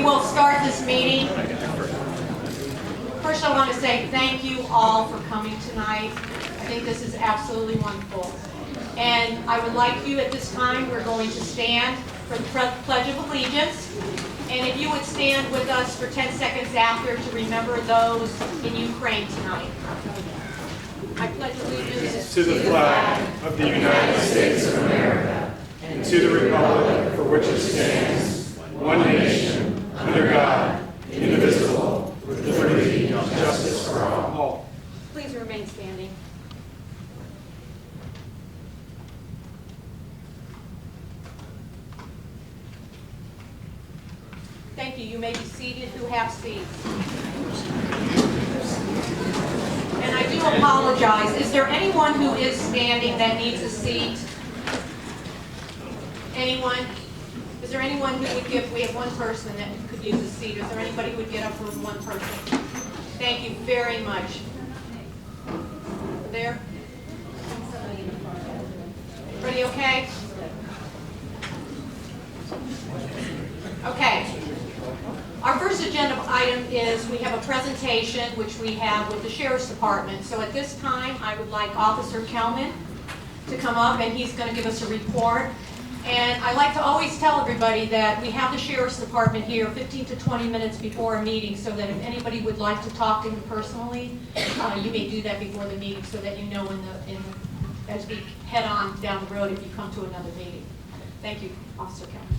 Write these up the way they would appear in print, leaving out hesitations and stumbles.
We will start this meeting. First, I want to say thank you all for coming tonight. I think this is absolutely wonderful. And I would like you at this time, we're going to stand for the Pledge of Allegiance. And if you would stand with us for 10 seconds after to remember those in Ukraine tonight. I pledge allegiance to the flag of the United States of America and to the republic for which it stands, one nation, under God, indivisible, with liberty and justice for all. Please remain standing. Thank you. You may be seated who have seats. And I do apologize. Is there anyone who is standing that needs a seat? Anyone? Is there anyone who would give, we have one person that could use a seat. Is there anybody who would get up for one person? Thank you very much. There? Everybody okay? Okay. Our first agenda item is we have a presentation which we have with the Sheriff's Department. So at this time, I would like Officer Kelman to come up and he's going to give us a report. And I like to always tell everybody that we have the Sheriff's Department here 15 to 20 minutes before a meeting so that if anybody would like to talk to him personally, you may do that before the meeting so that you know as we head on down the road if you come to another meeting. Thank you, Officer Kelman.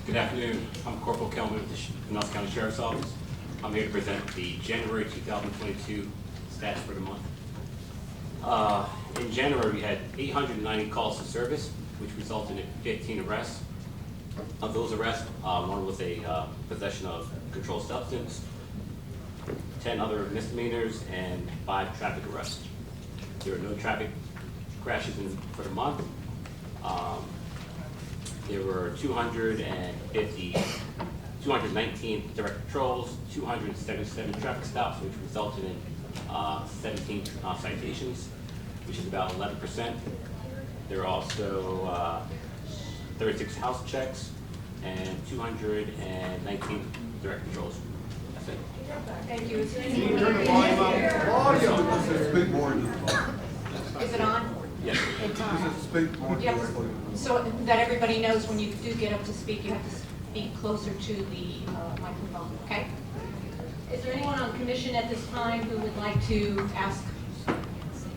Good afternoon. I'm Corporal Kelman with the Pinellas County Sheriff's Office. I'm here to present the January 2022 stats for the month. In January, we had 890 calls to service, which resulted in 15 arrests. Of those arrests, one was a possession of controlled substance, 10 other misdemeanors, and 5 traffic arrests. There were no traffic crashes for the month. There were 219 direct patrols, 277 traffic stops, which resulted in 17 citations, which is about 11%. There were also 36 house checks and 219 direct patrols. That's it. Thank you. Is there Can you anyone? turn the volume up? Speak more. Is it on? Yes. It's on. Speak more. Yep. So that everybody knows when you do get up to speak, you have to speak closer to the microphone, okay? Is there anyone on commission at this time who would like to ask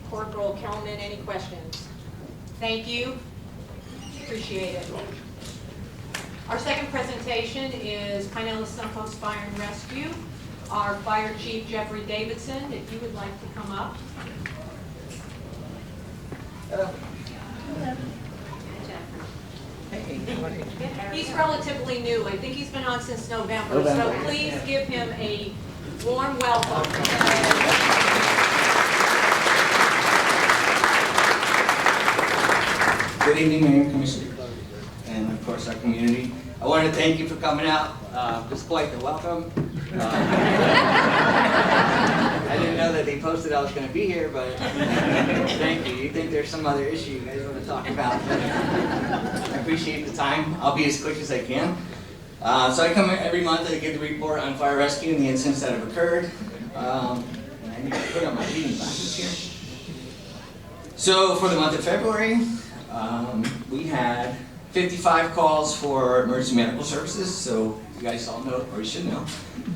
Corporal Kelman any questions? Thank you. Appreciate it. Our second presentation is Pinellas Suncoast Fire and Rescue. Our Fire Chief, Jeffrey Davidson, if you would like to come up. He's relatively new. I think he's been on since November. So please give him a warm welcome. Good evening, Mayor and Commissioner, and of course our community. I want to thank you for coming out. Just quite the welcome. I didn't know that they posted I was going to be here, but thank you. You think there's some other issue you guys want to talk about? I appreciate the time. I'll be as quick as I can. So I come every month and I give the report on fire rescue and the incidents that have occurred. And I need to put on my reading glasses here. So for the month of February, we had 55 calls for emergency medical services. So you guys all know, or you should know,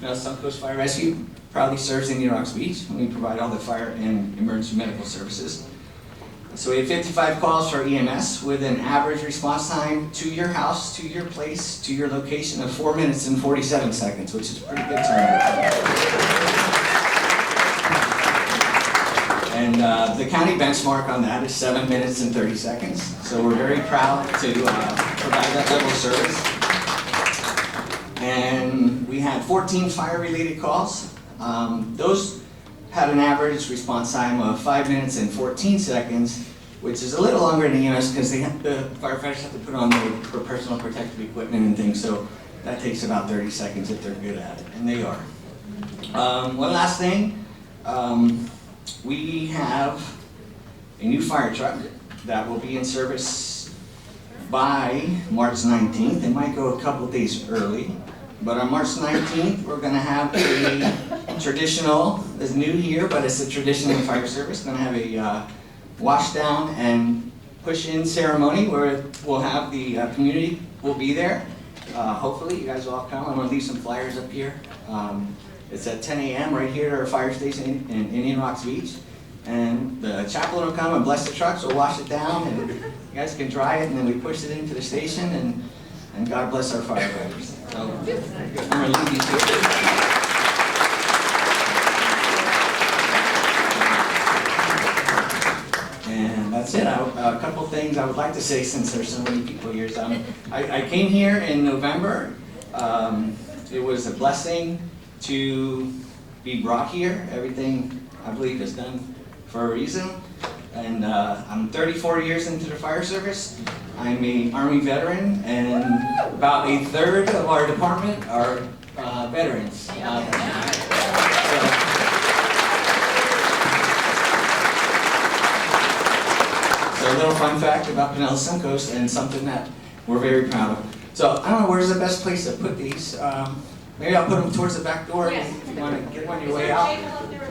Suncoast Fire Rescue proudly serves Indian Rocks Beach, and we provide all the fire and emergency medical services. So we had 55 calls for EMS with an average response time to your house, to your place, to your location of 4 minutes and 47 seconds, which is a pretty good turnaround. And the county benchmark on that is 7 minutes and 30 seconds. So we're very proud to provide that level of service. And we had 14 fire-related calls. Those had an average response time of 5 minutes and 14 seconds, which is a little longer than EMS because the firefighters have to put on their personal protective equipment and things. So that takes about 30 seconds if they're good at it, and they are. One last thing. We have a new fire truck that will be in service by March 19th. It might go a couple days early, But on March 19th, we're gonna have a traditional, it's new here, but it's a tradition in the fire service, gonna have a wash down and push in ceremony where we'll have the community will be there. Hopefully you guys will all come. I'm gonna leave some flyers up here. It's at 10 a.m. right here at our fire station in Indian Rocks Beach. And the chaplain will come and bless the trucks, we'll wash it down, and you guys can dry it, and then we push it into the station, and God bless our firefighters. So, I'm gonna leave these here. And that's it. A couple things I would like to say since there's so many people here. So I came here in November. It was a blessing to be brought here. Everything, I believe, is done for a reason. And I'm 34 years into the fire service. I'm an Army veteran, and about a third of our department are veterans. So a little fun fact about Pinellas Suncoast, and something that we're very proud of. So I don't know where's the best place to put these. Maybe I'll put them towards the back door if you want to get one your way out.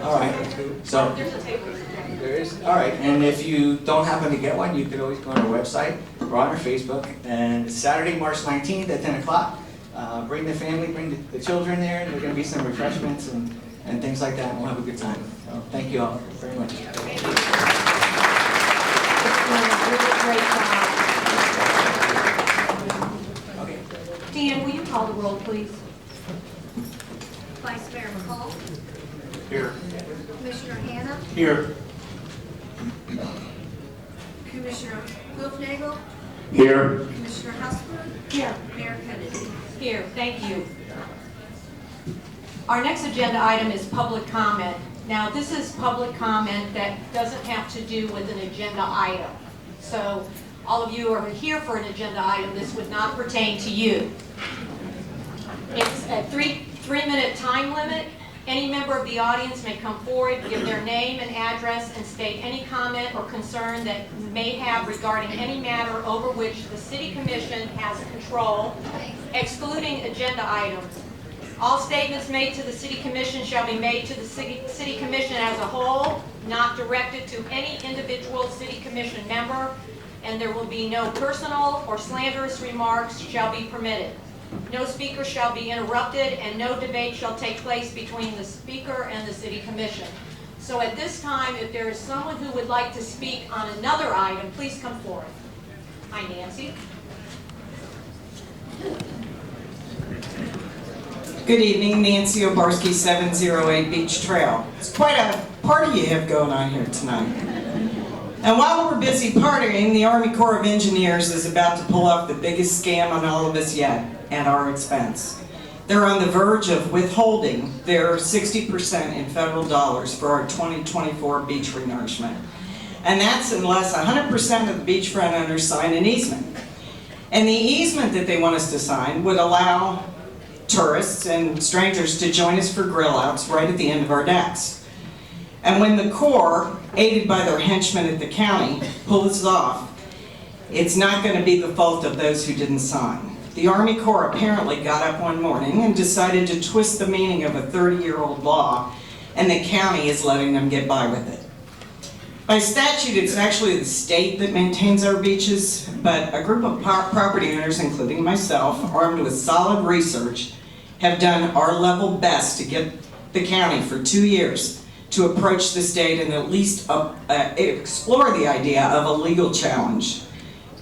All right. So There's a table. there is. All right. And if you don't happen to get one, you could always go on our website or on our Facebook. And it's Saturday, March 19th at 10 o'clock. Bring the family, bring the children there. And there's going to be some refreshments and things like that. And we'll have a good time. So thank you all very much. It's been a really great job. Okay. Dan, will you call the roll, please? Vice Mayor McCall, Here. Commissioner Hannah, Here. Commissioner Wolfnagel, Here. Commissioner Husband, Here. Mayor Kennedy. Here, thank you. Our next agenda item is public comment. Now, this is public comment that doesn't have to do with an agenda item. So, all of you are here for an agenda item. This would not pertain to you. It's a three-minute time limit. Any member of the audience may come forward, give their name and address, and state any comment or concern that you may have regarding any matter over which the City Commission has control, excluding agenda items. All statements made to the City Commission shall be made to the City Commission as a whole, not directed to any individual City Commission member, and there will be no personal or slanderous remarks shall be permitted. No speaker shall be interrupted, and no debate shall take place between the speaker and the City Commission. So at this time, if there is someone who would like to speak on another item, please come forward. Hi, Nancy. Good evening, Nancy Obarski, 708 Beach Trail. It's quite a party you have going on here tonight. And while we're busy partying, the Army Corps of Engineers is about to pull off the biggest scam on all of us yet, at our expense. They're on the verge of withholding their 60% in federal dollars for our 2024 beach renourishment. And that's unless 100% of the beachfront owners sign an easement. And the easement that they want us to sign would allow tourists and strangers to join us for grill outs right at the end of our decks. And when the Corps, aided by their henchmen at the county, pulls this off, it's not going to be the fault of those who didn't sign. The Army Corps apparently got up one morning and decided to twist the meaning of a 30-year-old law, and the county is letting them get by with it. By statute, it's actually the state that maintains our beaches, but a group of property owners, including myself, armed with solid research, have done our level best to get the county for 2 years to approach the state and at least explore the idea of a legal challenge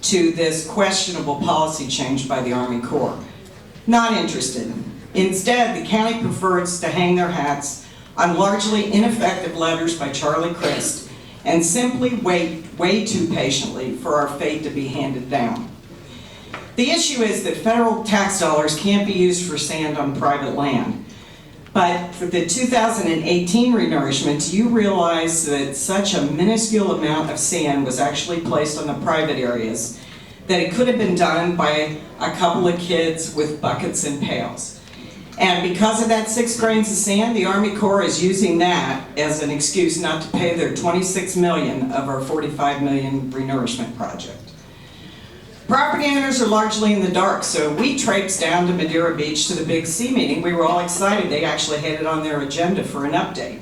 to this questionable policy change by the Army Corps. Not interested. Instead, the county prefers to hang their hats on largely ineffective letters by Charlie Crist and simply wait way too patiently for our fate to be handed down. The issue is that federal tax dollars can't be used for sand on private land. But for the 2018 renourishment, you realize that such a minuscule amount of sand was actually placed on the private areas that it could have been done by a couple of kids with buckets and pails. And because of that 6 grains of sand, the Army Corps is using that as an excuse not to pay their $26 million of our $45 million renourishment project. Property owners are largely in the dark, so we traipsed down to Madeira Beach to the Big C meeting. We were all excited. They actually had it on their agenda for an update.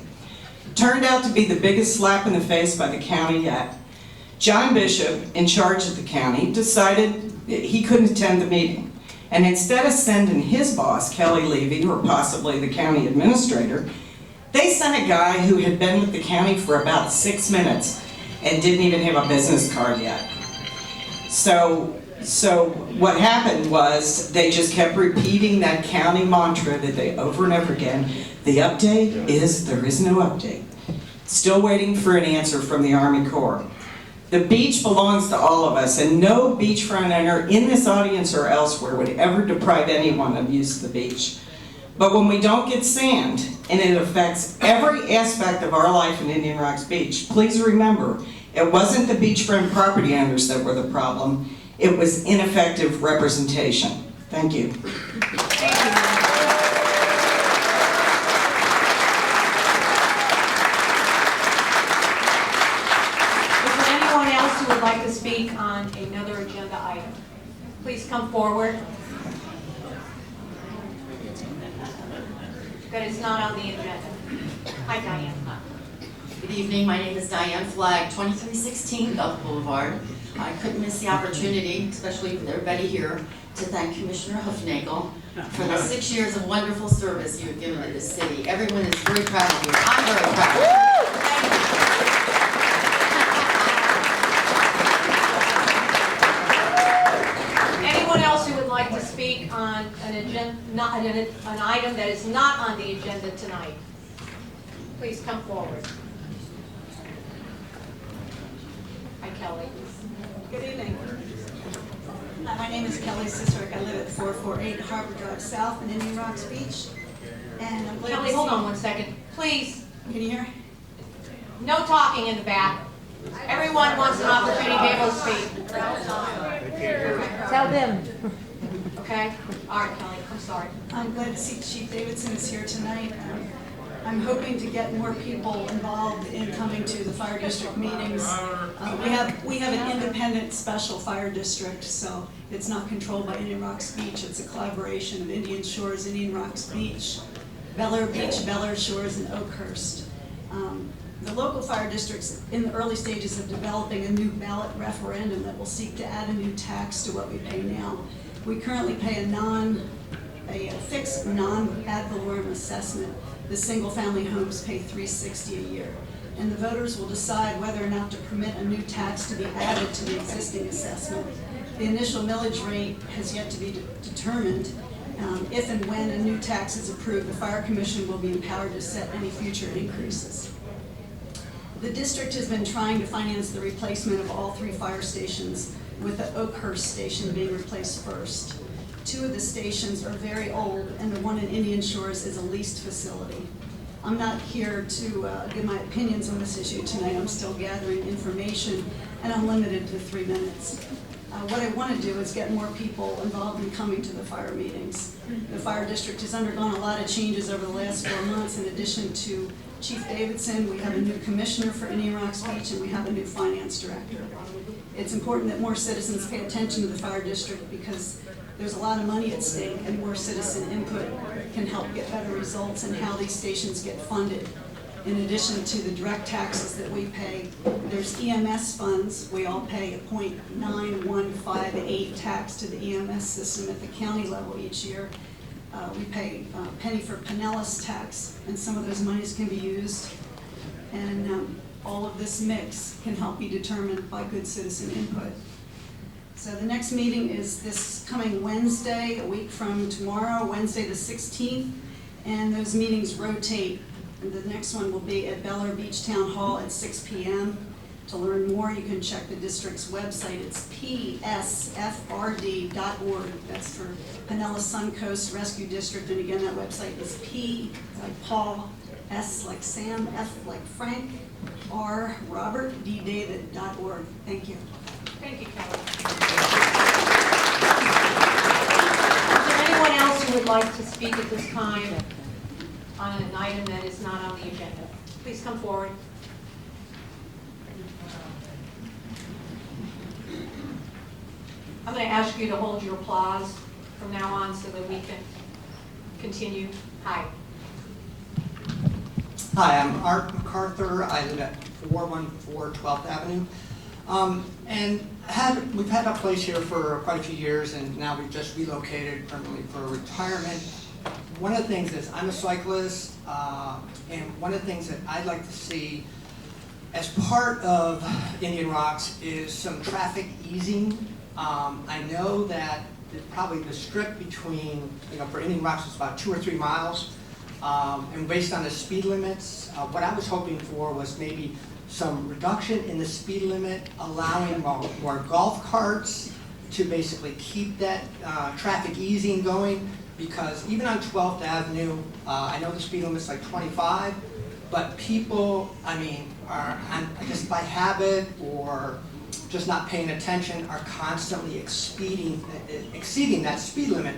Turned out to be the biggest slap in the face by the county yet. John Bishop, in charge of the county, decided he couldn't attend the meeting. And instead of sending his boss, Kelly Levy, or possibly the county administrator, they sent a guy who had been with the county for about 6 minutes and didn't even have a business card yet. So what happened was they just kept repeating that county mantra that they over and over again. The update is there is no update. Still waiting for an answer from the Army Corps. The beach belongs to all of us, and no beachfront owner in this audience or elsewhere would ever deprive anyone of use of the beach. But when we don't get sand, and it affects every aspect of our life in Indian Rocks Beach, please remember, it wasn't the beachfront property owners that were the problem, it was ineffective representation. Thank you. Who would like to speak on another agenda item? Please come forward. That is not on the agenda. Hi, Diane. Good evening, my name is Diane Flagg, 2316 Gulf Boulevard. I couldn't miss the opportunity, especially with everybody here, to thank Commissioner Hufnagel for the 6 years of wonderful service you have given to this city. Everyone is very proud of you. I'm very proud of you. Thank you. Anyone else who would like to speak on an item that is not on the agenda tonight? Please come forward. Hi, Kelly. Good evening. My name is Kelly Sistrick. I live at 448 Harbor Drive South in Indian Rocks Beach. And I'm glad to Kelly, see- hold on 1 second. Please, Can you hear? no talking in the back. Everyone wants an opportunity to be able to speak. Tell them. Okay? All right, Kelly, I'm sorry. I'm glad to see Chief Davidson is here tonight. I'm hoping to get more people involved in coming to the fire district meetings. We have an independent special fire district, so it's not controlled by Indian Rocks Beach. It's a collaboration of Indian Shores, Indian Rocks Beach, Bel Air Beach, Bel Air Shores, and Oakhurst. The local fire districts in the early stages of developing a new ballot referendum that will seek to add a new tax to what we pay now. We currently pay a fixed non-ad valorem assessment. The single-family homes pay $360 a year. And the voters will decide whether or not to permit a new tax to be added to the existing assessment. The initial millage rate has yet to be determined. If and when a new tax is approved, the Fire Commission will be empowered to set any future increases. The district has been trying to finance the replacement of all 3 fire stations, with the Oakhurst station being replaced first. 2 of the stations are very old, and the one in Indian Shores is a leased facility. I'm not here to give my opinions on this issue tonight. I'm still gathering information, and I'm limited to 3 minutes. What I want to do is get more people involved in coming to the fire meetings. The fire district has undergone a lot of changes over the last 4 months. In addition to Chief Davidson, we have a new commissioner for Indian Rocks Beach, and we have a new finance director. It's important that more citizens pay attention to the fire district because there's a lot of money at stake, and more citizen input can help get better results in how these stations get funded. In addition to the direct taxes that we pay, there's EMS funds. We all pay a .9158 tax to the EMS system at the county level each year. We pay a penny for Pinellas tax, and some of those monies can be used. And all of this mix can help be determined by good citizen input. So the next meeting is this coming Wednesday, a week from tomorrow, Wednesday the 16th, and those meetings rotate. And the next one will be at Bel Air Beach Town Hall at 6 p.m. To learn more, you can check the district's website. It's psfrd.org. That's for Pinellas Suncoast Rescue District. And again, that website is P like Paul, S like Sam, F like Frank, R Robert, D David.org. Thank you. Thank you, Kelly. Is there anyone else who would like to speak at this time on an item that is not on the agenda? Please come forward. I'm going to ask you to hold your applause from now on so that we can continue. Hi. Hi, I'm Art MacArthur. I live at 414 12th Avenue. We've had a place here for quite a few years, and now we've just relocated permanently for retirement. One of the things is I'm a cyclist, and one of the things that I'd like to see as part of Indian Rocks is some traffic easing. I know that probably the strip between, for Indian Rocks is about 2 or 3 miles. And based on the speed limits, what I was hoping for was maybe some reduction in the speed limit, allowing more golf carts to basically keep that traffic easing going. Because even on 12th Avenue, I know the speed limit's like 25, but people, are just by habit or just not paying attention, are constantly exceeding that speed limit.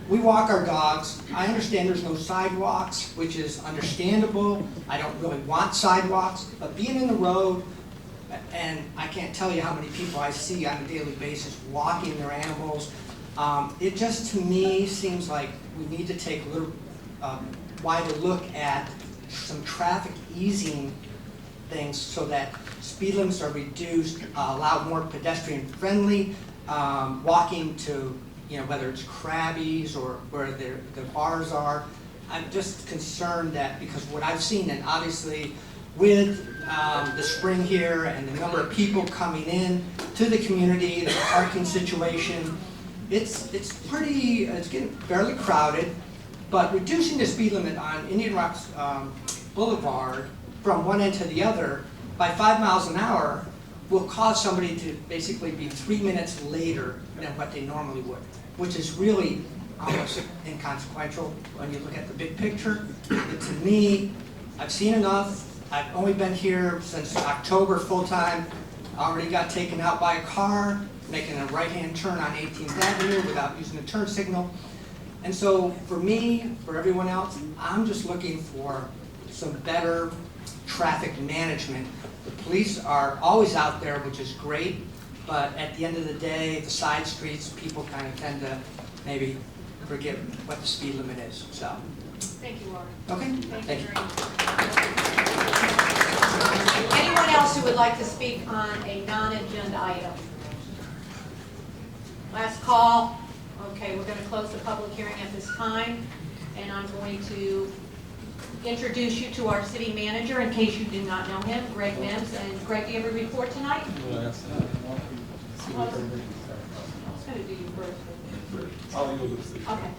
We walk our dogs. I understand there's no sidewalks, which is understandable. I don't really want sidewalks, but being in the road, and I can't tell you how many people I see on a daily basis walking their animals. It just, to me, seems like we need to take a little wider look at some traffic easing things so that speed limits are reduced, allow more pedestrian-friendly walking to, whether it's Krabby's or where the bars are. I'm just concerned that, because what I've seen, and obviously with the spring here and the number of people coming in to the community, the parking situation, it's getting fairly crowded, but reducing the speed limit on Indian Rocks Boulevard from one end to the other by 5 miles an hour will cause somebody to basically be 3 minutes later than what they normally would, which is really almost inconsequential when you look at the big picture. But to me, I've seen enough. I've only been here since October full-time. Already got taken out by a car, making a right-hand turn on 18th Avenue without using a turn signal. And so for me, for everyone else, I'm just looking for some better traffic management. The police are always out there, which is great, but at the end of the day, the side streets, people kind of tend to maybe forget what the speed limit is. So. Thank you, Laura. Okay. Thank you very much. Anyone else who would like to speak on a non-agenda item? Last call. Okay, we're going to close the public hearing at this time, and I'm going to introduce you to our city manager in case you do not know him, Greg Mims. And Greg, do you have a report tonight? I was going to do you first. Okay.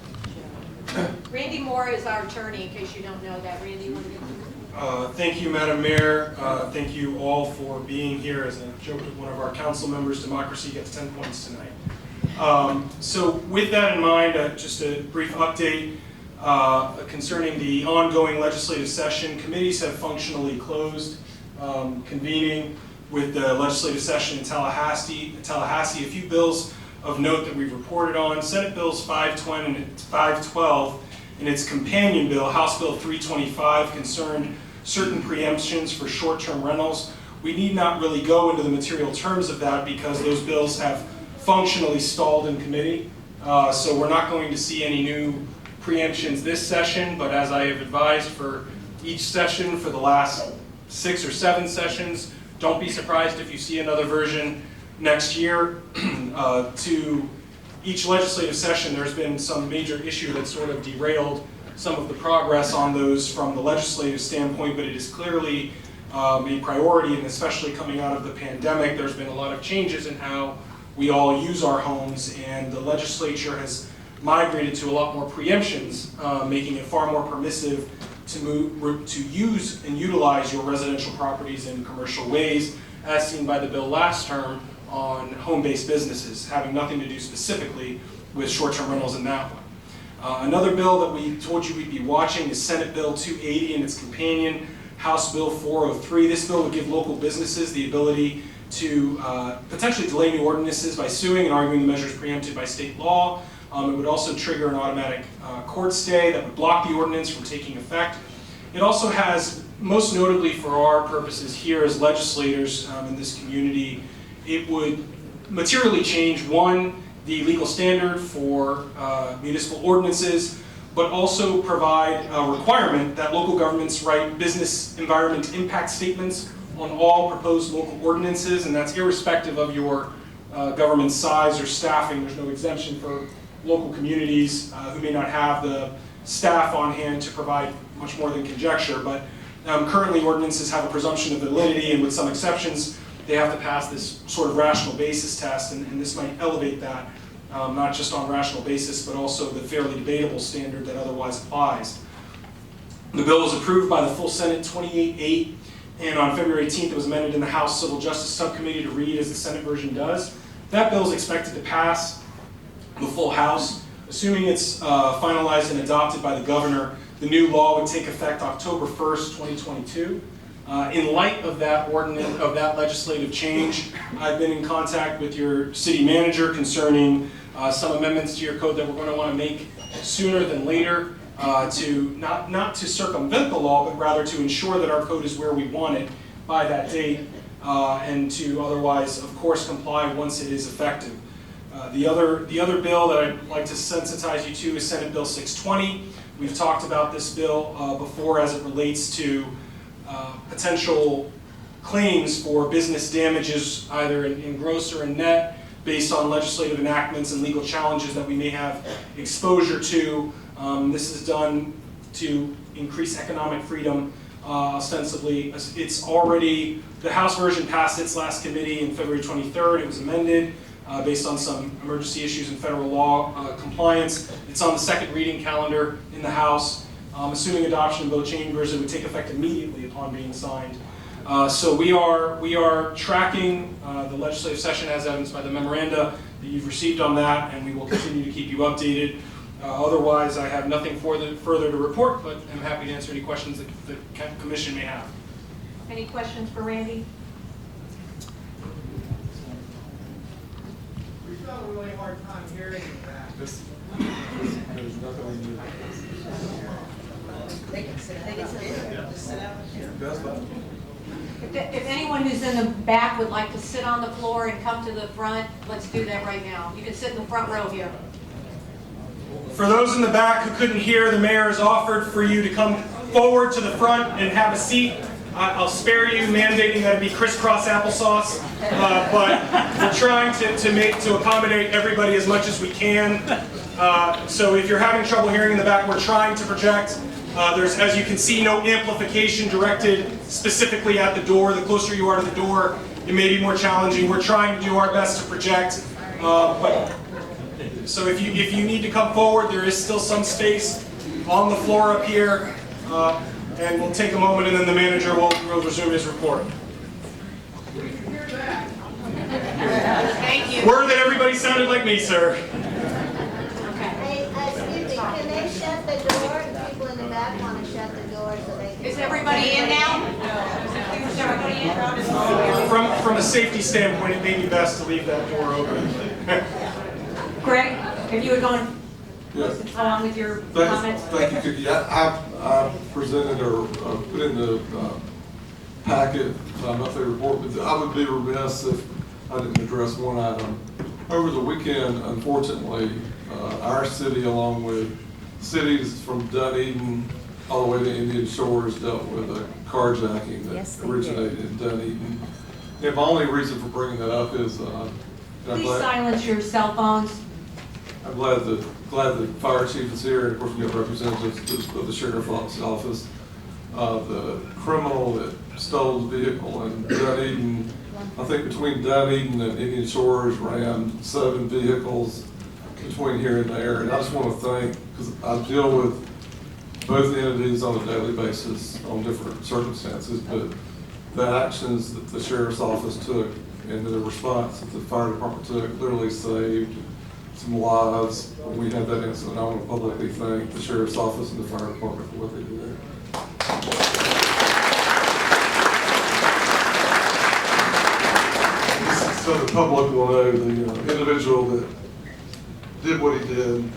Randy Moore is our attorney, in case you don't know that. Randy, you want to get Thank you, Madam Mayor. Thank you all for being here. As I joked with one of our council members, democracy gets 10 points tonight. So with that in mind, just a brief update concerning the ongoing legislative session. Committees have functionally closed, convening with the legislative session in Tallahassee. A few bills of note that we've reported on: Senate Bills 520 and 512, and its companion bill, House Bill 325, concerned certain preemptions for short-term rentals. We need not really go into the material terms of that because those bills have functionally stalled in committee. So we're not going to see any new preemptions this session, but as I have advised for each session for the last 6 or 7 sessions, don't be surprised if you see another version next year. To each legislative session, there's been some major issue that sort of derailed some of the progress on those from the legislative standpoint, but it is clearly a priority, and especially coming out of the pandemic, there's been a lot of changes in how we all use our homes, and the legislature has migrated to a lot more preemptions, making it far more permissive to use and utilize your residential properties in commercial ways, as seen by the bill last term on home-based businesses, having nothing to do specifically with short-term rentals in that one. Another bill that we told you we'd be watching is Senate Bill 280 and its companion, House Bill 403. This bill would give local businesses the ability to potentially delay new ordinances by suing and arguing the measures preempted by state law. It would also trigger an automatic court stay that would block the ordinance from taking effect. It also has, most notably for our purposes here as legislators in this community, it would materially change, one, the legal standard for municipal ordinances, but also provide a requirement that local governments write business environment impact statements on all proposed local ordinances, and that's irrespective of your government size or staffing. There's no exemption for local communities who may not have the staff on hand to provide much more than conjecture, but currently ordinances have a presumption of validity, and with some exceptions, they have to pass this sort of rational basis test, and this might elevate that, not just on rational basis, but also the fairly debatable standard that otherwise applies. The bill was approved by the full Senate 28-8, and on February 18th it was amended in the House Civil Justice Subcommittee to read as the Senate version does. That bill is expected to pass the full House. Assuming it's finalized and adopted by the governor, the new law would take effect October 1st, 2022. In light of that ordinance, of that legislative change, I've been in contact with your city manager concerning some amendments to your code that we're going to want to make sooner than later to not to circumvent the law, but rather to ensure that our code is where we want it by that date, and to otherwise, of course, comply once it is effective. The other bill that I'd like to sensitize you to is Senate Bill 620. We've talked about this bill before as it relates to potential claims for business damages, either in gross or in net, based on legislative enactments and legal challenges that we may have exposure to. This is done to increase economic freedom, ostensibly. It's already, the House version passed its last committee in February 23rd. It was amended based on some emergency issues in federal law compliance. It's on the second reading calendar in the House. Assuming adoption in both chambers, it would take effect immediately upon being signed. So we are tracking the legislative session as evidenced by the memoranda that you've received on that, and we will continue to keep you updated. Otherwise, I have nothing further to report, but I'm happy to answer any questions that the commission may have. Any questions for Randy? We felt a really hard time hearing that. There's nothing we do. They can sit down. If anyone who's in the back would like to sit on the floor and come to the front, let's do that right now. You can sit in the front row here. For those in the back who couldn't hear, the mayor has offered for you to come forward to the front and have a seat. I'll spare you mandating that it be crisscross applesauce, but we're trying to accommodate everybody as much as we can. So if you're having trouble hearing in the back, we're trying to project. There's, as you can see, no amplification directed specifically at the door. The closer you are to the door, it may be more challenging. We're trying to do our best to project. So if you need to come forward, there is still some space on the floor up here. And we'll take a moment, and then the manager will resume his report. Thank you. Word that everybody sounded like me, sir. Hey, excuse me, can they shut the door? People in the back want to shut the door so they can. Is everybody in now? Is everybody in? From a safety standpoint, it may be best to leave that door open. Greg, if you would go on Yes. along with your comments. Thank you, Cookie. I presented or put in the packet my monthly report, but I would be remiss if I didn't address one item. Over the weekend, unfortunately, our city, along with cities from Dunedin all the way to Indian Shores, dealt with a carjacking that originated in Dunedin. And my only reason for bringing that up is Please silence your cell phones. I'm glad the fire chief is here, and of course we have representatives of the sheriff's office. The criminal that stole the vehicle in Dunedin, I think between Dunedin and Indian Shores, ran 7 vehicles between here and there. And I just want to thank, because I deal with both entities on a daily basis on different circumstances, but the actions that the sheriff's office took and the response that the fire department took literally saved some lives. When we had that incident, I want to publicly thank the sheriff's office and the fire department for what they did. So the public will know the individual that did what he did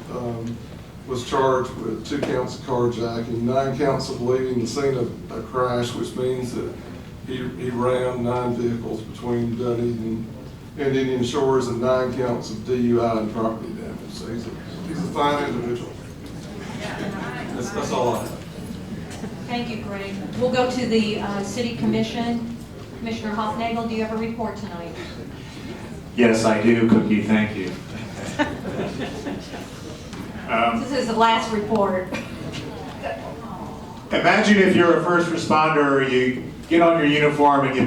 was charged with 2 counts of carjacking, 9 counts of leaving the scene of a crash, which means that he ran 9 vehicles between Dunedin in Indian Shores and 9 counts of DUI and property damage. So he's a fine individual. That's all I have. Thank you, Greg. We'll go to the City Commission. Commissioner Hofnagel, do you have a report tonight? Yes, I do, Cookie, thank you. This is the last report. Imagine if you're a first responder, you get on your uniform and you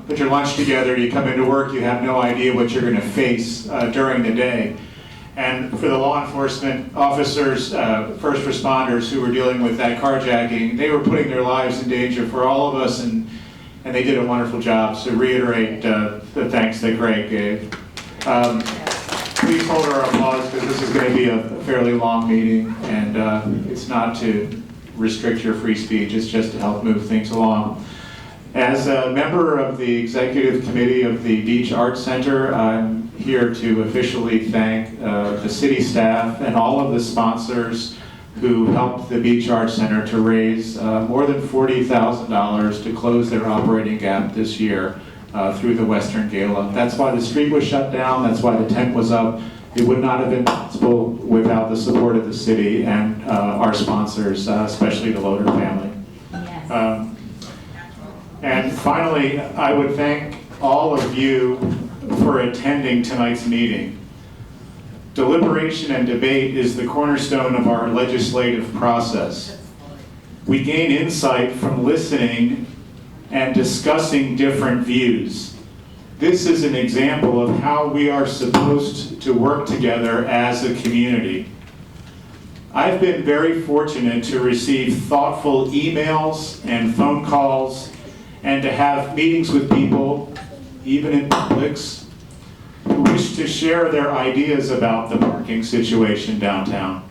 put your lunch together, you come into work, you have no idea what you're going to face during the day. And for the law enforcement officers, first responders who were dealing with that carjacking, they were putting their lives in danger for all of us, and they did a wonderful job. So reiterate the thanks that Greg gave. Please hold our applause, because this is going to be a fairly long meeting, and it's not to restrict your free speech, it's just to help move things along. As a member of the executive committee of the Beach Arts Center, I'm here to officially thank the city staff and all of the sponsors who helped the Beach Arts Center to raise more than $40,000 to close their operating gap this year through the Western Gala. That's why the street was shut down, that's why the tent was up. It would not have been possible without the support of the city and our sponsors, especially the Loader family. Yes. And finally, I would thank all of you for attending tonight's meeting. Deliberation and debate is the cornerstone of our legislative process. We gain insight from listening and discussing different views. This is an example of how we are supposed to work together as a community. I've been very fortunate to receive thoughtful emails and phone calls and to have meetings with people, even in Publix, who wish to share their ideas about the parking situation downtown.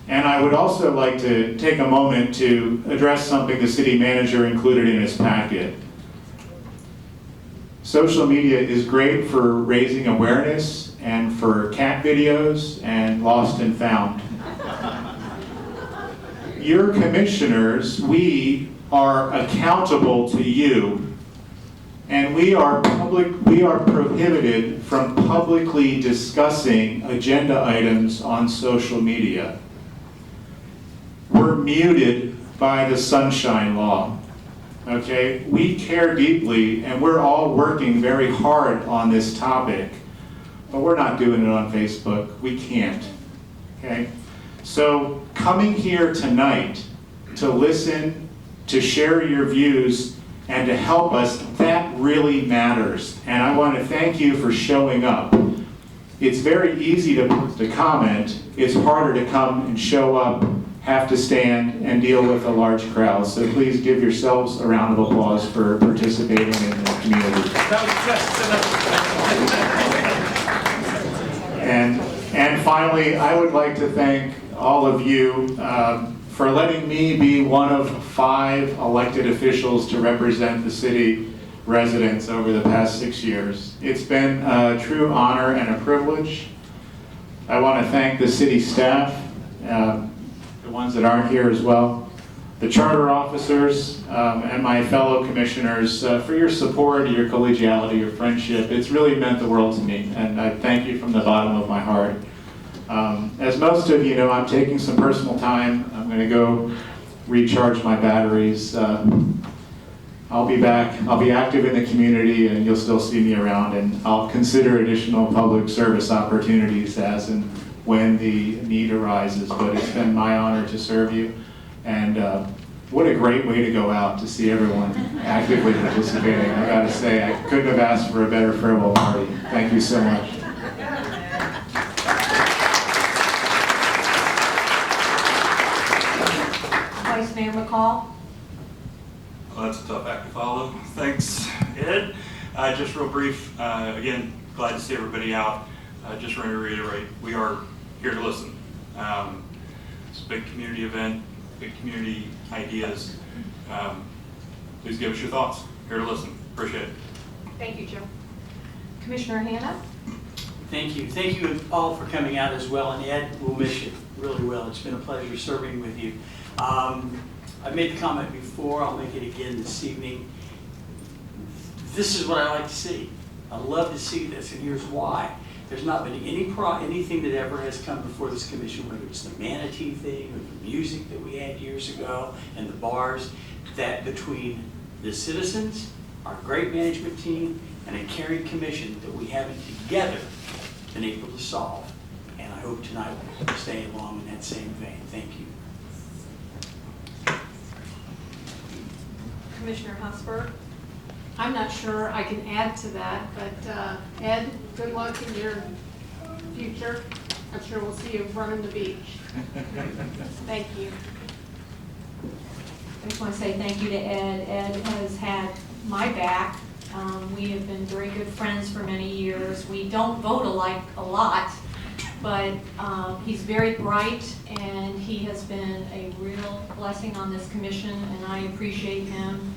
And I would also like to take a moment to address something the city manager included in his packet. Social media is great for raising awareness and for cat videos and lost and found. Your commissioners, we are accountable to you, and we are prohibited from publicly discussing agenda items on social media. We're muted by the Sunshine Law. Okay, we care deeply, and we're all working very hard on this topic, but we're not doing it on Facebook. We can't. Okay, so coming here tonight to listen, to share your views, and to help us, that really matters. And I want to thank you for showing up. It's very easy to post a comment. It's harder to come and show up, have to stand, and deal with a large crowd. So please give yourselves a round of applause for participating in the community. And finally, I would like to thank all of you for letting me be one of 5 elected officials to represent the city residents over the past 6 years. It's been a true honor and a privilege. I want to thank the city staff, the ones that aren't here as well, the charter officers, and my fellow commissioners for your support, your collegiality, your friendship. It's really meant the world to me, and I thank you from the bottom of my heart. As most of you know, I'm taking some personal time. I'm going to go recharge my batteries. I'll be back. I'll be active in the community, and you'll still see me around, and I'll consider additional public service opportunities as and when the need arises. But it's been my honor to serve you, and what a great way to go out to see everyone actively participating. I gotta say, I couldn't have asked for a better farewell party. Thank you so much. Vice Mayor McCall. Well, that's a tough act to follow. Thanks, Ed. Just real brief, again, glad to see everybody out. Just want to reiterate, we are here to listen. It's a big community event, big community ideas. Please give us your thoughts. Here to listen. Appreciate it. Thank you, Jim. Commissioner Hanna. Thank you. Thank you all for coming out as well. And Ed, we'll miss you really well. It's been a pleasure serving with you. I've made the comment before. I'll make it again this evening. This is what I like to see. I love to see this, and here's why. There's not been anything that ever has come before this commission, whether it's the manatee thing or the music that we had years ago and the bars, that between the citizens, our great management team, and a caring commission that we haven't together been able to solve. And I hope tonight we'll stay along in that same vein. Thank you. Commissioner Husberg? I'm not sure I can add to that, but Ed, good luck in your future. I'm sure we'll see you running the beach. Thank you. I just want to say thank you to Ed. Ed has had my back. We have been very good friends for many years. We don't vote alike a lot, but he's very bright, and he has been a real blessing on this commission, and I appreciate him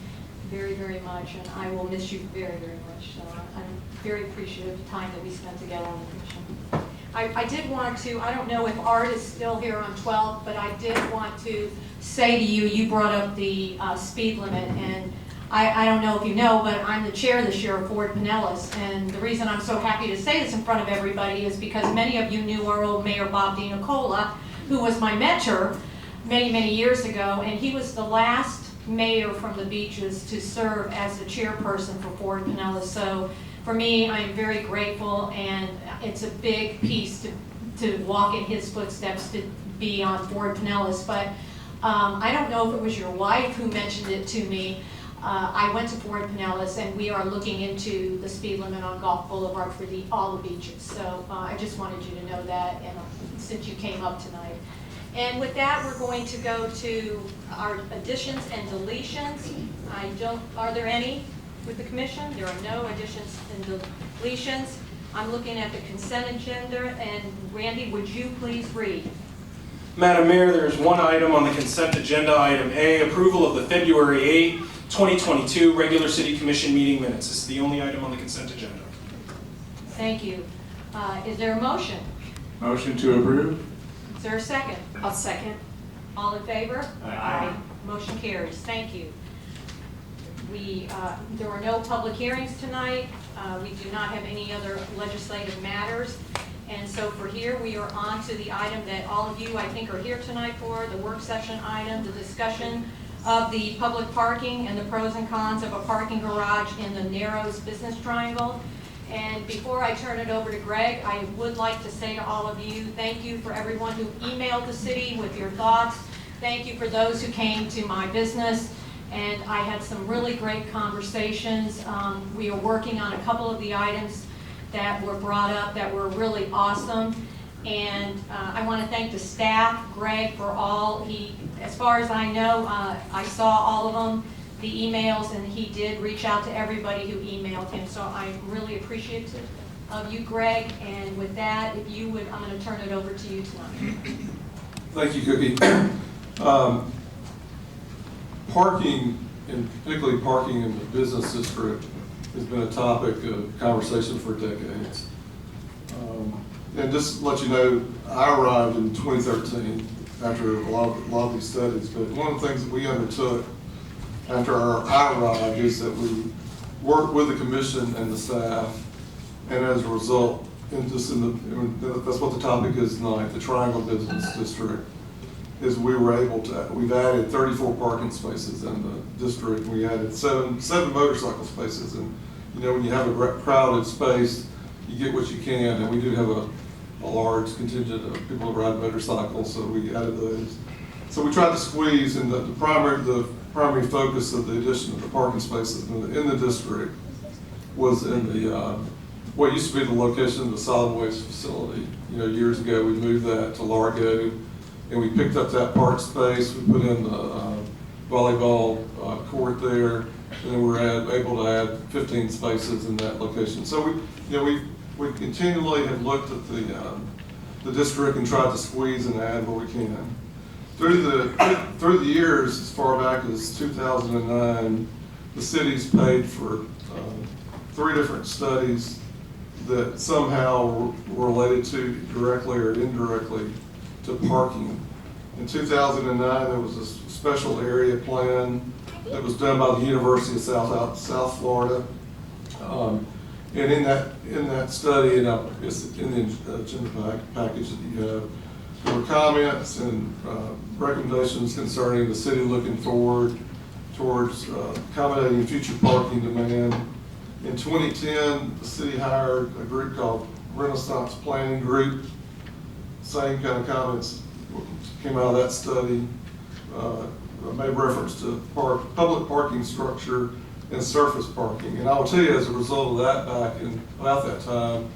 very, very much, and I will miss you very, very much. So I'm very appreciative of the time that we spent together on the commission. I did want to, I don't know if Art is still here on 12th, but I did want to say to you, you brought up the speed limit, and I don't know if you know, but I'm the chair this year of Ford Pinellas, and the reason I'm so happy to say this in front of everybody is because many of you knew our old Mayor Bob DiNicola, who was my mentor many, many years ago, and he was the last mayor from the beaches to serve as the chairperson for Ford Pinellas. So for me, I am very grateful, and it's a big piece to walk in his footsteps to be on Ford Pinellas. But I don't know if it was your wife who mentioned it to me. I went to Ford Pinellas, and we are looking into the speed limit on Gulf Boulevard for all the beaches. So I just wanted you to know that, and since you came up tonight. And with that, we're going to go to our additions and deletions. Are there any with the commission? There are no additions and deletions. I'm looking at the consent agenda, and Randy, would you please read? Madam Mayor, there is one item on the consent agenda, item A, approval of the February 8, 2022 regular city commission meeting minutes. This is the only item on the consent agenda. Thank you. Is there a motion? Motion to approve? Is there a second? I'll second. All in favor? Aye. Motion carries. Thank you. There were no public hearings tonight. We do not have any other legislative matters. And so for here, we are on to the item that all of you, I think, are here tonight for, the work session item, the discussion of the public parking and the pros and cons of a parking garage in the Narrows Business Triangle. And before I turn it over to Greg, I would like to say to all of you, thank you for everyone who emailed the city with your thoughts. Thank you for those who came to my business. And I had some really great conversations. We are working on a couple of the items that were brought up that were really awesome. And I want to thank the staff, Greg, for all. As far as I know, I saw all of them, the emails, and he did reach out to everybody who emailed him. So I'm really appreciative of you, Greg. And with that, if you would, I'm going to turn it over to you tonight. Thank you, Cookie. Parking, and particularly parking in the business district, has been a topic of conversation for decades. And just to let you know, I arrived in 2013 after a lot of these studies, but one of the things that we undertook after I arrived is that we worked with the commission and the staff, and as a result, that's what the topic is tonight, the Triangle Business District, is we've added 34 parking spaces in the district. We added seven motorcycle spaces, and you know, when you have a crowded space, you get what you can, and we do have a large contingent of people who ride motorcycles, so we added those. So we tried to squeeze, and the primary focus of the addition of the parking spaces in the district was in the what used to be the location of the solid waste facility. You know, years ago we moved that to Largo, and we picked up that park space. We put in the volleyball court there, and then we were able to add 15 spaces in that location. So we continually have looked at the district and tried to squeeze and add what we can. Through the years, as far back as 2009, the city's paid for 3 different studies that somehow were related to directly or indirectly to parking. In 2009, there was a special area plan that was done by the University of South Florida. And in that study, and it's in the agenda package that you have, there were comments and recommendations concerning the city looking forward towards accommodating future parking demand. In 2010, the city hired a group called Renaissance Planning Group. Same kind of comments came out of that study. Made reference to public parking structure and surface parking. And I will tell you, as a result of that, back in about that time,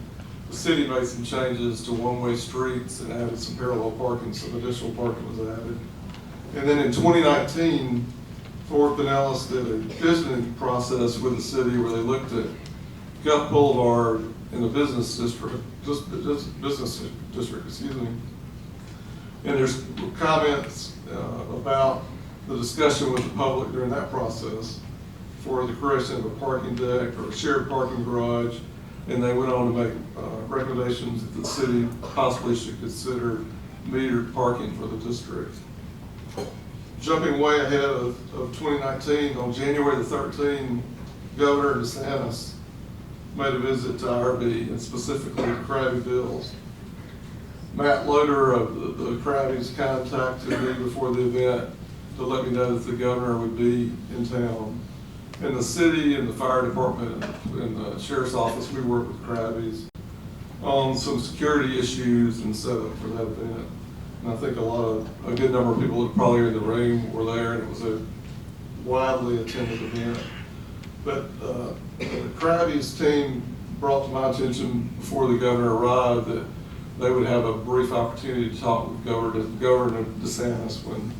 the city made some changes to one-way streets and added some parallel parking, some additional parking was added. And then in 2019, Ford Pinellas did a visioning process with the city where they looked at Guth Boulevard in the business district, excuse me. And there's comments about the discussion with the public during that process for the creation of a parking deck or a shared parking garage. And they went on to make recommendations that the city possibly should consider metered parking for the district. Jumping way ahead of 2019, on January the 13th, Governor DeSantis made a visit to IRB and specifically to Krabby Bill's. Matt Loader of the Krabby's contacted me before the event to let me know that the governor would be in town. In the city and the fire department and the sheriff's office, we work with Krabby's on some security issues and setup for that event. And I think a good number of people that probably were in the room were there, and it was a widely attended event. But the Krabby's team brought to my attention before the governor arrived that they would have a brief opportunity to talk with Governor DeSantis when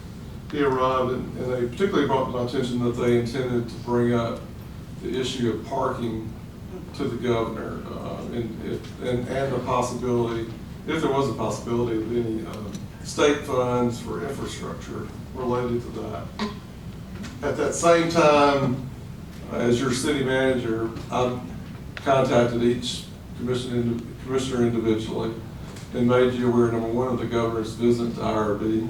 he arrived, and they particularly brought to my attention that they intended to bring up the issue of parking to the governor and the possibility, if there was a possibility, of any state funds for infrastructure related to that. At that same time, as your city manager, I contacted each commissioner individually and made you aware, number one, of the governor's visit to IRB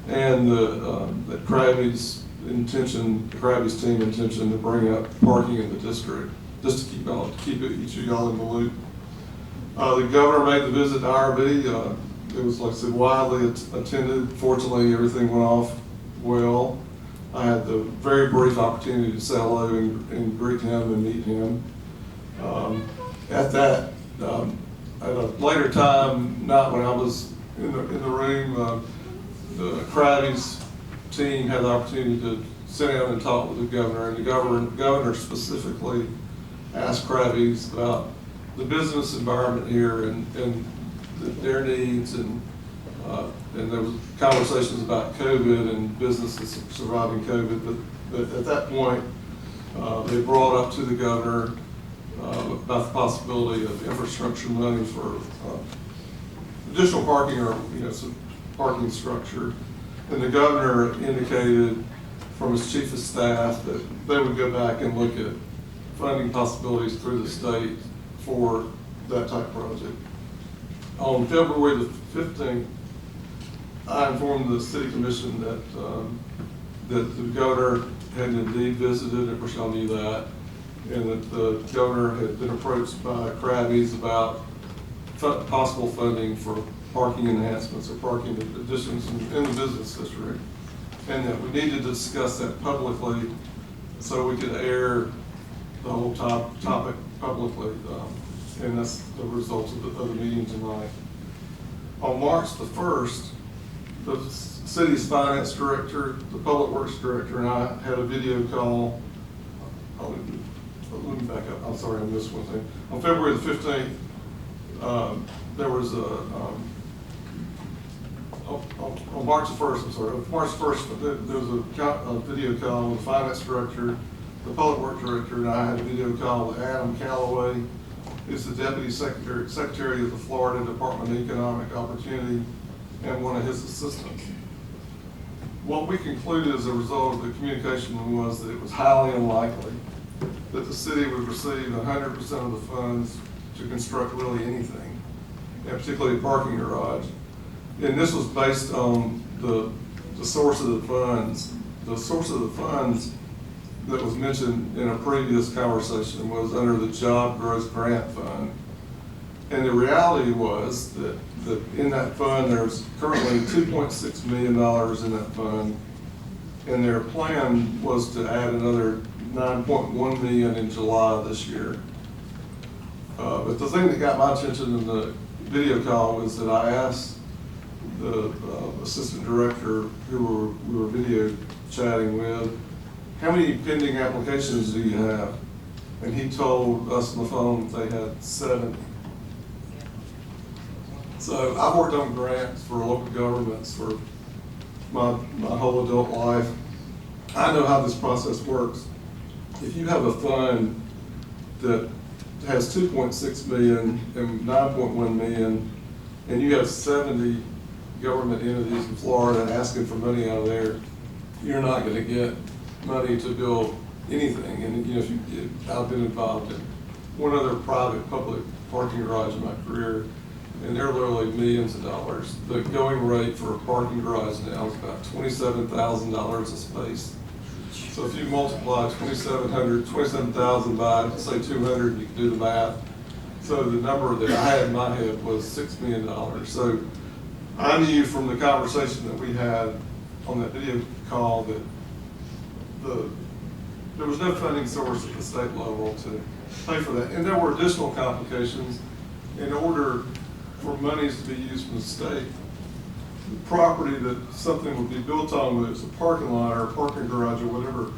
and that Krabby's team intention to bring up parking in the district, just to keep each of y'all in the loop. The governor made the visit to IRB. It was, like I said, widely attended. Fortunately, everything went off well. I had the very brief opportunity to say hello and greet him and meet him. At a later time, not when I was in the room, the Krabby's team had the opportunity to sit down and talk with the governor, and the governor specifically asked Krabby's about the business environment here and their needs, and there was conversations about COVID and businesses surviving COVID, but at that point, they brought up to the governor about the possibility of infrastructure money for additional parking or some parking structure. And the governor indicated from his chief of staff that they would go back and look at funding possibilities through the state for that type of project. On February the 15th, I informed the city commission that the governor had indeed visited, of course y'all knew that, and that the governor had been approached by Krabby's about possible funding for parking enhancements or parking additions in the business district, and that we needed to discuss that publicly so we could air the whole topic publicly, and that's the results of the meeting tonight. On March the 1st, the city's finance director, the public works director, and I had a video call. Let me back up. I'm sorry, I missed one thing. On February the 15th, there was on March the 1st, I'm sorry, March 1st, there was a video call with the finance director, the public works director, and I had a video call with Adam Calloway, who's the deputy secretary of the Florida Department of Economic Opportunity, and one of his assistants. What we concluded as a result of the communication was that it was highly unlikely that the city would receive 100% of the funds to construct really anything, and particularly a parking garage. And this was based on the source of the funds. The source of the funds that was mentioned in a previous conversation was under the Job Growth Grant Fund. And the reality was that in that fund, there's currently $2.6 million in that fund. And their plan was to add another $9.1 million in July this year. But the thing that got my attention in the video call was that I asked the assistant director who we were video chatting with, how many pending applications do you have? And he told us on the phone they had 7. So I've worked on grants for local governments for my whole adult life. I know how this process works. If you have a fund that has 2.6 million and 9.1 million, and you have 70 government entities in Florida asking for money out of there, you're not going to get money to build anything. And you know, I've been involved in one other private public parking garage in my career, and they're literally millions of dollars. The going rate for a parking garage now is about $27,000 a space. So if you multiply 27,000 by, say, 200, you can do the math. So the number that I had in my head was $6 million. So I knew from the conversation that we had on that video call that there was no funding source at the state level to pay for that. And there were additional complications. In order for monies to be used from the state, the property that something would be built on, whether it's a parking lot or a parking garage or whatever,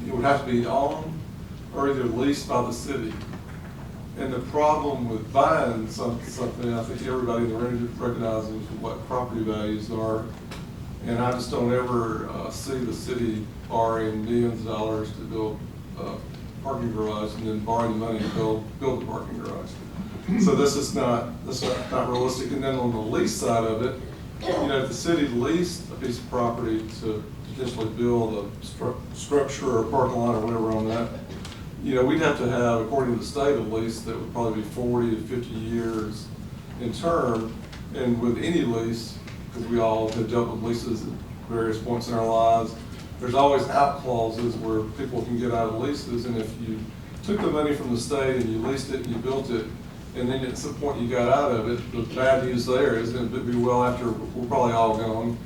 it would have to be owned or either leased by the city. And the problem with buying something, I think everybody in the room recognizes what property values are. And I just don't ever see the city borrowing millions of dollars to build a parking garage and then borrowing money to build the parking garage. So this is not realistic. And then on the lease side of it, you know, if the city leased a piece of property to potentially build a structure or a parking lot or whatever on that, you know, we'd have to have, according to the state, a lease that would probably be 40 to 50 years in term. And with any lease, because we all have dealt with leases at various points in our lives, there's always out clauses where people can get out of leases. And if you took the money from the state and you leased it and you built it, and then at some point you got out of it, the bad news there is that it'd be well after we're probably all gone,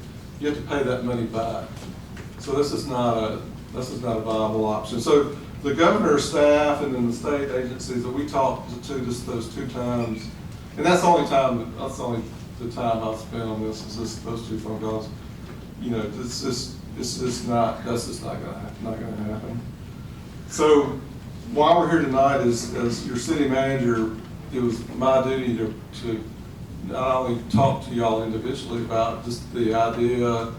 you have to pay that money back. So this is not a viable option. So the governor's staff and then the state agencies that we talked to just those 2 times, and that's the only the time I've spent on this is just those 2 phone calls. You know, that's just not gonna happen. So while we're here tonight, as your city manager, it was my duty to not only talk to y'all individually about just the idea,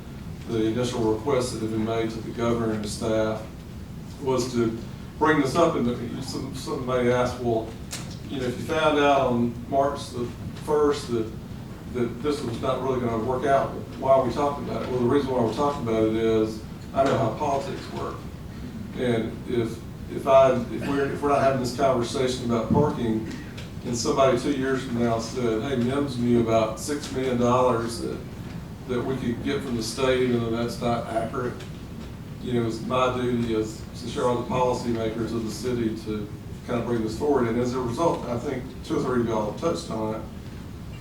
the initial requests that have been made to the governor and the staff, was to bring this up. And some may ask, well, you know, if you found out on March the 1st that this was not really going to work out, why are we talking about it? Well, the reason why we're talking about it is I know how politics work, and if we're not having this conversation about parking, and somebody 2 years from now said, hey, MIMS knew about $6 million that we could get from the state, even though that's not accurate, you know, it's my duty as to share all the policymakers of the city to kind of bring this forward. And as a result, I think 2 or 3 of y'all have touched on it,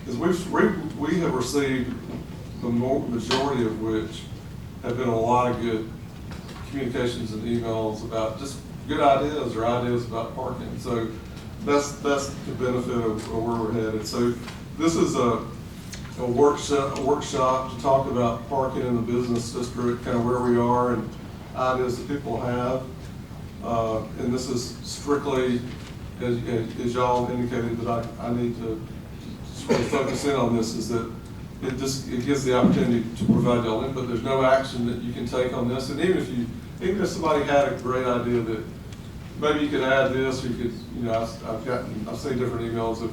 is we have received the majority of which have been a lot of good communications and emails about just good ideas or ideas about parking. So that's the benefit of where we're headed. So this is a workshop to talk about parking in the business district, kind of where we are and ideas that people have. And this is strictly, as y'all indicated, that I need to sort of focus in on this, is that it gives the opportunity to provide y'all input. There's no action that you can take on this. And even if somebody had a great idea that maybe you could add this, or you could, you know, I've seen different emails of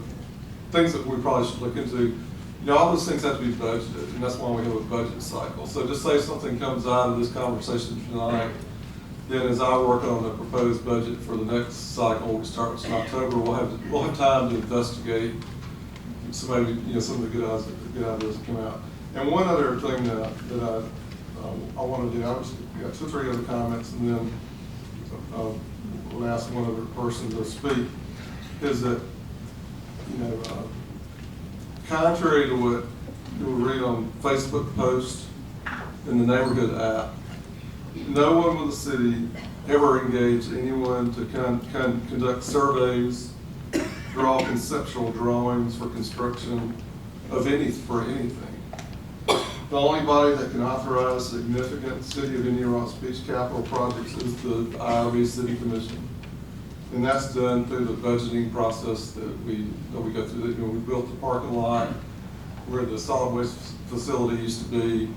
things that we probably should look into. You know, all those things have to be budgeted, and that's why we have a budget cycle. So just say something comes out of this conversation tonight, then as I work on the proposed budget for the next cycle, which starts in October, we'll have time to investigate some of the good ideas that come out. And one other thing that I want to do, we got 2 or 3 other comments, and then will ask one other person to speak, is that, contrary to what you will read on Facebook posts in the neighborhood app, no one with the city ever engaged anyone to conduct surveys, draw conceptual drawings for construction for anything. The only body that can authorize significant City of Indian Rocks Beach capital projects is the IRB City Commission. And that's done through the budgeting process that we go through. We built the parking lot where the solid waste facility used to be.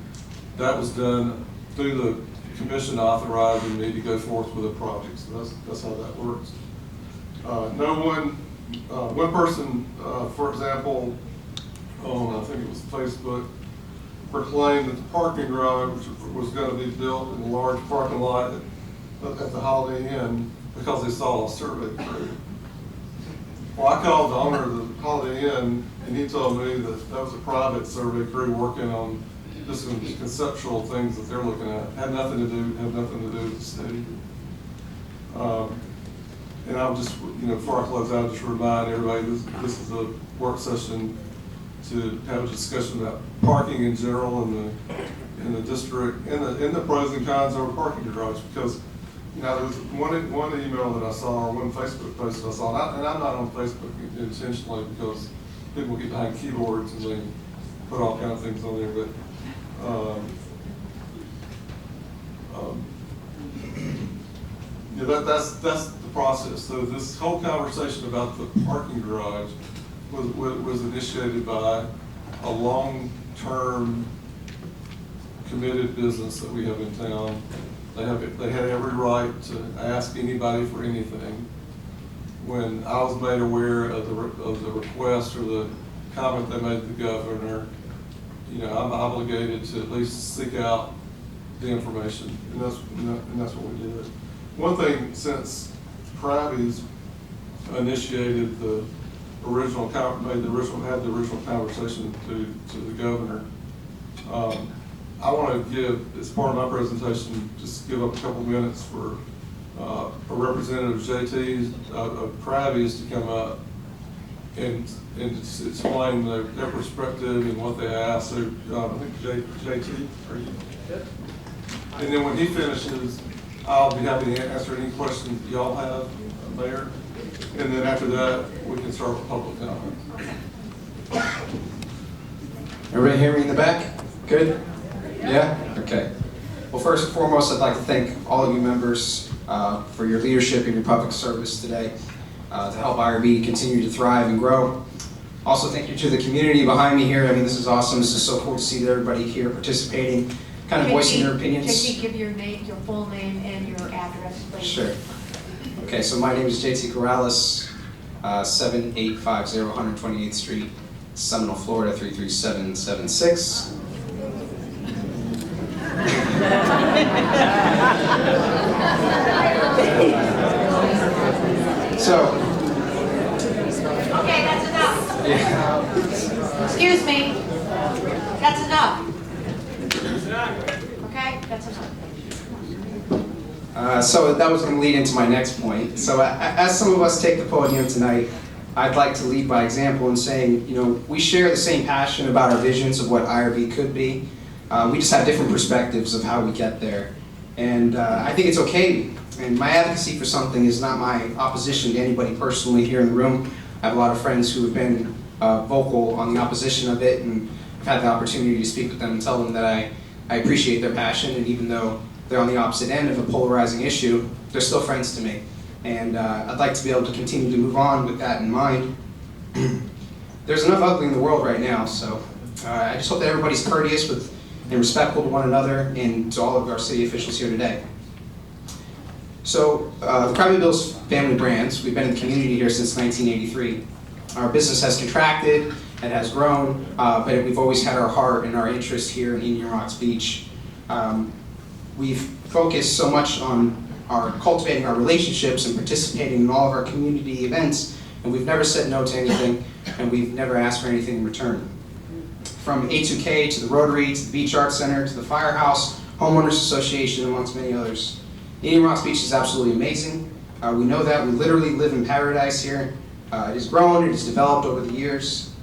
That was done through the commission authorizing me to go forth with a project. So that's how that works. One person, for example, on I think it was Facebook, proclaimed that the parking garage was going to be built in a large parking lot at the Holiday Inn because they saw a survey crew. Well, I called the owner of the Holiday Inn, and he told me that was a private survey crew working on just some conceptual things that they're looking at. Had nothing to do with the city. And I'll just, before I close out, just remind everybody this is a work session to have a discussion about parking in general in the district, in the pros and cons of a parking garage. Because there's one email that I saw, or one Facebook post that I saw, and I'm not on Facebook intentionally because people get behind keyboards and they put all kinds of things on there. But that's the process. So this whole conversation about the parking garage was initiated by a long-term committed business that we have in town. They had every right to ask anybody for anything. When I was made aware of the request or the comment they made to the governor, I'm obligated to at least seek out the information, and that's what we did. One thing, since Krabby's initiated the original conversation to the governor, I want to give, as part of my presentation, just give up a couple minutes for a representative of Krabby's to come up and to explain their perspective and what they asked. So I think JT, are you? Yep. And then when he finishes, I'll be happy to answer any questions that y'all have, Mayor. And then after that, we can start with public comment. Everybody hear me in the back? Good? Yeah? Okay. Well, first and foremost, I'd like to thank all of you members for your leadership and your public service today to help IRB continue to thrive and grow. Also, thank you to the community behind me here. I mean, this is awesome. This is so cool to see everybody here participating, kind of voicing their opinions. JT, give your name, your full name, and your address, please. Sure. Okay, so my name is JT Corrales, 7850 128th Street, Seminole, Florida, 33776. So. Okay, that's enough. Yeah. Excuse me. That's enough. Okay, that's enough. So that was going to lead into my next point. So as some of us take the podium tonight, I'd like to lead by example in saying, we share the same passion about our visions of what IRB could be. We just have different perspectives of how we get there. And I think it's okay. And my advocacy for something is not my opposition to anybody personally here in the room. I have a lot of friends who have been vocal on the opposition of it, and I've had the opportunity to speak with them and tell them that I appreciate their passion, and even though they're on the opposite end of a polarizing issue, they're still friends to me. And I'd like to be able to continue to move on with that in mind. There's enough ugly in the world right now, so I just hope that everybody's courteous and respectful to one another and to all of our city officials here today. So, the Krabby Bill's family brands, we've been in the community here since 1983. Our business has contracted, it has grown, but we've always had our heart and our interest here in Indian Rocks Beach. We've focused so much on cultivating our relationships and participating in all of our community events, and we've never said no to anything, and we've never asked for anything in return. From A2K to the Rotary to the Beach Arts Center to the Firehouse, Homeowners Association, amongst many others. Indian Rocks Beach is absolutely amazing. We know that. We literally live in paradise here. It has grown, it has developed over the years.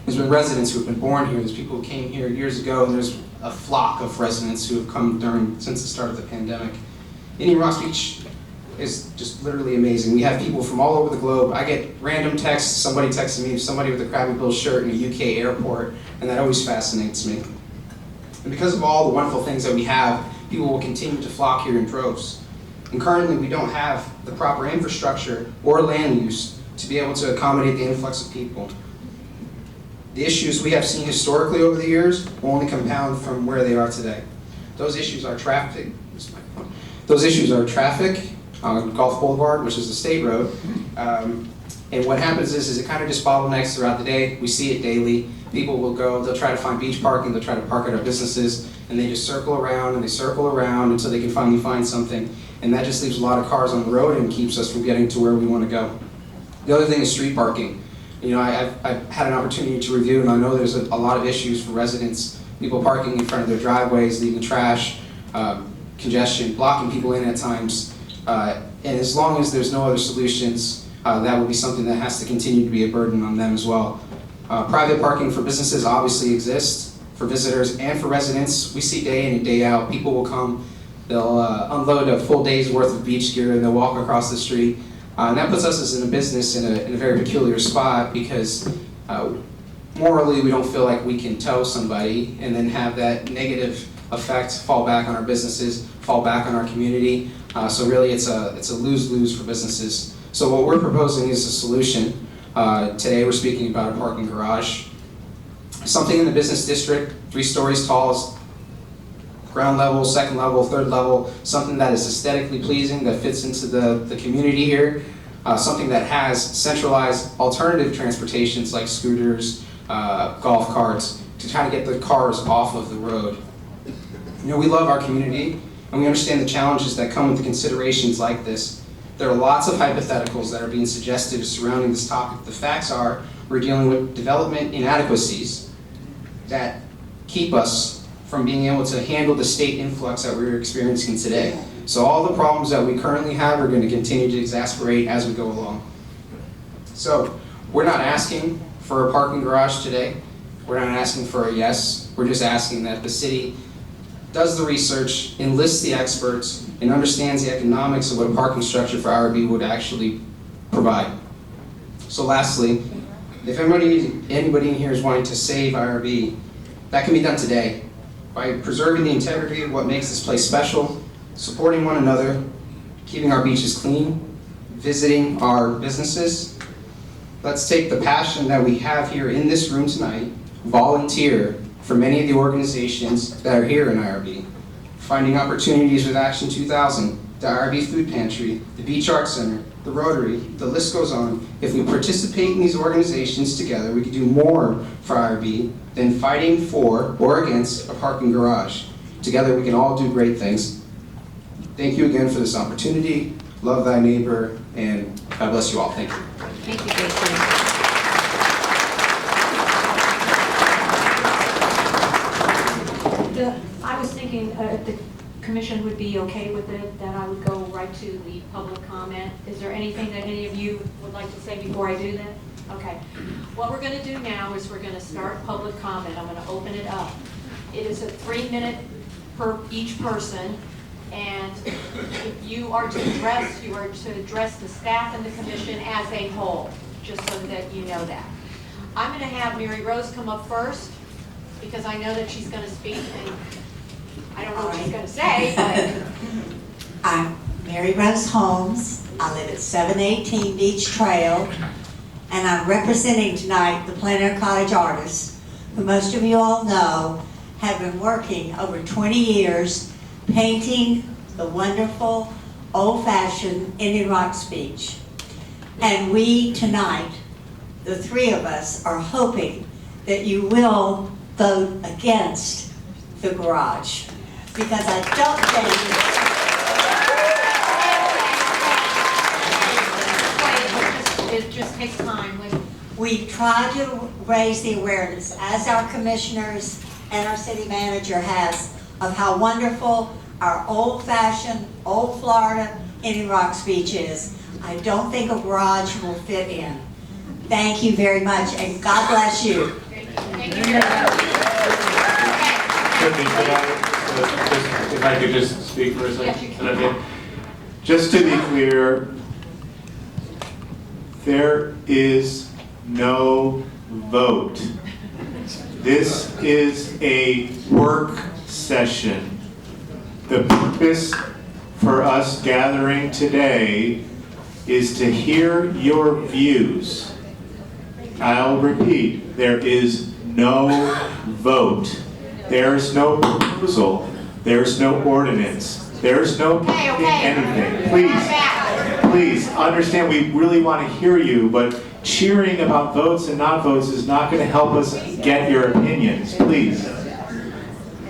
There's been residents who have been born here. There's people who came here years ago, and there's a flock of residents who have come since the start of the pandemic. Indian Rocks Beach is just literally amazing. We have people from all over the globe. I get random texts, somebody texting me, somebody with a Krabby Bill shirt in a UK airport, and that always fascinates me. And because of all the wonderful things that we have, people will continue to flock here in droves. And currently we don't have the proper infrastructure or land use to be able to accommodate the influx of people. The issues we have seen historically over the years will only compound from where they are today. Those issues are traffic. On Gulf Boulevard, which is the state road. And what happens is it kind of just bottlenecks throughout the day. We see it daily. People will go, they'll try to find beach parking, they'll try to park at our businesses, and they just circle around and they circle around until they can finally find something. And that just leaves a lot of cars on the road and keeps us from getting to where we want to go. The other thing is street parking. You know, I've had an opportunity to review, and I know there's a lot of issues for residents. People parking in front of their driveways, leaving trash, congestion, blocking people in at times. And as long as there's no other solutions, that will be something that has to continue to be a burden on them as well. Private parking for businesses obviously exists for visitors and for residents. We see day in and day out, people will come, they'll unload a full day's worth of beach gear and they'll walk across the street. And that puts us as a business in a very peculiar spot because morally we don't feel like we can tow somebody and then have that negative effect fall back on our businesses, fall back on our community. So really it's a lose-lose for businesses. So what we're proposing is a solution. Today we're speaking about a parking garage. Something in the business district, 3 stories tall, ground level, second level, third level, something that is aesthetically pleasing, that fits into the community here. Something that has centralized alternative transportations like scooters, golf carts, to try to get the cars off of the road. You know, we love our community, and we understand the challenges that come with considerations like this. There are lots of hypotheticals that are being suggested surrounding this topic. The facts are we're dealing with development inadequacies that keep us from being able to handle the state influx that we're experiencing today. So all the problems that we currently have are going to continue to exacerbate as we go along. So we're not asking for a parking garage today. We're not asking for a yes. We're just asking that the city does the research, enlists the experts, and understands the economics of what a parking structure for IRB would actually provide. So lastly, if anybody in here is wanting to save IRB, that can be done today by preserving the integrity of what makes this place special, supporting one another, keeping our beaches clean, visiting our businesses. Let's take the passion that we have here in this room tonight, volunteer for many of the organizations that are here in IRB. Finding opportunities with Action 2000, the IRB Food Pantry, the Beach Arts Center, the Rotary, the list goes on. If we participate in these organizations together, we can do more for IRB than fighting for or against a parking garage. Together we can all do great things. Thank you again for this opportunity. Love thy neighbor, and God bless you all. Thank you. Thank you, Jason. I was thinking if the commission would be okay with it, then I would go right to the public comment. Is there anything that any of you would like to say before I do that? Okay. What we're going to do now is we're going to start public comment. I'm going to open it up. It is a 3-minute per each person, and if you are to address the staff and the commission as a whole, just so that you know that. I'm going to have Mary Rose come up first, because I know that she's going to speak, and I don't know what she's going to say, but... I'm Mary Rose Holmes. I live at 718 Beach Trail, and I'm representing tonight the Plein Air Cottage artists, who most of you all know have been working over 20 years painting the wonderful, old-fashioned Indian Rocks Beach. And we tonight, the 3 of us, are hoping that you will vote against the garage, because I don't think it just takes time. We try to raise the awareness, as our commissioners and our city manager has, of how wonderful our old-fashioned, old Florida Indian Rocks beach is. I don't think a garage will fit in. Thank you very much, and God bless you. Thank you very much. Tiffany, if I could just speak for a second. Yes, you can. Just to be clear, there is no vote. This is a work session. The purpose for us gathering today is to hear your views. I'll repeat, there is no vote. There's no proposal. There's no ordinance. There's no anything. Please understand, we really want to hear you, but cheering about votes and not votes is not going to help us get your opinions. Please.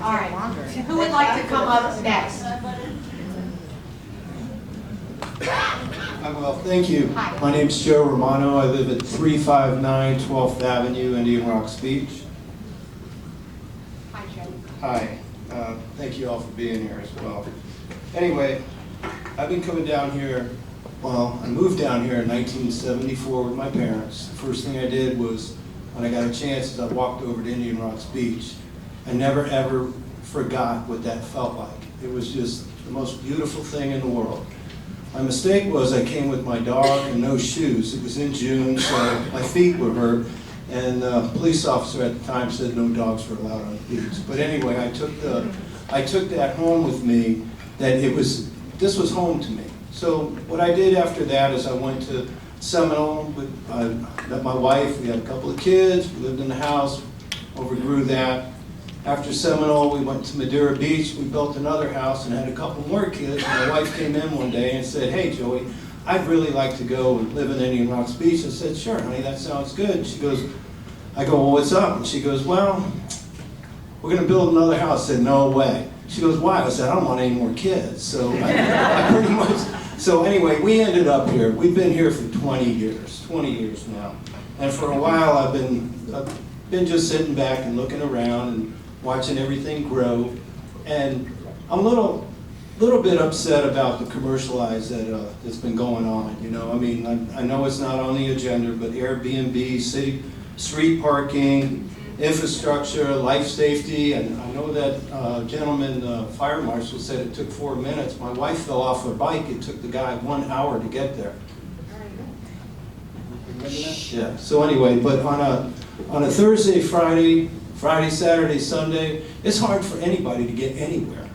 All right. Who would like to come up next? Well, thank you. Hi. My name's Joe Romano. I live at 359 12th Avenue, Indian Rocks Beach. Hi, Joe. Hi. Thank you all for being here as well. Anyway, I've been coming down here, well, I moved down here in 1974 with my parents. The first thing I did was, when I got a chance, is I walked over to Indian Rocks Beach. I never ever forgot what that felt like. It was just the most beautiful thing in the world. My mistake was I came with my dog and no shoes. It was in June, so my feet were hurt. And the police officer at the time said no dogs were allowed on the beach. But anyway, I took that home with me, that this was home to me. So what I did after that is I went to Seminole, I met my wife, we had a couple of kids, we lived in the house, overgrew that. After Seminole, we went to Madeira Beach, we built another house and had a couple more kids. And my wife came in one day and said, "Hey Joey, I'd really like to go and live in Indian Rocks Beach." I said, "Sure, honey, that sounds good." She goes, I go, "Well, what's up?" And she goes, "Well, we're gonna build another house." I said, "No way." She goes, "Why?" I said, "I don't want any more kids." So I pretty much, so anyway, we ended up here. We've been here for 20 years now. And for a while I've been just sitting back and looking around and watching everything grow. And I'm a little bit upset about the commercialize that's been going on. You know, I mean, I know it's not on the agenda, but Airbnb, city, street parking, infrastructure, life safety, and I know that gentleman, fire marshal, said it took 4 minutes. My wife fell off her bike. It took the guy 1 hour to get there. Yeah. So anyway, but on a Thursday, Friday, Saturday, Sunday, it's hard for anybody to get anywhere.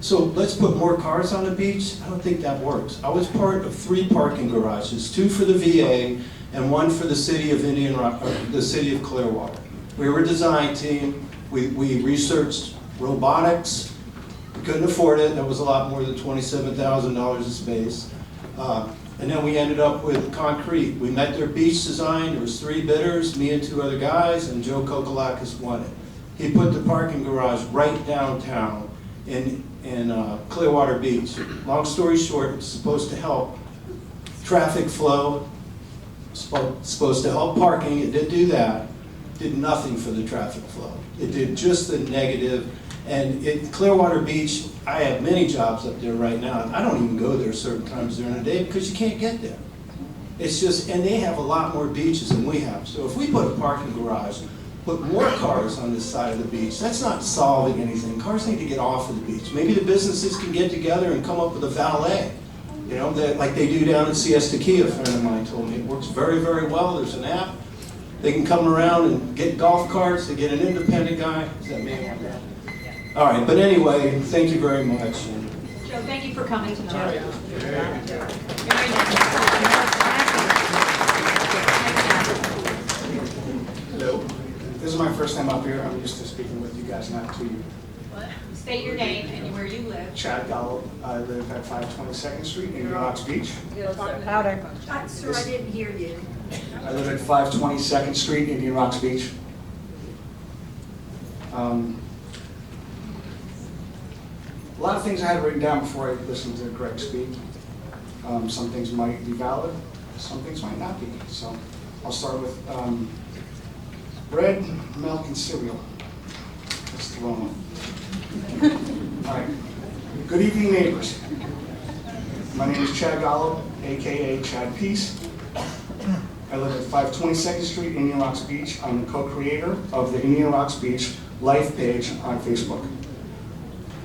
So let's put more cars on the beach? I don't think that works. I was part of 3 parking garages, 2 for the VA and 1 for the city of Indian Rock, the city of Clearwater. We were a design team. We researched robotics. We couldn't afford it. That was a lot more than $27,000 a space. And then we ended up with concrete. We met their beach design. There was 3 bidders, me and 2 other guys, and Joe Kokolakis won it. He put the parking garage right downtown in Clearwater Beach. Long story short, it's supposed to help traffic flow, supposed to help parking. It did do that. Did nothing for the traffic flow. It did just the negative. And Clearwater Beach, I have many jobs up there right now. I don't even go there certain times during the day because you can't get there. It's just, and they have a lot more beaches than we have. So if we put a parking garage, put more cars on this side of the beach, that's not solving anything. Cars need to get off of the beach. Maybe the businesses can get together and come up with a valet. You know, like they do down at Siesta Key, a friend of mine told me. It works very, very well. There's an app. They can come around and get golf carts. They get an independent guy. Is that me? All right, but anyway, thank you very much. Joe, thank you for coming tonight. Hello. This is my first time up here. I'm used to speaking with you guys, not to you. State your name and where you live. Chad Gallo. I live at 522nd Street in Rocks Beach. Louder. Sir, I didn't hear you. I live at 522nd Street, Indian Rocks Beach. A lot of things I had written down before I listened to Greg speak. Some things might be valid, some things might not be. So I'll start with bread, milk, and cereal. That's the wrong one. All right. Good evening, neighbors. My name is Chad Gallo, AKA Chad Peace. I live at 522nd Street, Indian Rocks Beach. I'm the co-creator of the Indian Rocks Beach Life page on Facebook.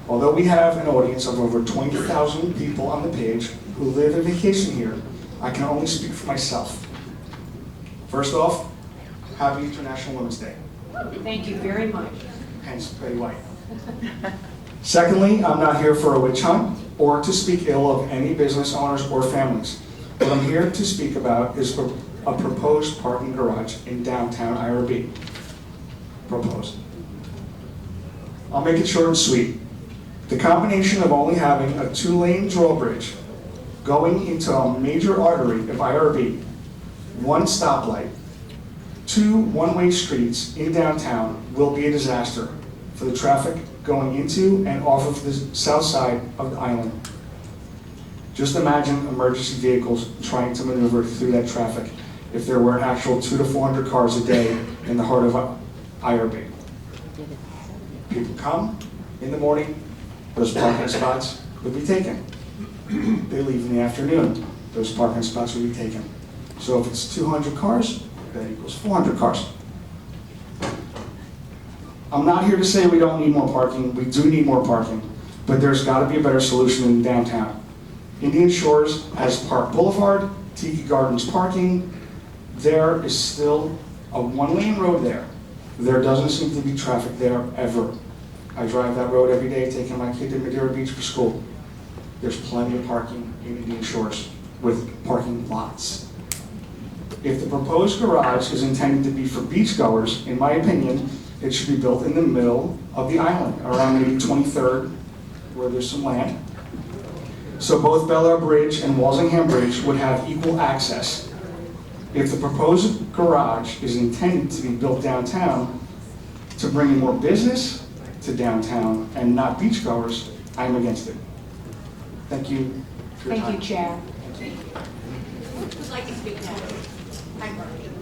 Although we have an audience of over 20,000 people on the page who live and vacation here, I can only speak for myself. First off, happy International Women's Day. Thank you very much. Hence Betty White. Secondly, I'm not here for a witch hunt or to speak ill of any business owners or families. What I'm here to speak about is a proposed parking garage in downtown IRB. Proposed. I'll make it short and sweet. The combination of only having a 2-lane drawbridge going into a major artery of IRB, 1 stoplight, 2 one-way streets in downtown will be a disaster for the traffic going into and off of the south side of the island. Just imagine emergency vehicles trying to maneuver through that traffic if there were an actual 200 to 400 cars a day in the heart of IRB. People come in the morning, those parking spots would be taken. They leave in the afternoon, those parking spots would be taken. So if it's 200 cars, that equals 400 cars. I'm not here to say we don't need more parking. We do need more parking, but there's got to be a better solution in downtown. Indian Shores has Park Boulevard, Tiki Gardens parking. There is still a 1-lane road there. There doesn't seem to be traffic there ever. I drive that road every day taking my kid to Madeira Beach for school. There's plenty of parking in Indian Shores with parking lots. If the proposed garage is intended to be for beachgoers, in my opinion, it should be built in the middle of the island, around maybe 23rd, where there's some land. So both Bel Air Bridge and Walsingham Bridge would have equal access. If the proposed garage is intended to be built downtown to bring in more business to downtown and not beachgoers, I'm against it. Thank you for your time. Thank you, Chad. Who'd like to speak now? Hi, Brian.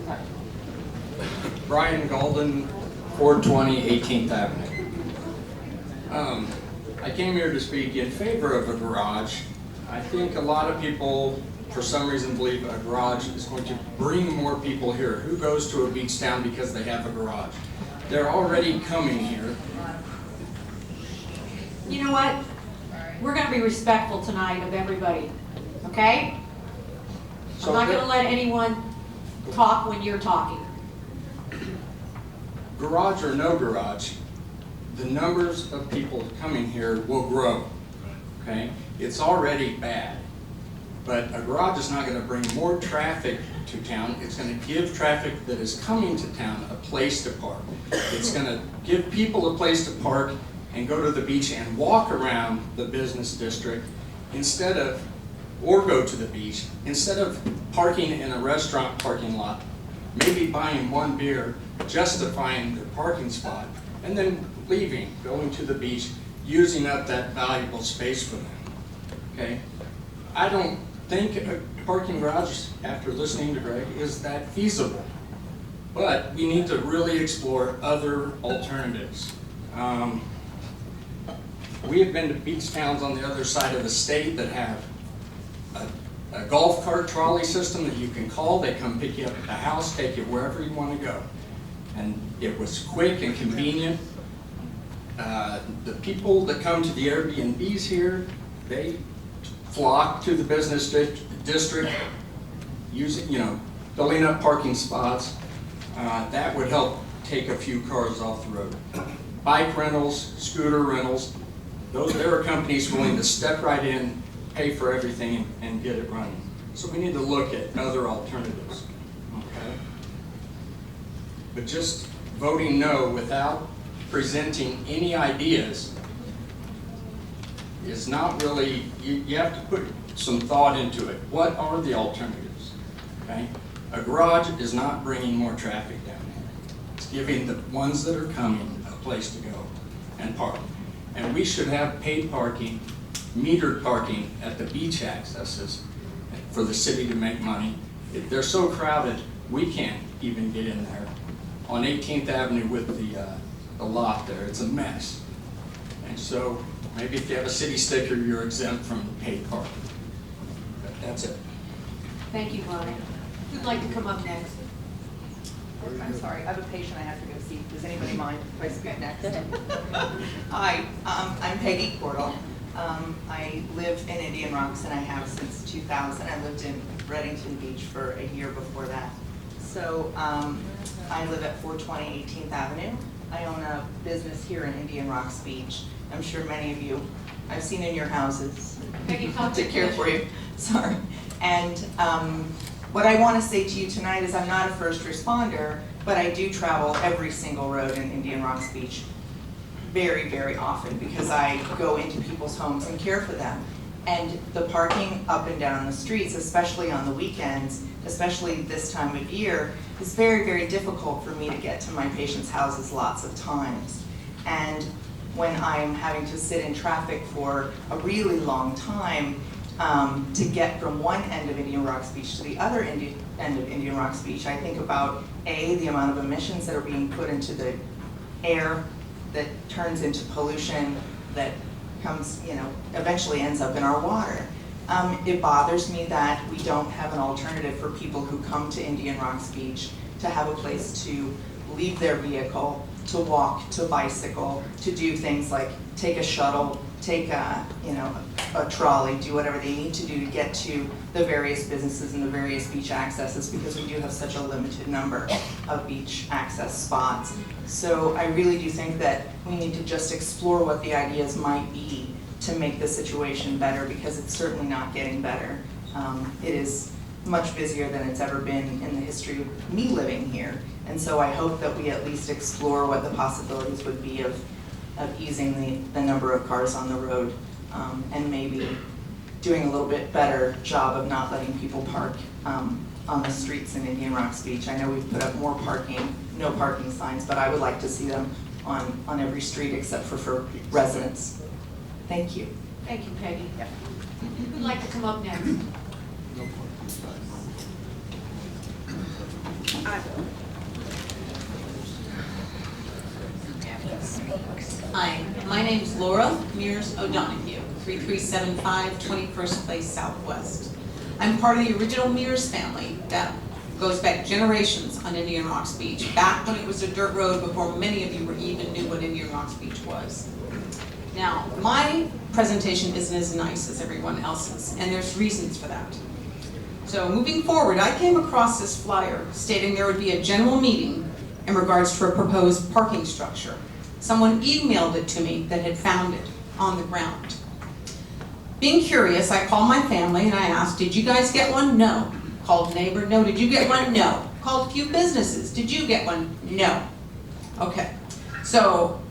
Brian Golden, 420 18th Avenue. I came here to speak in favor of a garage. I think a lot of people, for some reason, believe a garage is going to bring more people here. Who goes to a beach town because they have a garage? They're already coming here. You know what? We're going to be respectful tonight of everybody, okay? I'm not going to let anyone talk when you're talking. Garage or no garage, the numbers of people coming here will grow, okay? It's already bad, but a garage is not going to bring more traffic to town. It's going to give traffic that is coming to town a place to park. It's going to give people a place to park and go to the beach and walk around the business district instead of, or go to the beach, instead of parking in a restaurant parking lot, maybe buying 1 beer, justifying their parking spot, and then leaving, going to the beach, using up that valuable space for them, okay? I don't think a parking garage, after listening to Greg, is that feasible. But we need to really explore other alternatives. We have been to beach towns on the other side of the state that have a golf cart trolley system that you can call. They come pick you up at the house, take you wherever you want to go. And it was quick and convenient. The people that come to the Airbnbs here, they flock to the business district, using, filling up parking spots. That would help take a few cars off the road. Bike rentals, scooter rentals, there are companies willing to step right in, pay for everything, and get it running. So we need to look at other alternatives, okay? But just voting no without presenting any ideas is not really, you have to put some thought into it. What are the alternatives, okay? A garage is not bringing more traffic down here. It's giving the ones that are coming a place to go and park. And we should have paid parking, metered parking at the beach accesses for the city to make money. They're so crowded, we can't even get in there. On 18th Avenue with the lot there, it's a mess. Okay? So maybe if you have a city sticker, you're exempt from paid parking. That's it. Thank you, Brian. Who'd like to come up next? I'm sorry, I have a patient I have to go see. Does anybody mind if I speak next? Hi, I'm Peggy Cordell. I live in Indian Rocks and I have since 2000. I lived in Reddington Beach for a year before that. So I live at 420 18th Avenue. I own a business here in Indian Rocks Beach. I'm sure many of you, I've seen in your houses. Peggy, talk to care for you. Sorry. And what I want to say to you tonight is I'm not a first responder, but I do travel every single road in Indian Rocks Beach very, very often because I go into people's homes and care for them. And the parking up and down the streets, especially on the weekends, especially this time of year, is very, very difficult for me to get to my patients' houses lots of times. And when I'm having to sit in traffic for a really long time, to get from one end of Indian Rocks Beach to the other end of Indian Rocks Beach, I think about the amount of emissions that are being put into the air that turns into pollution that comes, eventually ends up in our water. It bothers me that we don't have an alternative for people who come to Indian Rocks Beach to have a place to leave their vehicle, to walk, to bicycle, to do things like take a shuttle, take a trolley, do whatever they need to do to get to the various businesses and the various beach accesses, because we do have such a limited number of beach access spots. So I really do think that we need to just explore what the ideas might be to make the situation better, because it's certainly not getting better. It is much busier than it's ever been in the history of me living here. And so I hope that we at least explore what the possibilities would be of easing the number of cars on the road, and maybe doing a little bit better job of not letting people park on the streets in Indian Rocks Beach. I know we've put up more parking, no parking signs, but I would like to see them on every street except for residents. Thank you. Thank you, Peggy. Who'd like to come up next? I will. Hi, my name's Laura Mears O'Donoghue, 3375 21st Place Southwest. I'm part of the original Mears family that goes back generations on Indian Rocks Beach, back when it was a dirt road before many of you even knew what Indian Rocks Beach was. Now, my presentation isn't as nice as everyone else's, and there's reasons for that. So moving forward, I came across this flyer stating there would be a general meeting in regards to a proposed parking structure. Someone emailed it to me that had found it on the ground. Being curious, I called my family and I asked, did you guys get one? No. Called a neighbor, no. Did you get one? No. Called a few businesses, did you get one? No. Okay, so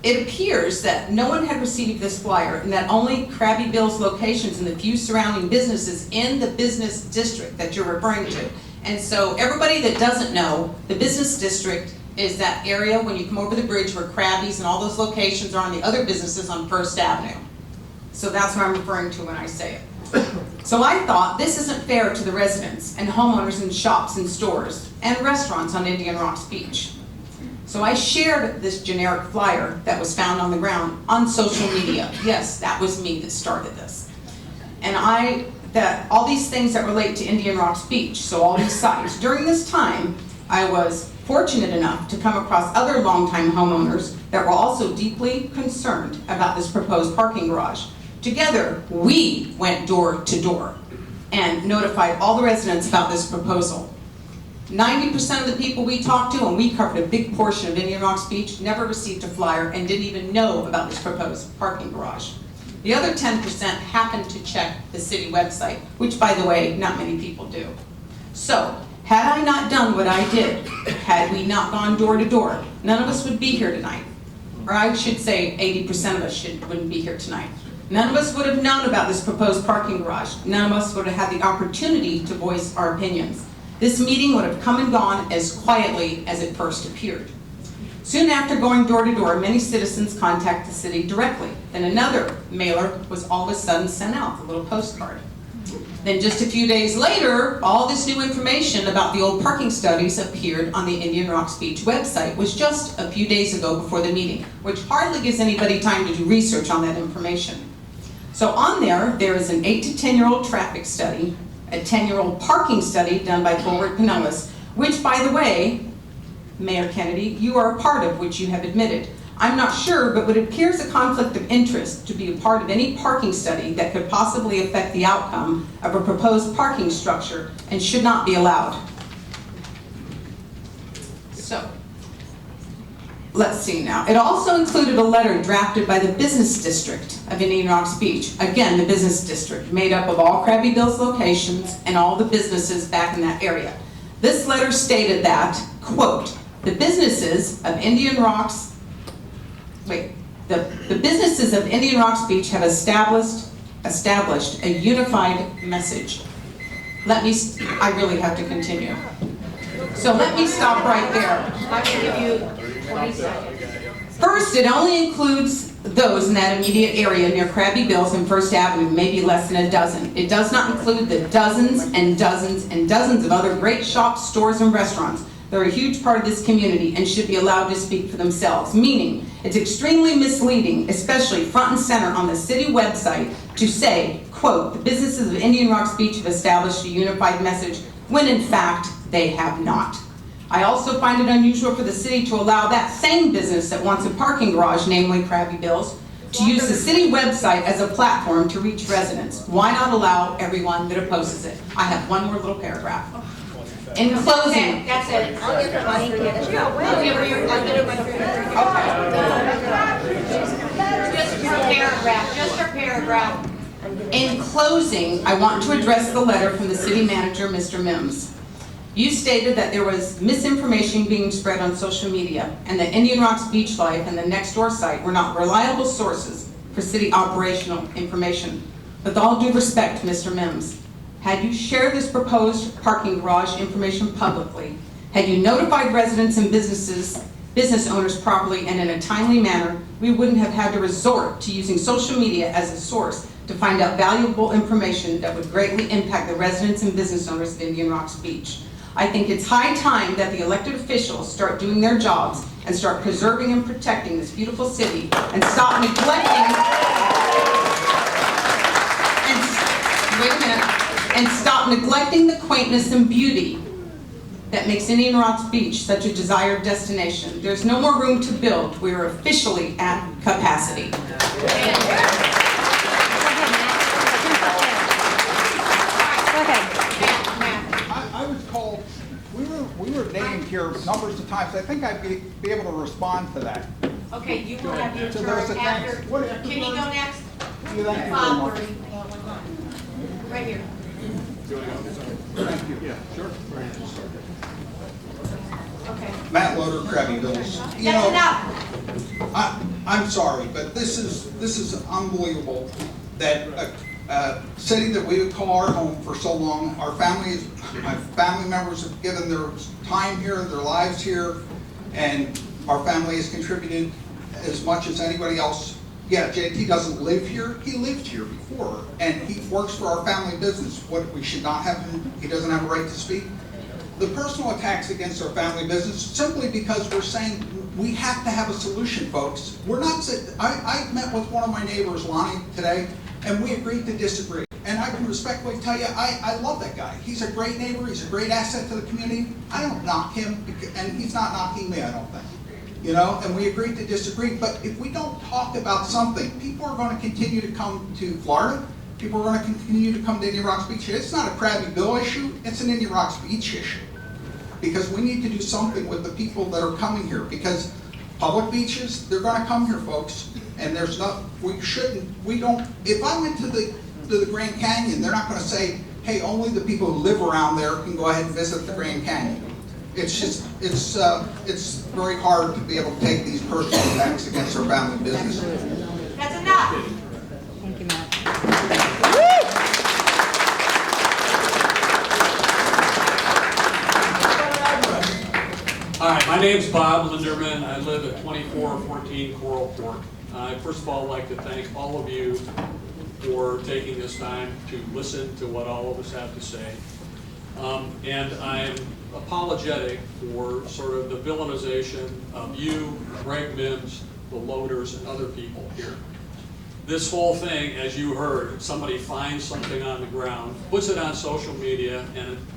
it appears that no one had received this flyer and that only Krabby Bill's locations and the few surrounding businesses in the business district that you're referring to. And so everybody that doesn't know, the business district is that area when you come over the bridge where Krabby's and all those locations are on the other businesses on First Avenue. So that's what I'm referring to when I say it. So I thought this isn't fair to the residents and homeowners and shops and stores and restaurants on Indian Rocks Beach. So I shared this generic flyer that was found on the ground on social media. Yes, that was me that started this. And all these things that relate to Indian Rocks Beach, so all these sites. During this time, I was fortunate enough to come across other longtime homeowners that were also deeply concerned about this proposed parking garage. Together, we went door to door and notified all the residents about this proposal. 90% of the people we talked to, and we covered a big portion of Indian Rocks Beach, never received a flyer and didn't even know about this proposed parking garage. The other 10% happened to check the city website, which, by the way, not many people do. So, had I not done what I did, had we not gone door to door, none of us would be here tonight. Or I should say 80% of us wouldn't be here tonight. None of us would have known about this proposed parking garage. None of us would have had the opportunity to voice our opinions. This meeting would have come and gone as quietly as it first appeared. Soon after going door to door, many citizens contacted the city directly. Then another mailer was all of a sudden sent out, the little postcard. Then just a few days later, all this new information about the old parking studies appeared on the Indian Rocks Beach website, was just a few days ago before the meeting, which hardly gives anybody time to do research on that information. So on there is an 8 to 10-year-old traffic study, a 10-year-old parking study done by Forward Pinellas, which, by the way, Mayor Kennedy, you are a part of, which you have admitted. I'm not sure, but it appears a conflict of interest to be a part of any parking study that could possibly affect the outcome of a proposed parking structure and should not be allowed. So, let's see now. It also included a letter drafted by the business district of Indian Rocks Beach. Again, the business district, made up of all Krabby Bill's locations and all the businesses back in that area. This letter stated that, quote, the businesses of Indian Rocks Beach have established a unified message. I really have to continue. So let me stop right there. I'm going to give you 20 seconds. First, it only includes those in that immediate area near Krabby Bill's and First Avenue, maybe less than a dozen. It does not include the dozens and dozens and dozens of other great shops, stores, and restaurants. They're a huge part of this community and should be allowed to speak for themselves, meaning it's extremely misleading, especially front and center on the city website, to say, quote, the businesses of Indian Rocks Beach have established a unified message, when in fact they have not. I also find it unusual for the city to allow that same business that wants a parking garage, namely Krabby Bill's, to use the city website as a platform to reach residents. Why not allow everyone that opposes it? I have one more little paragraph. In closing, Okay, that's it. I'll give her my Just her paragraph. In closing, I want to address the letter from the city manager, Mr. Mims. You stated that there was misinformation being spread on social media and that Indian Rocks Beach Life and the Nextdoor site were not reliable sources for city operational information. With all due respect, Mr. Mims, had you shared this proposed parking garage information publicly, had you notified residents and business owners properly and in a timely manner, we wouldn't have had to resort to using social media as a source to find out valuable information that would greatly impact the residents and business owners of Indian Rocks Beach. I think it's high time that the elected officials start doing their jobs and start preserving and protecting this beautiful city and stop neglecting and stop neglecting the quaintness and beauty that makes Indian Rocks Beach such a desired destination. There's no more room to build. We are officially at capacity. I was told, we were named here numbers of times. I think I'd be able to respond to that. Okay, you will have your So turn there's a after. thanks. Can he go next? Thank you very much. 5:30. Right here. Thank you. Yeah, sure. Okay. Matt Loader, Krabby Bill's. You That's know, enough. I'm sorry, but this is unbelievable that a city that we would call our home for so long, my family members have given their time here, their lives here, and our family has contributed as much as anybody else. Yeah, JT doesn't live here. He lived here before, and he works for our family business. What, we should not have him, he doesn't have a right to speak? The personal attacks against our family business, simply because we're saying we have to have a solution, folks. We're not, I met with one of my neighbors, Lonnie, today, and we agreed to disagree. And I can respectfully tell you, I love that guy. He's a great neighbor, he's a great asset to the community. I don't knock him, and he's not knocking me, I don't think. You know, and we agreed to disagree, but if we don't talk about something, people are going to continue to come to Florida. People are going to continue to come to Indian Rocks Beach. It's not a Krabby Bill issue, it's an Indian Rocks Beach issue. Because we need to do something with the people that are coming here, because public beaches, they're going to come here, folks, and there's not, if I went to the Grand Canyon, they're not going to say, hey, only the people who live around there can go ahead and visit the Grand Canyon. It's just, it's very hard to be able to take these personal attacks against our family business. That's enough. Thank you, Matt. Hi, my name's Bob Linderman. I live at 2414 Coral Court. I'd first of all like to thank all of you for taking this time to listen to what all of us have to say. And I'm apologetic for sort of the villainization of you, Greg Mims, the loaders, and other people here. This whole thing, as you heard, somebody finds something on the ground, puts it on social media,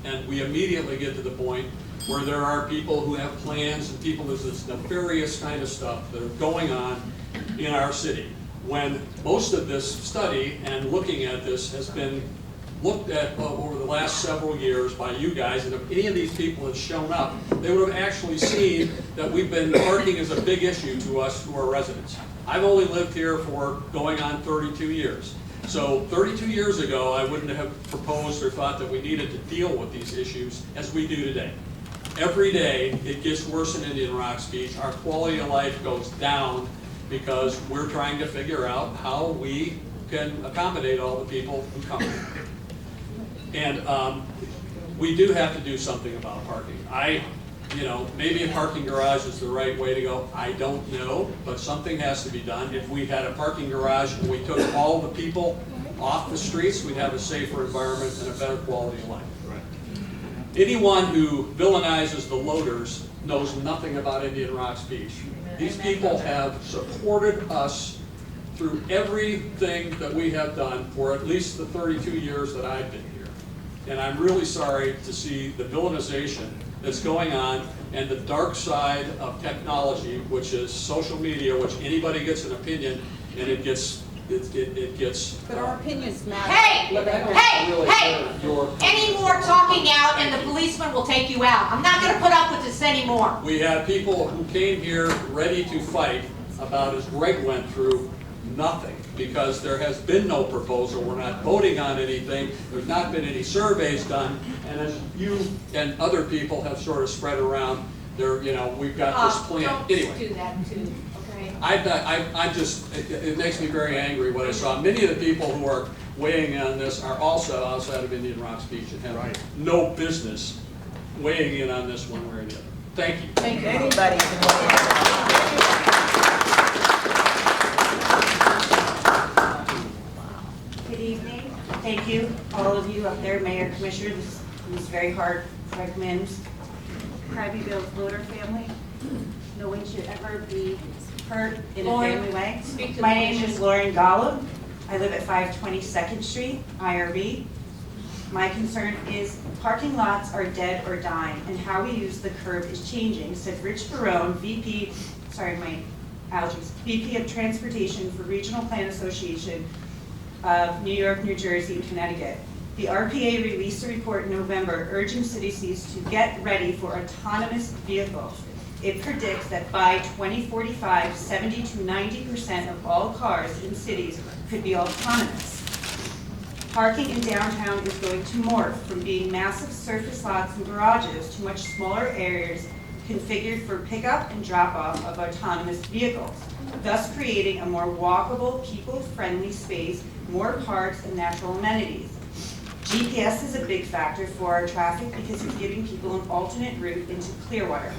and we immediately get to the point where there are people who have plans and people, there's this nefarious kind of stuff that are going on in our city. When most of this study and looking at this has been looked at over the last several years by you guys, and if any of these people had shown up, they would have actually seen that parking is a big issue to us who are residents. I've only lived here for going on 32 years. So 32 years ago, I wouldn't have proposed or thought that we needed to deal with these issues as we do today. Every day, it gets worse in Indian Rocks Beach. Our quality of life goes down because we're trying to figure out how we can accommodate all the people who come here. And we do have to do something about parking. Maybe a parking garage is the right way to go. I don't know, but something has to be done. If we had a parking garage and we took all the people off the streets, we'd have a safer environment and a better quality of life. Anyone who villainizes the loaders knows nothing about Indian Rocks Beach. These people have supported us through everything that we have done for at least the 32 years that I've been here. And I'm really sorry to see the villainization that's going on and the dark side of technology, which is social media, which anybody gets an opinion and it gets. But our opinions matter. Hey! Any more talking out and the policeman will take you out. I'm not going to put up with this anymore. We have people who came here ready to fight about, as Greg went through, nothing, because there has been no proposal. We're not voting on anything. There's not been any surveys done. And as you and other people have sort of spread around, we've got this plan. Don't Anyway. do that too. It makes me very angry what I saw. Many of the people who are weighing on this are also outside of Indian Rocks Beach and have no business weighing in on this one way or the other. Thank you. Thank you. Anybody can Good evening. Thank you, all of you up there, Mayor, Commissioner. This is very hard. Greg Mims, Krabby Bill's Loader family. No one should ever be hurt in a family way. My name is Lauren Golub. I live at 520 2nd Street, IRB. My concern is parking lots are dead or dying, and how we use the curb is changing, said Rich Barone, VP of Transportation for Regional Plan Association of New York, New Jersey, and Connecticut. The RPA released a report in November urging cities to get ready for autonomous vehicles. It predicts that by 2045, 70 to 90% of all cars in cities could be autonomous. Parking in downtown is going to morph from being massive surface lots and garages to much smaller areas configured for pickup and drop-off of autonomous vehicles, thus creating a more walkable, people-friendly space, more parks and natural amenities. GPS is a big factor for our traffic because it's giving people an alternate route into Clearwater.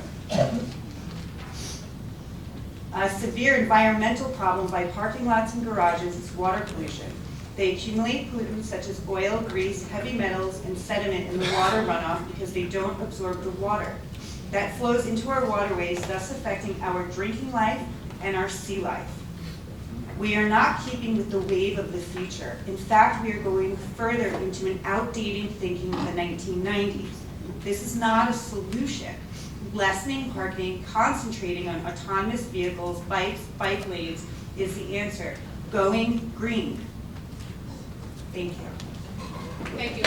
A severe environmental problem by parking lots and garages is water pollution. They accumulate pollutants such as oil, grease, heavy metals, and sediment in the water runoff because they don't absorb the water. That flows into our waterways, thus affecting our drinking life and our sea life. We are not keeping with the wave of the future. In fact, we are going further into an outdated thinking of the 1990s. This is not a solution. Lessening parking, concentrating on autonomous vehicles, bikes, bike lanes is the answer. Going green. Thank you. Thank you.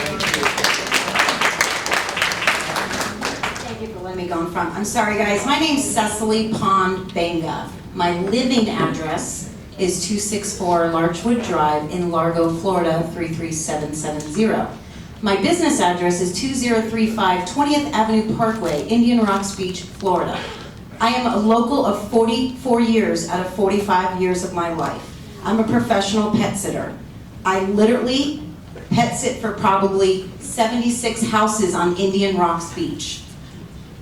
Thank you for letting me go in front. I'm sorry, guys. My name's Cecily Pond Banga. My living address is 264 Larchwood Drive in Largo, Florida, 33770. My business address is 2035 20th Avenue Parkway, Indian Rocks Beach, Florida. I am a local of 44 years out of 45 years of my life. I'm a professional pet sitter. I literally pet sit for probably 76 houses on Indian Rocks Beach.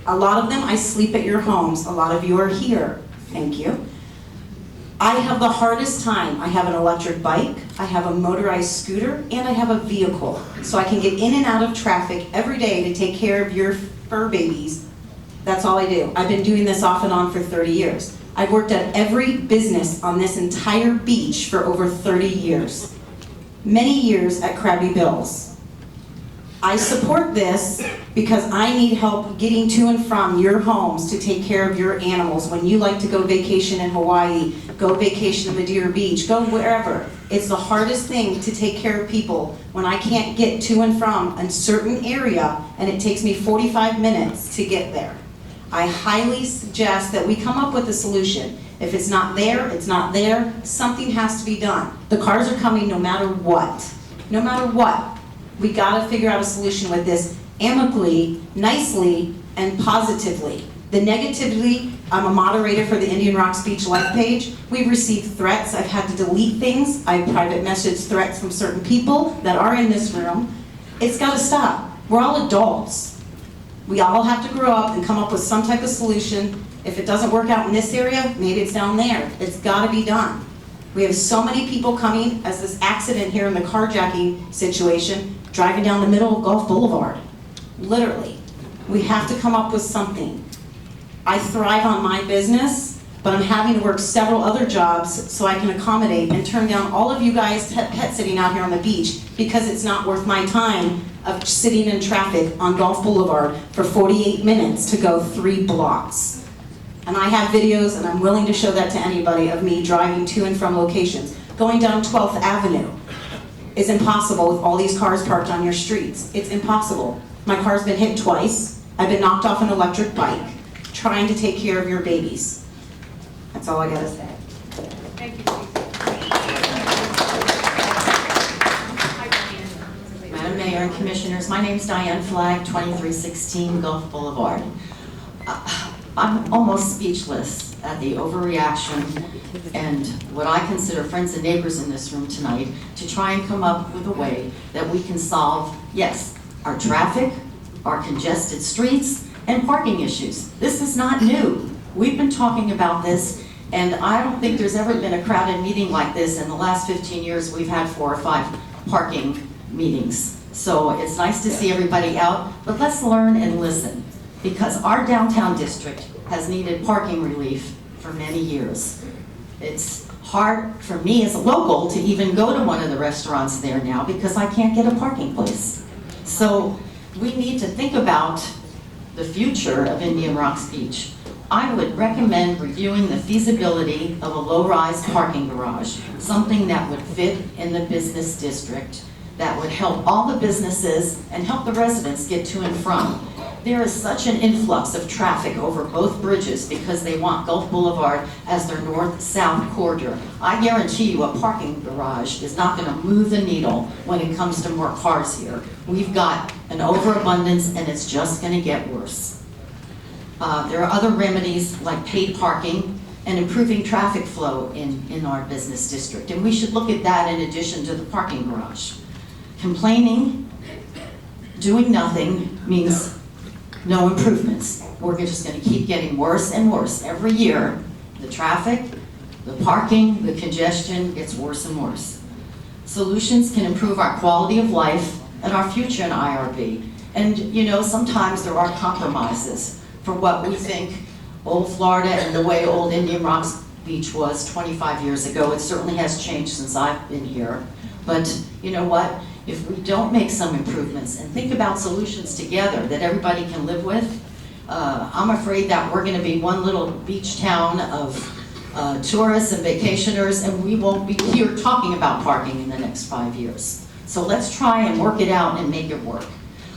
A lot of them I sleep at your homes. A lot of you are here. Thank you. I have the hardest time. I have an electric bike, I have a motorized scooter, and I have a vehicle. So I can get in and out of traffic every day to take care of your fur babies. That's all I do. I've been doing this off and on for 30 years. I've worked at every business on this entire beach for over 30 years. Many years at Krabby Bill's. I support this because I need help getting to and from your homes to take care of your animals. When you like to go vacation in Hawaii, go vacation in Madeira Beach, go wherever. It's the hardest thing to take care of people when I can't get to and from a certain area and it takes me 45 minutes to get there. I highly suggest that we come up with a solution. If it's not there, it's not there. Something has to be done. The cars are coming no matter what. No matter what. We gotta figure out a solution with this amicably, nicely, and positively. The negativity, I'm a moderator for the Indian Rocks Beach Life page. We've received threats. I've had to delete things. I've private messaged threats from certain people that are in this room. It's gotta stop. We're all adults. We all have to grow up and come up with some type of solution. If it doesn't work out in this area, maybe it's down there. It's gotta be done. We have so many people coming, as this accident here in the carjacking situation, driving down the middle of Gulf Boulevard. Literally. We have to come up with something. I thrive on my business, but I'm having to work several other jobs so I can accommodate and turn down all of you guys pet sitting out here on the beach because it's not worth my time of sitting in traffic on Gulf Boulevard for 48 minutes to go 3 blocks. And I have videos, and I'm willing to show that to anybody, of me driving to and from locations. Going down 12th Avenue is impossible with all these cars parked on your streets. It's impossible. My car's been hit twice. I've been knocked off an electric bike trying to take care of your babies. That's all I gotta say. Thank you, Madam Mayor and Commissioners, my name's Diane Flagg, 2316 Gulf Boulevard. I'm almost speechless at the overreaction and what I consider friends and neighbors in this room tonight to try and come up with a way that we can solve, yes, our traffic, our congested streets, and parking issues. This is not new. We've been talking about this, and I don't think there's ever been a crowded meeting like this. In the last 15 years, we've had 4 or 5 parking meetings. So it's nice to see everybody out, but let's learn and listen, because our downtown district has needed parking relief for many years. It's hard for me as a local to even go to one of the restaurants there now because I can't get a parking place. So we need to think about the future of Indian Rocks Beach. I would recommend reviewing the feasibility of a low-rise parking garage, something that would fit in the business district, that would help all the businesses and help the residents get to and from. There is such an influx of traffic over both bridges because they want Gulf Boulevard as their north-south corridor. I guarantee you a parking garage is not going to move the needle when it comes to more cars here. We've got an overabundance and it's just going to get worse. There are other remedies like paid parking and improving traffic flow in our business district. And we should look at that in addition to the parking garage. Complaining, doing nothing means no improvements. We're just going to keep getting worse and worse. Every year, the traffic, the parking, the congestion gets worse and worse. Solutions can improve our quality of life and our future in IRB. And you know, sometimes there are compromises for what we think old Florida and the way old Indian Rocks Beach was 25 years ago. It certainly has changed since I've been here. But you know what? If we don't make some improvements and think about solutions together that everybody can live with, I'm afraid that we're going to be one little beach town of tourists and vacationers, and we won't be here talking about parking in the next 5 years. So let's try and work it out and make it work.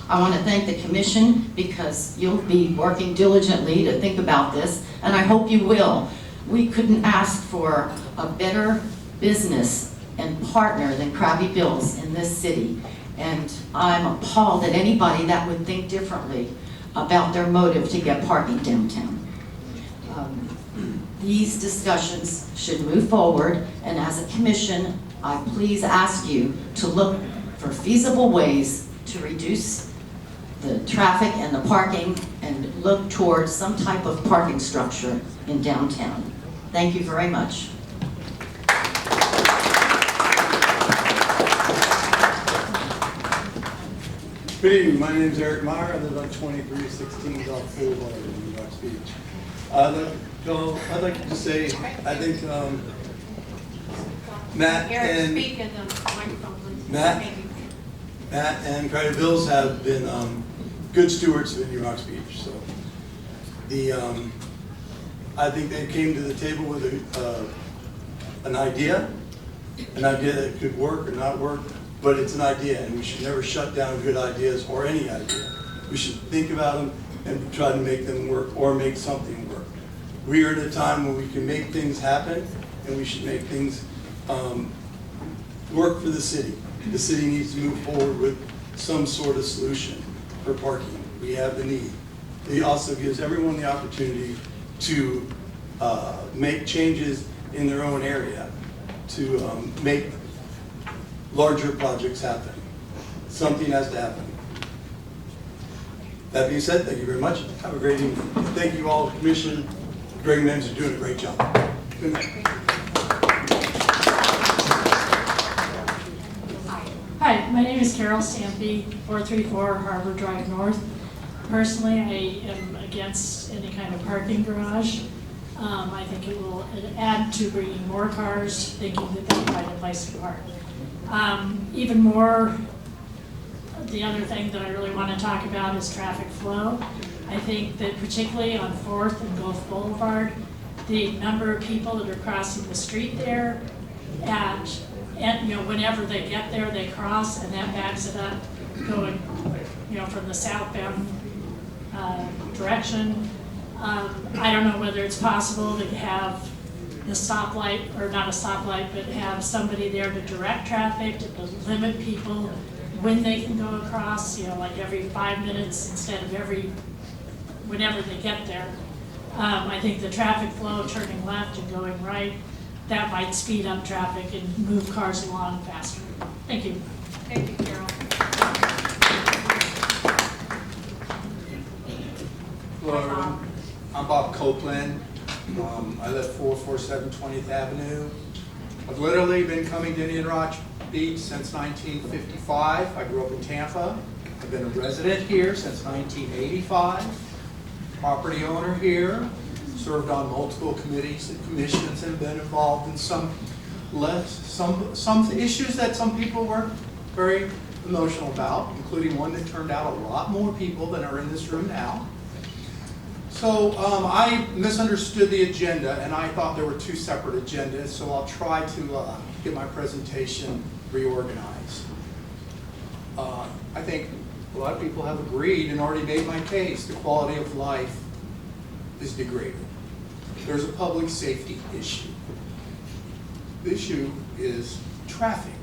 I want to thank the Commission because you'll be working diligently to think about this, and I hope you will. We couldn't ask for a better business and partner than Krabby Bill's in this city. And I'm appalled at anybody that would think differently about their motive to get parking downtown. These discussions should move forward, and as a commission, I please ask you to look for feasible ways to reduce the traffic and the parking and look towards some type of parking structure in downtown. Thank you very much. Good evening, my name is Eric Meyer, I live on 2316 Gulf Boulevard in New York Beach. I'd like to just say, I think Matt Eric, speak in the microphone, please. Matt and Credit Bills have been good stewards of New York Beach. So I think they came to the table with an idea that could work or not work, but it's an idea, and we should never shut down good ideas or any idea. We should think about them and try to make them work or make something work. We are at a time when we can make things happen, and we should make things work for the city. The city needs to move forward with some sort of solution for parking. We have the need. It also gives everyone the opportunity to make changes in their own area, to make larger projects happen. Something has to happen. That being said, thank you very much. Have a great evening. Thank you all, the Commission. Greg Mims is doing a great job. Good night. Hi, my name is Carol Stampy, 434 Harbor Drive North. Personally, I am against any kind of parking garage. I think it will add to bringing more cars, thinking that they can find a place to park. Even more, the other thing that I really want to talk about is traffic flow. I think that particularly on 4th and Gulf Boulevard, the number of people that are crossing the street there and whenever they get there, they cross, and that backs it up going, from the southbound direction. I don't know whether it's possible to have the stoplight, or not a stoplight, but have somebody there to direct traffic, to limit people when they can go across, like every 5 minutes instead of whenever they get there. I think the traffic flow turning left and going right, that might speed up traffic and move cars along faster. Thank you. Thank you, Carol. Hello, everyone. I'm Bob Copeland. I live 447 20th Avenue. I've literally been coming to Indian Rock Beach since 1955. I grew up in Tampa. I've been a resident here since 1985. Property owner here. Served on multiple committees and commissions and been involved in some issues that some people were very emotional about, including one that turned out a lot more people than are in this room now. So I misunderstood the agenda, and I thought there were two separate agendas, so I'll try to get my presentation reorganized. I think a lot of people have agreed and already made my case. The quality of life is degraded. There's a public safety issue. The issue is traffic.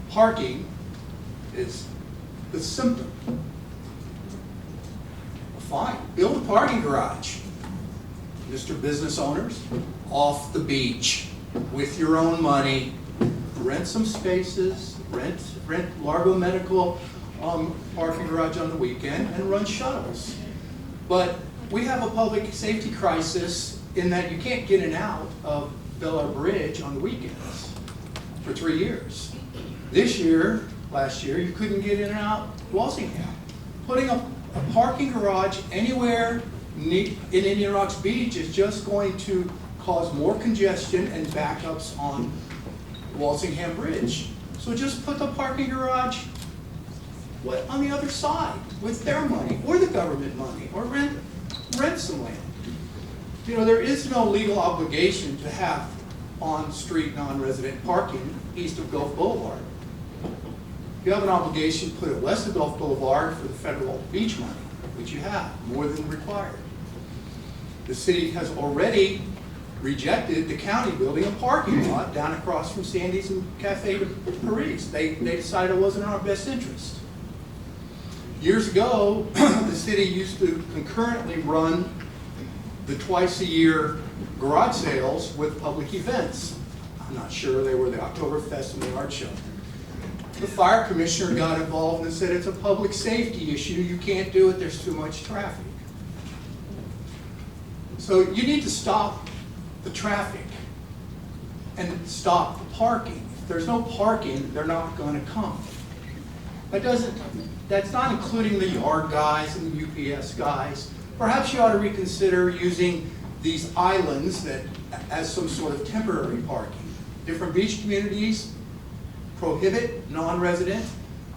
Parking is the symptom. Fine, build a parking garage. Mr. Business owners, off the beach with your own money. Rent some spaces, rent Largo Medical parking garage on the weekend and run shuttles. But we have a public safety crisis in that you can't get in and out of Bel Air Bridge on the weekends for 3 years. Last year, you couldn't get in and out Walsingham. Putting a parking garage anywhere in Indian Rocks Beach is just going to cause more congestion and backups on Walsingham Bridge. So just put the parking garage on the other side with their money or the government money, or rent some land. There is no legal obligation to have on-street non-resident parking east of Gulf Boulevard. You have an obligation to put it west of Gulf Boulevard for the federal beach money, which you have, more than required. The city has already rejected the county building a parking lot down across from Sandy's and Cafe de Paris. They decided it wasn't in our best interest. Years ago, the city used to concurrently run the twice-a-year garage sales with public events. I'm not sure, they were the Oktoberfest and the art show. The fire commissioner got involved and said it's a public safety issue, you can't do it, there's too much traffic. So you need to stop the traffic and stop the parking. If there's no parking, they're not going to come. That's not including the yard guys and the UPS guys. Perhaps you ought to reconsider using these islands that, as some sort of temporary parking. Different beach communities prohibit non-resident,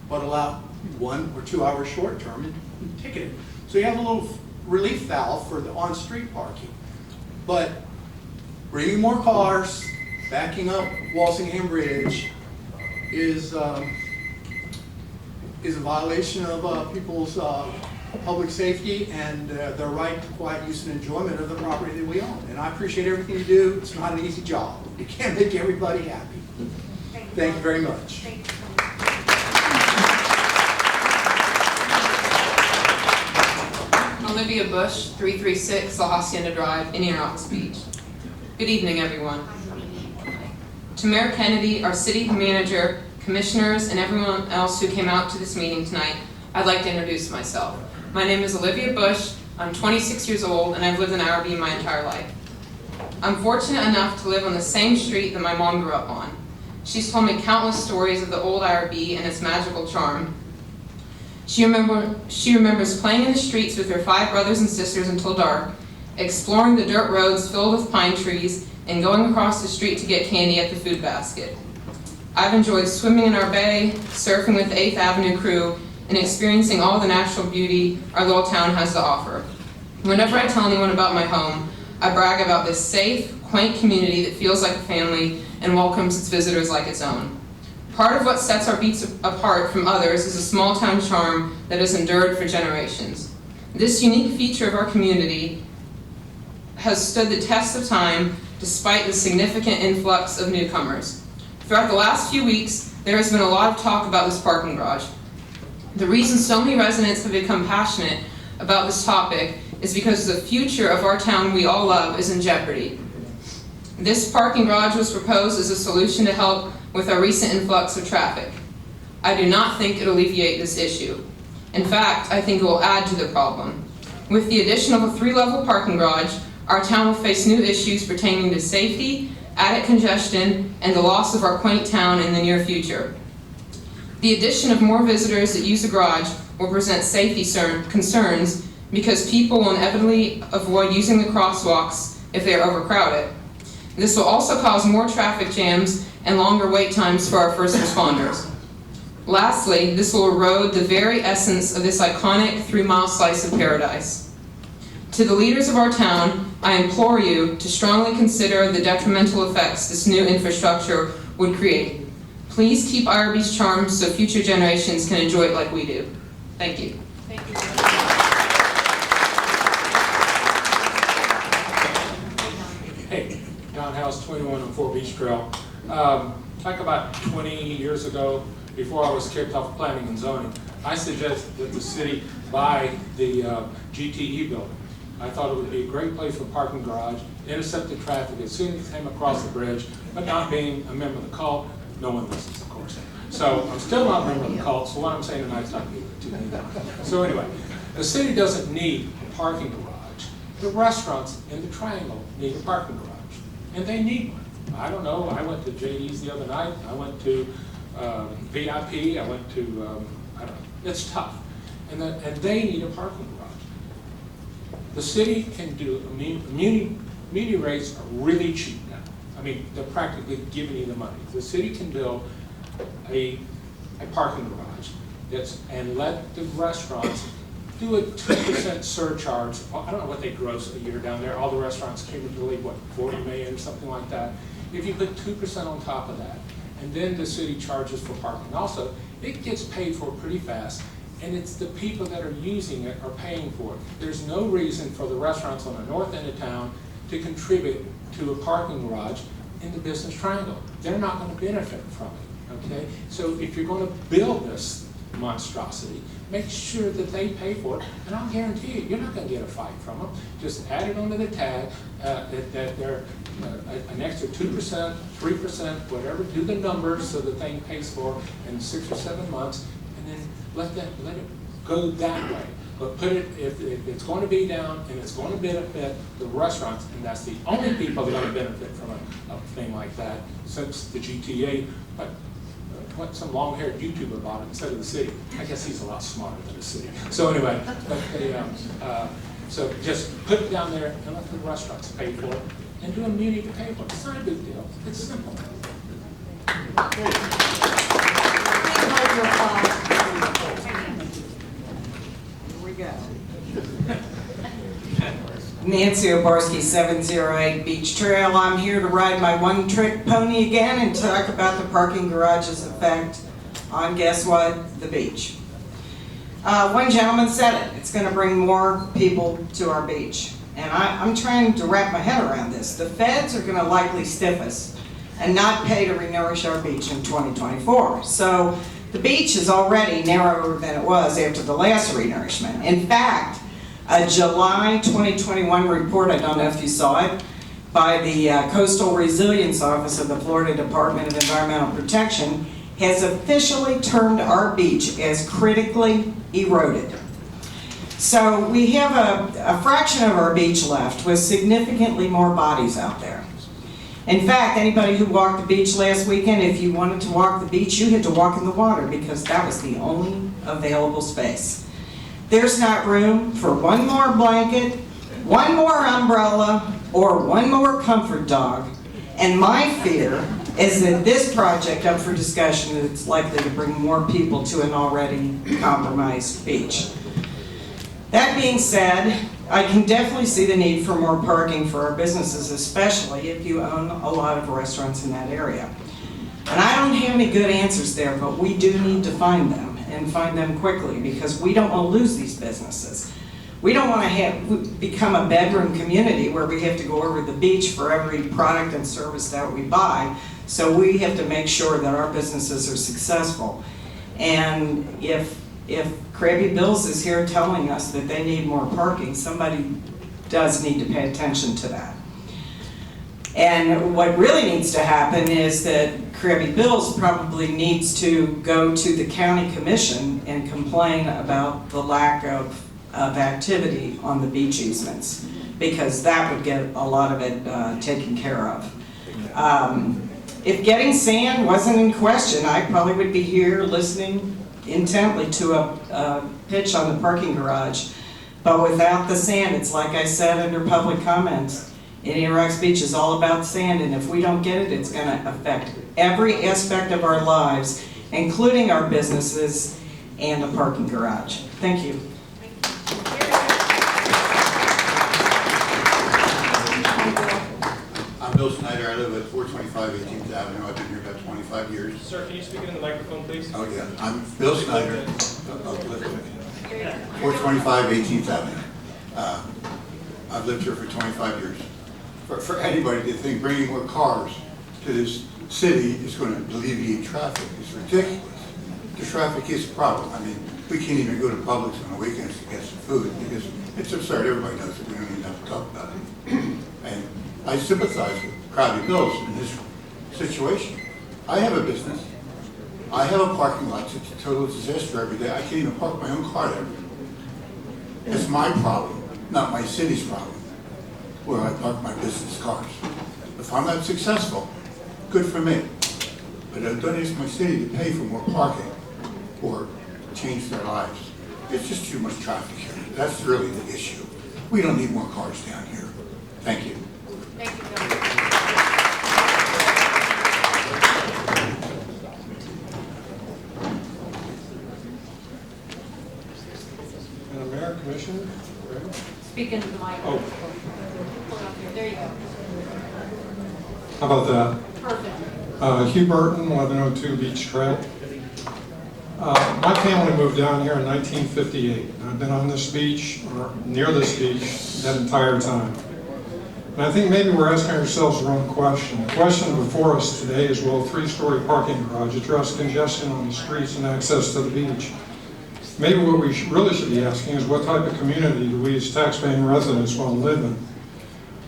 but allow 1 or 2 hour short term and ticket it. So you have a little relief valve for the on-street parking. But bringing more cars, backing up Walsingham Bridge is a violation of people's public safety and their right to quiet use and enjoyment of the property that we own. And I appreciate everything you do. It's not an easy job. You can't make everybody happy. Thank you very much. Olivia Bush, 336 La Hacienda Drive, Indian Rocks Beach. Good evening, everyone. To Mayor Kennedy, our city manager, commissioners, and everyone else who came out to this meeting tonight, I'd like to introduce myself. My name is Olivia Bush. I'm 26 years old, and I've lived in IRB my entire life. I'm fortunate enough to live on the same street that my mom grew up on. She's told me countless stories of the old IRB and its magical charm. She remembers playing in the streets with her 5 brothers and sisters until dark, exploring the dirt roads filled with pine trees, and going across the street to get candy at the food basket. I've enjoyed swimming in our bay, surfing with the 8th Avenue crew, and experiencing all the natural beauty our little town has to offer. Whenever I tell anyone about my home, I brag about this safe, quaint community that feels like a family and welcomes its visitors like its own. Part of what sets our beach apart from others is a small town charm that has endured for generations. This unique feature of our community has stood the test of time despite the significant influx of newcomers. Throughout the last few weeks, there has been a lot of talk about this parking garage. The reason so many residents have become passionate about this topic is because the future of our town we all love is in jeopardy. This parking garage was proposed as a solution to help with our recent influx of traffic. I do not think it'll alleviate this issue. In fact, I think it will add to the problem. With the addition of a 3-level parking garage, our town will face new issues pertaining to safety, added congestion, and the loss of our quaint town in the near future. The addition of more visitors that use the garage will present safety concerns because people will inevitably avoid using the crosswalks if they are overcrowded. This will also cause more traffic jams and longer wait times for our first responders. Lastly, this will erode the very essence of this iconic 3-mile slice of paradise. To the leaders of our town, I implore you to strongly consider the detrimental effects this new infrastructure would create. Please keep IRB's charm so future generations can enjoy it like we do. Thank you. Thank you. Hey, Don House, 21 on 4 Beach Trail. Like about 20 years ago, before I was kicked off planning and zoning, I suggested that the city buy the GTE building. I thought it would be a great place for parking garage, intercept the traffic as soon as it came across the bridge, but not being a member of the cult, no one listens, of course. So I'm still not a member of the cult, so what I'm saying tonight is not good to me. So anyway, the city doesn't need a parking garage. The restaurants in the Triangle need a parking garage, and they need one. I don't know, I went to JD's the other night, I went to VIP, I went to, I don't know, it's tough. And they need a parking garage. The city can do, muni rates are really cheap now. I mean, they're practically giving you the money. The city can build a parking garage and let the restaurants do a 2% surcharge. I don't know what they gross a year down there. All the restaurants cumulatively, what, 40 million or something like that. If you put 2% on top of that, and then the city charges for parking also, it gets paid for pretty fast, and it's the people that are using it are paying for it. There's no reason for the restaurants on the north end of town to contribute to a parking garage in the business triangle. They're not going to benefit from it, okay? So if you're going to build this monstrosity, make sure that they pay for it, and I'll guarantee you're not going to get a fight from them. Just add it onto the tag that they're an extra 2%, 3%, whatever, do the numbers so the thing pays for in 6 or 7 months, and then let it go that way. But put it, if it's going to be down and it's going to benefit the restaurants, and that's the only people that are going to benefit from a thing like that, since the GTA, but what some long-haired YouTuber bought it instead of the city. I guess he's a lot smarter than the city. So anyway, but they, so just put it down there and let the restaurants pay for it and do a muni to pay for it. It's not a big deal. It's simple. Here we go. Nancy Obarski, 708 Beach Trail. I'm here to ride my one-trick pony again and talk about the parking garage's effect on, guess what, the beach. One gentleman said it, it's going to bring more people to our beach. And I'm trying to wrap my head around this. The feds are going to likely stiff us and not pay to renourish our beach in 2024. So the beach is already narrower than it was after the last renourishment. In fact, a July 2021 report, I don't know if you saw it, by the Coastal Resilience Office of the Florida Department of Environmental Protection has officially termed our beach as critically eroded. So we have a fraction of our beach left with significantly more bodies out there. In fact, anybody who walked the beach last weekend, if you wanted to walk the beach, you had to walk in the water because that was the only available space. There's not room for one more blanket, one more umbrella, or one more comfort dog. And my fear is that this project up for discussion is likely to bring more people to an already compromised beach. That being said, I can definitely see the need for more parking for our businesses, especially if you own a lot of restaurants in that area. And I don't have any good answers there, but we do need to find them. And find them quickly because we don't want to lose these businesses. We don't want to become a bedroom community where we have to go over the beach for every product and service that we buy. So we have to make sure that our businesses are successful. And if Krabby Bill's is here telling us that they need more parking, somebody does need to pay attention to that. And what really needs to happen is that Krabby Bill's probably needs to go to the county commission and complain about the lack of activity on the beach easements, because that would get a lot of it taken care of. If getting sand wasn't in question, I probably would be here listening intently to a pitch on the parking garage. But without the sand, it's like I said under public comments, Indian Rocks Beach is all about sand, and if we don't get it, it's going to affect every aspect of our lives, including our businesses and a parking garage. Thank you. I'm Bill Snyder. I live at 425 18th Avenue. I've been here about 25 years. Sir, can you speak into the microphone, please? Oh, yeah. I'm Bill Snyder. 425 18th Avenue. I've lived here for 25 years. For anybody to think bringing more cars to this city is going to alleviate traffic is ridiculous. The traffic is a problem. I mean, we can't even go to Publix on the weekends to get some food because it's absurd. Everybody knows it. We don't even have to talk about it. And I sympathize with Krabby Bill's in this situation. I have a business. I have a parking lot. It's a total disaster every day. I can't even park my own car there. It's my problem, not my city's problem, where I park my business cars. If I'm not successful, good for me. But I don't ask my city to pay for more parking or change their lives. It's just too much traffic here. That's really the issue. We don't need more cars down here. Thank you. Thank you, Madam Mayor, Commissioner? Speak into the microphone. There you go. How about that? Perfect. Hugh Burton, 1102 Beach Trail. My family moved down here in 1958. I've been on this beach, or near this beach, that entire time. And I think maybe we're asking ourselves the wrong question. The question before us today is, will a three-story parking garage address congestion on the streets and access to the beach? Maybe what we really should be asking is, what type of community do we as taxpaying residents want to live in?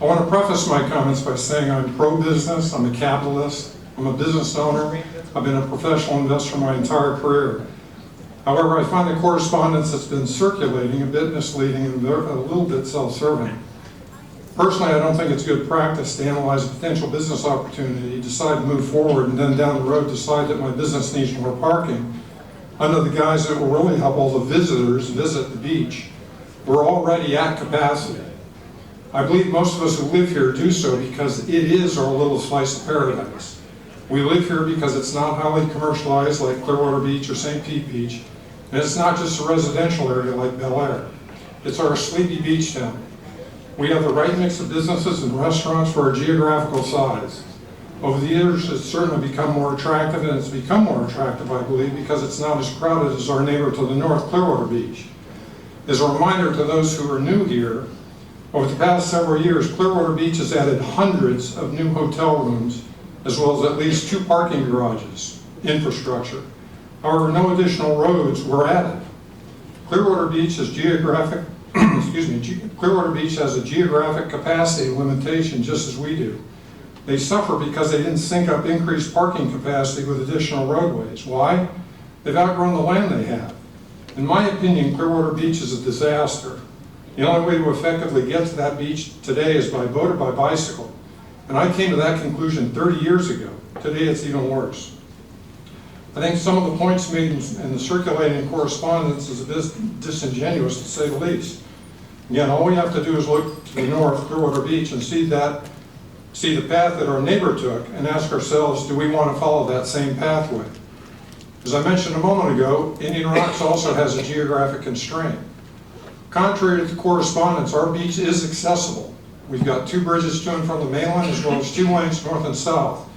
I want to preface my comments by saying I'm pro-business, I'm a capitalist, I'm a business owner, I've been a professional investor my entire career. However, I find the correspondence that's been circulating a bit misleading and a little bit self-serving. Personally, I don't think it's good practice to analyze a potential business opportunity, decide to move forward, and then down the road decide that my business needs more parking under the guise that will really help all the visitors visit the beach. We're already at capacity. I believe most of us who live here do so because it is our little slice of paradise. We live here because it's not highly commercialized like Clearwater Beach or St. Pete Beach, and it's not just a residential area like Bel Air. It's our sleepy beach town. We have the right mix of businesses and restaurants for our geographical size. Over the years, it's certainly become more attractive, and it's become more attractive, I believe, because it's not as crowded as our neighbor to the north, Clearwater Beach. As a reminder to those who are new here, over the past several years, Clearwater Beach has added hundreds of new hotel rooms, as well as at least 2 parking garages, infrastructure. However, no additional roads were added. Clearwater Beach is geographic, Clearwater Beach has a geographic capacity limitation just as we do. They suffer because they didn't sync up increased parking capacity with additional roadways. Why? They've outgrown the land they have. In my opinion, Clearwater Beach is a disaster. The only way to effectively get to that beach today is by boat or by bicycle. And I came to that conclusion 30 years ago. Today it's even worse. I think some of the points made in the circulating correspondence is a bit disingenuous, to say the least. Again, all we have to do is look to the north, Clearwater Beach, and see the path that our neighbor took and ask ourselves, do we want to follow that same pathway? As I mentioned a moment ago, Indian Rocks also has a geographic constraint. Contrary to the correspondence, our beach is accessible. We've got 2 bridges to and from the mainland, as well as 2 lanes north and south.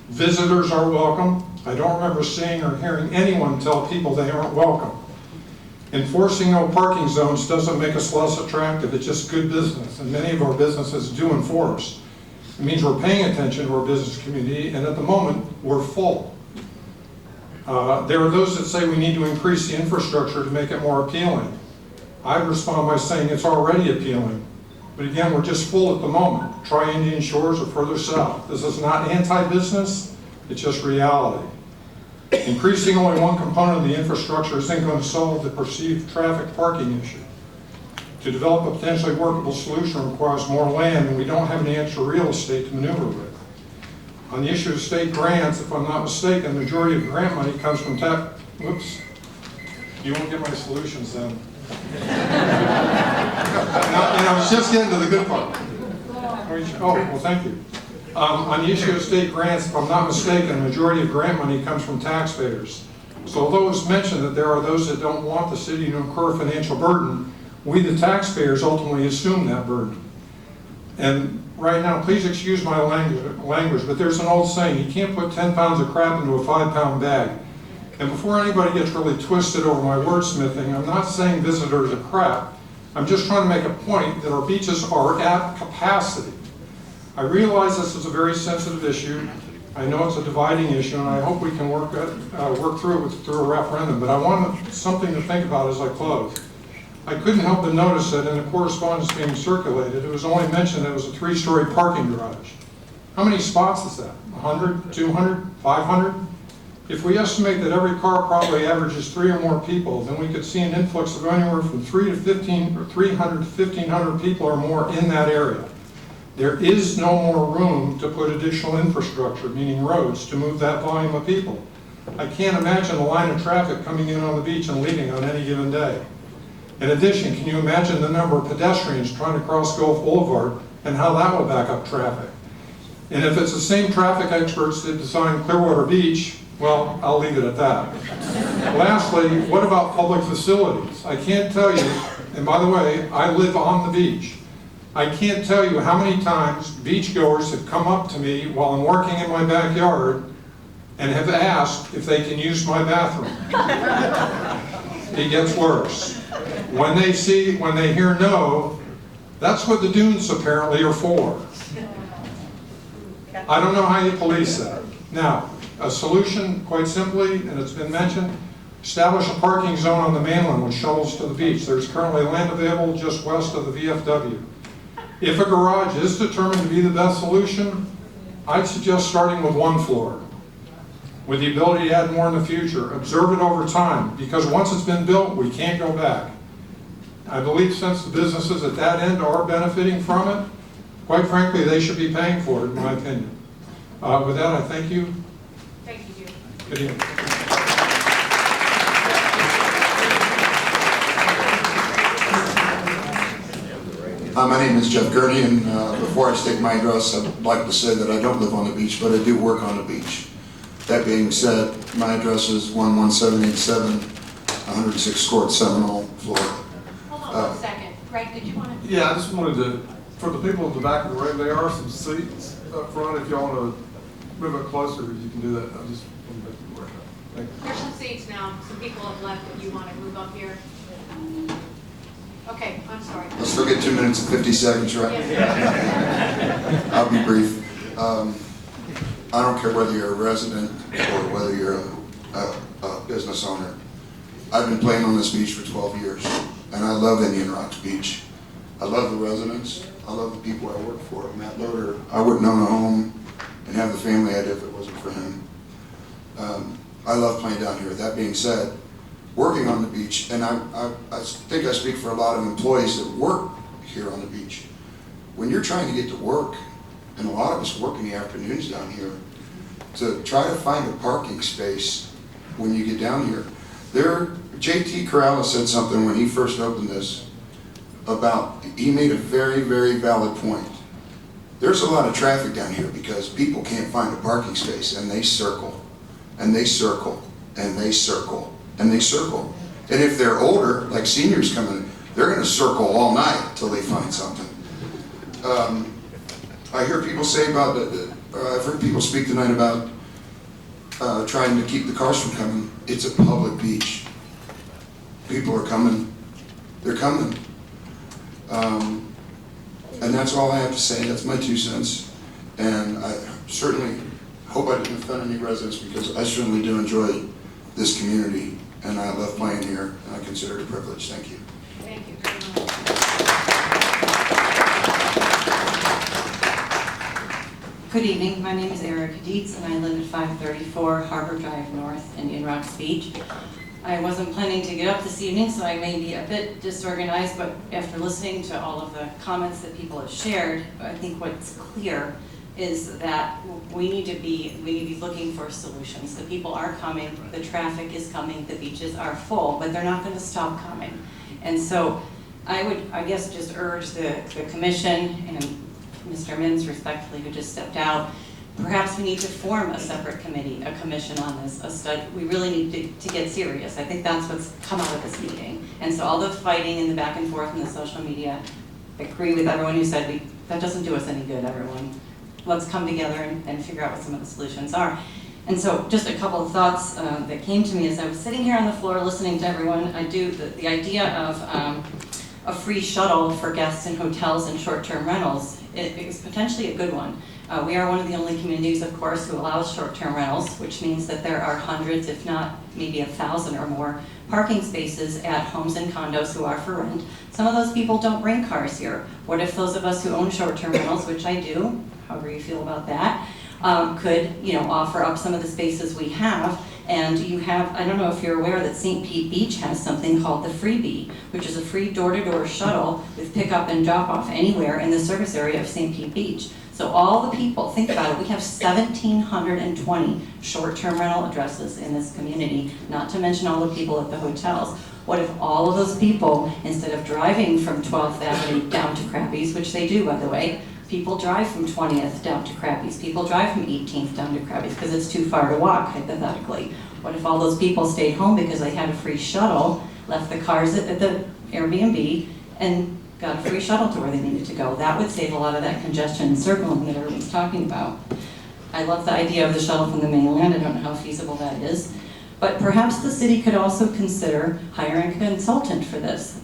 Visitors are welcome. I don't remember seeing or hearing anyone tell people they aren't welcome. Enforcing no parking zones doesn't make us less attractive, it's just good business, and many of our businesses do enforce. It means we're paying attention to our business community, and at the moment, we're full. There are those that say we need to increase the infrastructure to make it more appealing. I respond by saying it's already appealing, but again, we're just full at the moment. Try Indian Shores or further south. This is not anti-business, it's just reality. Increasing only one component of the infrastructure isn't going to solve the perceived traffic parking issue. To develop a potentially workable solution requires more land, and we don't have any extra real estate to maneuver with. On the issue of state grants, if I'm not mistaken, the majority of grant money comes from whoops, you won't get my solutions then. I was just getting to the good part. Oh, well, thank you. On the issue of state grants, if I'm not mistaken, the majority of grant money comes from taxpayers. So although it's mentioned that there are those that don't want the city to incur financial burden, we the taxpayers ultimately assume that burden. And right now, please excuse my language, but there's an old saying, you can't put 10 pounds of crap into a 5-pound bag. And before anybody gets really twisted over my wordsmithing, I'm not saying visitors are crap. I'm just trying to make a point that our beaches are at capacity. I realize this is a very sensitive issue. I know it's a dividing issue, and I hope we can work through it through a referendum, but I want something to think about as I close. I couldn't help but notice that in the correspondence being circulated, it was only mentioned that it was a 3-story parking garage. How many spots is that? 100, 200, 500? If we estimate that every car probably averages 3 or more people, then we could see an influx of anywhere from 300 to 1,500 people or more in that area. There is no more room to put additional infrastructure, meaning roads, to move that volume of people. I can't imagine a line of traffic coming in on the beach and leaving on any given day. In addition, can you imagine the number of pedestrians trying to cross Gulf Boulevard and how that will back up traffic? And if it's the same traffic experts that designed Clearwater Beach, well, I'll leave it at that. Lastly, what about public facilities? I can't tell you, and by the way, I live on the beach. I can't tell you how many times beachgoers have come up to me while I'm working in my backyard and have asked if they can use my bathroom. It gets worse. When they hear no, that's what the dunes apparently are for. I don't know how you police that. Now, a solution, quite simply, and it's been mentioned, establish a parking zone on the mainland with shuttles to the beach. There's currently land available just west of the VFW. If a garage is determined to be the best solution, I'd suggest starting with 1 floor, with the ability to add more in the future. Observe it over time, because once it's been built, we can't go back. I believe since the businesses at that end are benefiting from it, Quite frankly, they should be paying for it, in my opinion. With that, I thank you. Thank you, Judy. Good evening. My name is Jeff Gurney, and before I state my address, I'd like to say that I don't live on the beach, but I do work on the beach. That being said, my address is 11787, 106 Court, Seminole, Florida. Hold on 1 second. Greg, did you want to? Yeah, I just wanted to, for the people in the back of the room, there are some seats up front. If y'all want to move it closer, you can do that. I just want to make you aware of that. Thank you. There's some seats now. Some people have left if you want to move up here. Okay, I'm sorry. Let's forget 2 minutes and 50 seconds, right? Yeah. I'll be brief. I don't care whether you're a resident or whether you're a business owner. I've been playing on this beach for 12 years, and I love Indian Rocks Beach. I love the residents. I love the people I work for. Matt Loader, I wouldn't own a home and have the family I did if it wasn't for him. I love playing down here. That being said, working on the beach, and I think I speak for a lot of employees that work here on the beach. When you're trying to get to work, and a lot of us work in the afternoons down here, to try to find a parking space when you get down here. JT Corrales said something when he first opened this about, he made a very, very valid point. There's a lot of traffic down here because people can't find a parking space, and they circle, and they circle, and they circle, and they circle. And if they're older, like seniors coming, they're gonna circle all night till they find something. I hear people say about, I've heard people speak tonight about trying to keep the cars from coming. It's a public beach. People are coming. They're coming. And that's all I have to say. That's my 2 cents. And I certainly hope I didn't offend any residents, because I certainly do enjoy this community, and I love playing here, and I consider it a privilege. Thank you. Thank you very much. Good evening, my name is Erica Dietz, and I live at 534 Harbor Drive North, Indian Rocks Beach. I wasn't planning to get up this evening, so I may be a bit disorganized, but after listening to all of the comments that people have shared, I think what's clear is that we need to be looking for solutions. The people are coming, the traffic is coming, the beaches are full, but they're not going to stop coming. And so I would, I guess, just urge the commission and Mr. Mins respectfully, who just stepped out, perhaps we need to form a separate committee, a commission on this, a study. We really need to get serious. I think that's what's come out of this meeting. And so all the fighting and the back and forth in the social media, I agree with everyone who said that doesn't do us any good, everyone. Let's come together and figure out what some of the solutions are. And so just a couple of thoughts that came to me as I was sitting here on the floor listening to everyone. The idea of a free shuttle for guests in hotels and short-term rentals is potentially a good one. We are one of the only communities, of course, who allows short-term rentals, which means that there are hundreds, if not maybe 1,000 or more, parking spaces at homes and condos who are for rent. Some of those people don't bring cars here. What if those of us who own short-term rentals, which I do, however you feel about that, could offer up some of the spaces we have? And you have, I don't know if you're aware that St. Pete Beach has something called the Freebie, which is a free door-to-door shuttle with pickup and drop-off anywhere in the service area of St. Pete Beach. So all the people, think about it, we have 1,720 short-term rental addresses in this community, not to mention all the people at the hotels. What if all of those people, instead of driving from 12th Avenue down to Crappies, which they do, by the way, people drive from 20th down to Crappies, people drive from 18th down to Crappies because it's too far to walk, hypothetically. What if all those people stayed home because they had a free shuttle, left the cars at the Airbnb, and got a free shuttle to where they needed to go? That would save a lot of that congestion and circling that everyone's talking about. I love the idea of the shuttle from the mainland. I don't know how feasible that is. But perhaps the city could also consider hiring a consultant for this.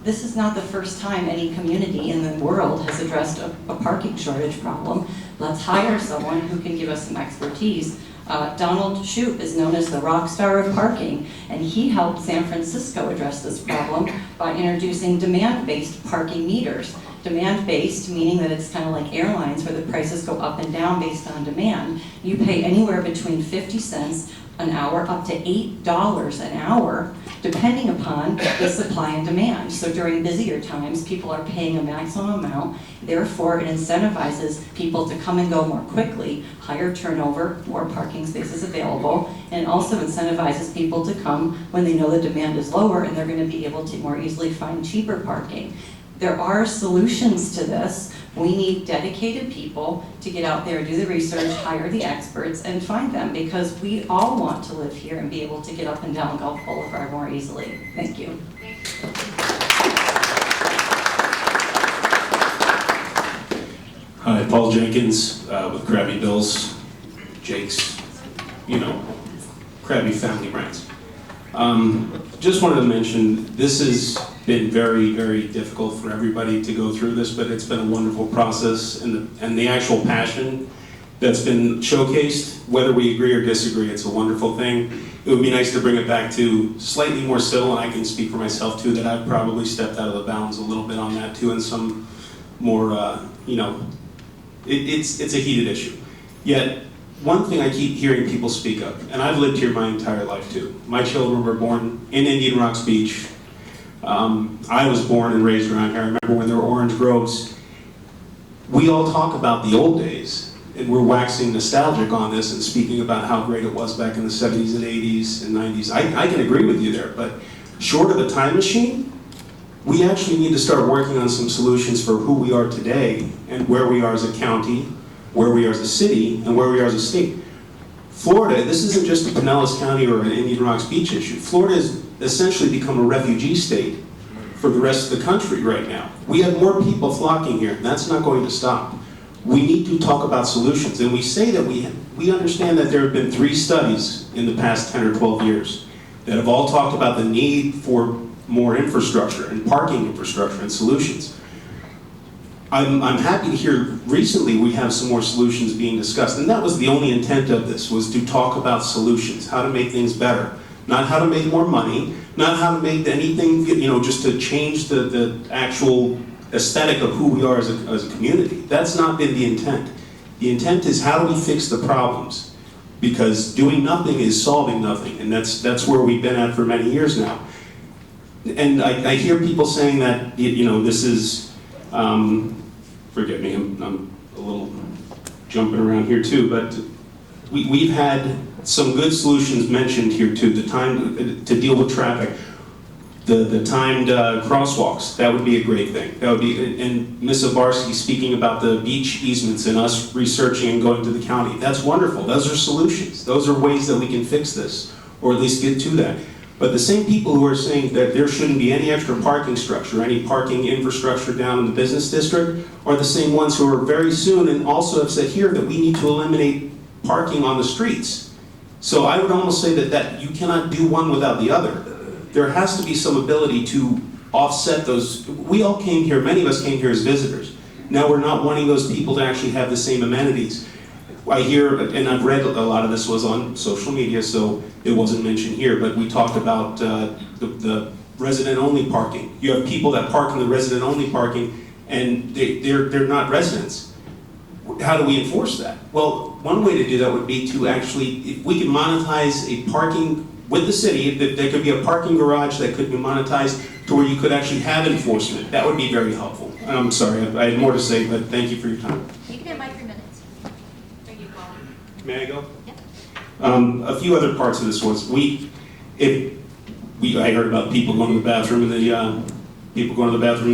This is not the first time any community in the world has addressed a parking shortage problem. Let's hire someone who can give us some expertise. Donald Shoup is known as the rock star of parking, and he helped San Francisco address this problem by introducing demand-based parking meters. Demand-based, meaning that it's kind of like airlines where the prices go up and down based on demand. You pay anywhere between 50 cents an hour up to $8 an hour depending upon the supply and demand. So during busier times, people are paying a maximum amount, therefore it incentivizes people to come and go more quickly, higher turnover, more parking spaces available, and it also incentivizes people to come when they know the demand is lower and they're going to be able to more easily find cheaper parking. There are solutions to this. We need dedicated people to get out there, do the research, hire the experts, and find them, because we all want to live here and be able to get up and down Gulf Boulevard more easily. Thank you. Hi, Paul Jenkins with Krabby Bill's, Jake's, Krabby Family Brands. Just wanted to mention, this has been very, very difficult for everybody to go through this, but it's been a wonderful process, and the actual passion that's been showcased, whether we agree or disagree, it's a wonderful thing. It would be nice to bring it back to slightly more civil, and I can speak for myself too, that I've probably stepped out of the bounds a little bit on that too, and some more, it's a heated issue. Yet, one thing I keep hearing people speak of, and I've lived here my entire life too. My children were born in Indian Rocks Beach. I was born and raised around here. I remember when there were orange groves. We all talk about the old days, and we're waxing nostalgic on this and speaking about how great it was back in the 70s and 80s and 90s. I can agree with you there, but short of a time machine, we actually need to start working on some solutions for who we are today and where we are as a county, where we are as a city, and where we are as a state. Florida, this isn't just a Pinellas County or an Indian Rocks Beach issue. Florida has essentially become a refugee state for the rest of the country right now. We have more people flocking here, and that's not going to stop. We need to talk about solutions, and we say that we understand that there have been 3 studies in the past 10 or 12 years that have all talked about the need for more infrastructure and parking infrastructure and solutions. I'm happy to hear recently we have some more solutions being discussed, and that was the only intent of this, was to talk about solutions, how to make things better, not how to make more money, not how to make anything, just to change the actual aesthetic of who we are as a community. That's not been the intent. The intent is how do we fix the problems, because doing nothing is solving nothing, and that's where we've been at for many years now. And I hear people saying that, this is, forgive me, I'm a little jumping around here too, but we've had some good solutions mentioned here too. The time to deal with traffic, the timed crosswalks, that would be a great thing. That would be, and Ms. Zabarski speaking about the beach easements and us researching and going to the county. That's wonderful. Those are solutions. Those are ways that we can fix this, or at least get to that. But the same people who are saying that there shouldn't be any extra parking structure, any parking infrastructure down in the business district, are the same ones who are very soon and also have said here that we need to eliminate parking on the streets. So I would almost say that you cannot do one without the other. There has to be some ability to offset those. We all came here, many of us came here as visitors. Now we're not wanting those people to actually have the same amenities. I hear, and I've read a lot of this was on social media, so it wasn't mentioned here, but we talked about the resident-only parking. You have people that park in the resident-only parking, and they're not residents. How do we enforce that? Well, one way to do that would be to actually, if we could monetize a parking with the city, there could be a parking garage that could be monetized to where you could actually have enforcement. That would be very helpful. And I'm sorry, I had more to say, but thank you for your time. You can have my 3 minutes. Thank you, Paul. May I go? Yep. A few other parts of this was, I heard about people going to the bathroom in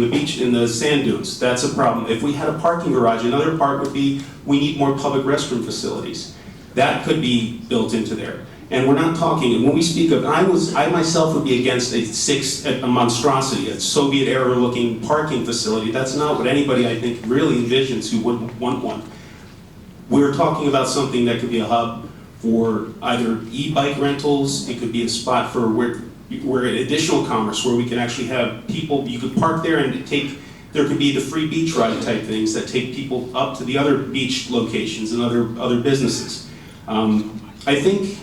the beach, in the sand dunes. That's a problem. If we had a parking garage, another part would be, we need more public restroom facilities. That could be built into there. And we're not talking, and when we speak of, I myself would be against a monstrosity, a Soviet era looking parking facility. That's not what anybody, I think, really envisions who would want one. We're talking about something that could be a hub for either e-bike rentals, it could be a spot for where additional commerce, where we can actually have people, you could park there and there could be the free beach ride type things that take people up to the other beach locations and other businesses. I think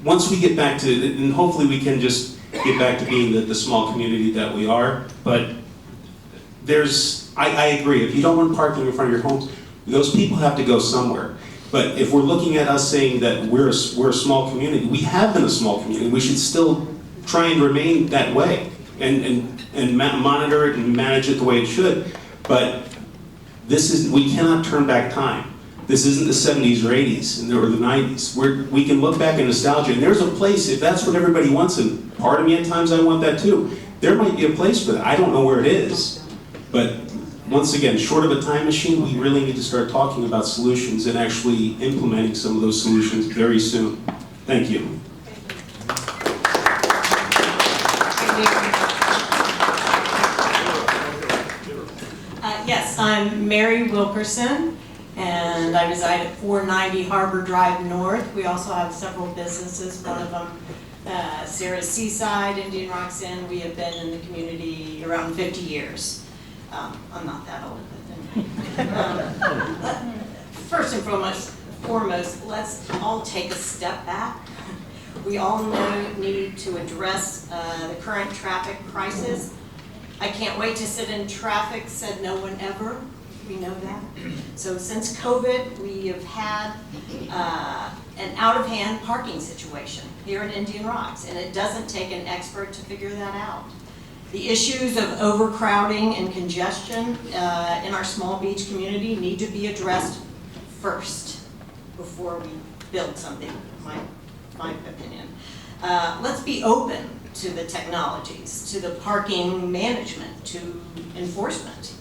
once we get back to, and hopefully we can just get back to being the small community that we are, but I agree, if you don't want parking in front of your homes, those people have to go somewhere. But if we're looking at us saying that we're a small community, we have been a small community, we should still trying to remain that way and monitor it and manage it the way it should. But we cannot turn back time. This isn't the 70s or 80s or the 90s. We can look back in nostalgia, and there's a place, if that's what everybody wants, and part of me at times I want that too, there might be a place for that. I don't know where it is. But once again, short of a time machine, we really need to start talking about solutions and actually implementing some of those solutions very soon. Thank you. Yes, I'm Mary Wilkerson, and I reside at 490 Harbor Drive North. We also have several businesses, one of them Sarah's Seaside, Indian Rocks Inn. We have been in the community around 50 years. I'm not that old, but first and foremost, let's all take a step back. We all need to address the current traffic crisis. I can't wait to sit in traffic, said no one ever. We know that. So since COVID, we have had an out-of-hand parking situation here in Indian Rocks, and it doesn't take an expert to figure that out. The issues of overcrowding and congestion in our small beach community need to be addressed first before we build something, my opinion. Let's be open to the technologies, to the parking management, to enforcement.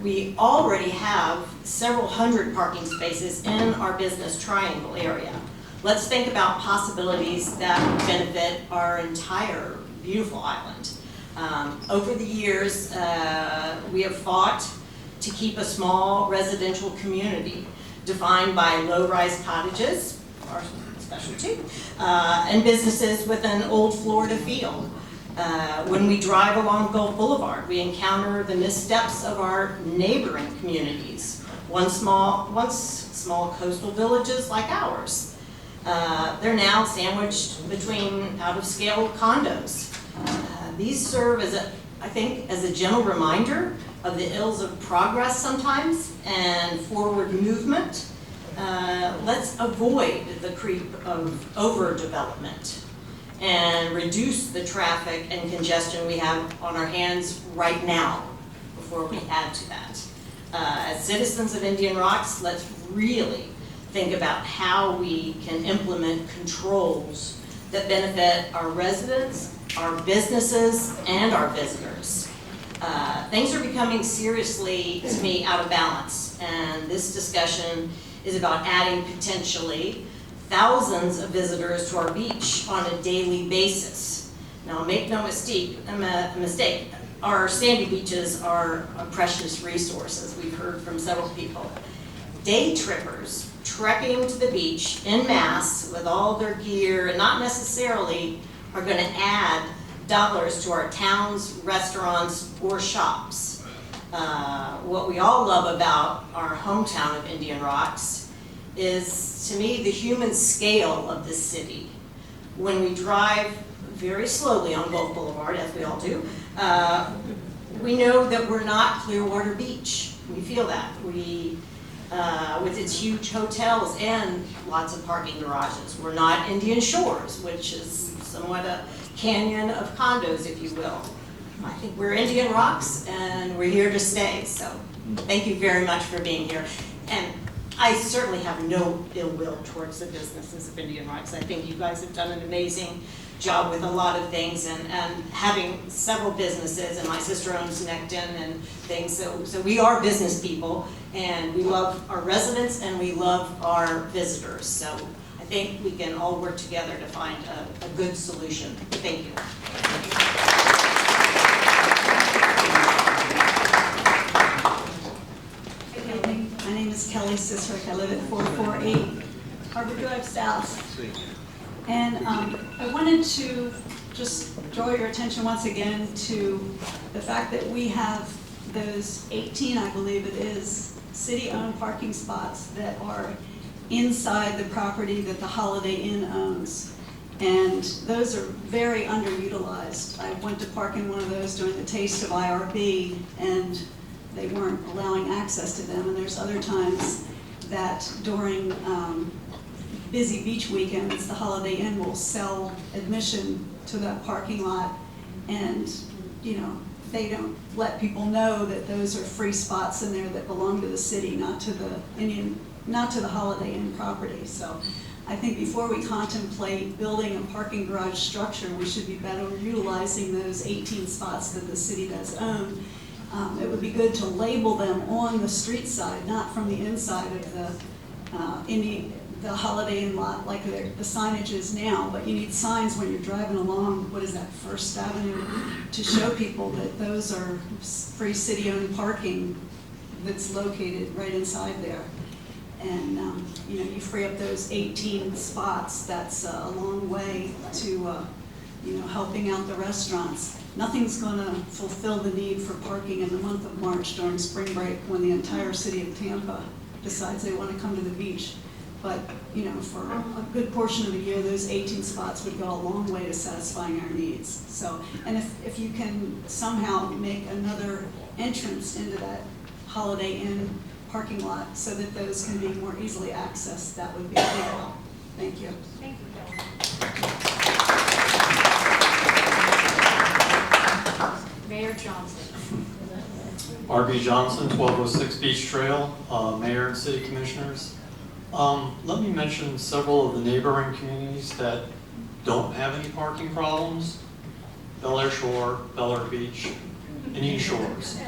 We already have several hundred parking spaces in our business triangle area. Let's think about possibilities that benefit our entire beautiful island. Over the years, we have fought to keep a small residential community defined by low-rise cottages, our specialty, and businesses with an old Florida feel. When we drive along Gulf Boulevard, we encounter the missteps of our neighboring communities, once small coastal villages like ours. They're now sandwiched between out-of-scale condos. These serve as I think, as a gentle reminder of the ills of progress sometimes and forward movement. Let's avoid the creep of overdevelopment and reduce the traffic and congestion we have on our hands right now before we add to that. As citizens of Indian Rocks, let's really think about how we can implement controls that benefit our residents, our businesses, and our visitors. Things are becoming seriously, to me, out of balance, and this discussion is about adding potentially thousands of visitors to our beach on a daily basis. Now, make no mistake, our sandy beaches are a precious resource, as we've heard from several people. Day trippers trekking to the beach en masse with all their gear and not necessarily are going to add dollars to our towns, restaurants, or shops. What we all love about our hometown of Indian Rocks is, to me, the human scale of this city. When we drive very slowly on Gulf Boulevard, as we all do, we know that we're not Clearwater Beach. We feel that. With its huge hotels and lots of parking garages. We're not Indian Shores, which is somewhat a canyon of condos, if you will. I think we're Indian Rocks, and we're here to stay. So thank you very much for being here. And I certainly have no ill will towards the businesses of Indian Rocks. I think you guys have done an amazing job with a lot of things, and having several businesses, and my sister owns Necton and things, so we are business people, and we love our residents and we love our visitors. So I think we can all work together to find a good solution. Thank you. My name is Kelly Sisrick. I live at 448 Harbor Drive South. And I wanted to just draw your attention once again to the fact that we have those 18, I believe it is, city-owned parking spots that are inside the property that the Holiday Inn owns. And those are very underutilized. I went to park in one of those during the Taste of IRB, and they weren't allowing access to them. And there's other times that during busy beach weekends, the Holiday Inn will sell admission to that parking lot, and, you know, they don't let people know that those are free spots in there that belong to the city, not to the Holiday Inn property. So I think before we contemplate building a parking garage structure, we should be better utilizing those 18 spots that the city does own. It would be good to label them on the street side, not from the inside of the Holiday Inn lot like the signage is now, but you need signs when you're driving along, what is that, First Avenue, to show people that those are free city-owned parking that's located right inside there. And, you know, you free up those 18 spots, that's a long way to, you know, helping out the restaurants. Nothing's gonna fulfill the need for parking in the month of March during spring break when the entire city of Tampa decides they wanna come to the beach. But, you know, for a good portion of the year, those 18 spots would go a long way to satisfying our needs. So, and if you can somehow make another entrance into that Holiday Inn parking lot so that those can be more easily accessed, that would be a big help. Thank you. Thank you, Mayor Johnson. R.B. Johnson, 1206 Beach Trail, Mayor and City Commissioners. Let me mention several of the neighboring communities that don't have any parking problems. Bel Air Shore, Bel Air Beach, Indian Shores,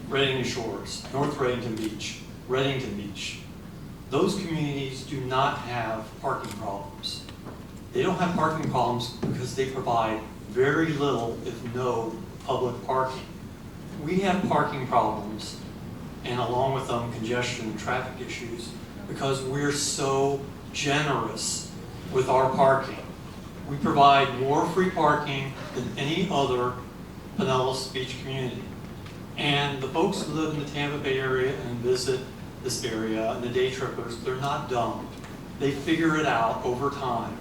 Reddington Shores, North Reddington Beach, Reddington Beach. Those communities do not have parking problems. They don't have parking problems because they provide very little, if no, public parking. We have parking problems, and along with them, congestion and traffic issues, because we're so generous with our parking. We provide more free parking than any other Pinellas Beach community. And the folks who live in the Tampa Bay area and visit this area, and the day trippers, they're not dumb. They figure it out over time,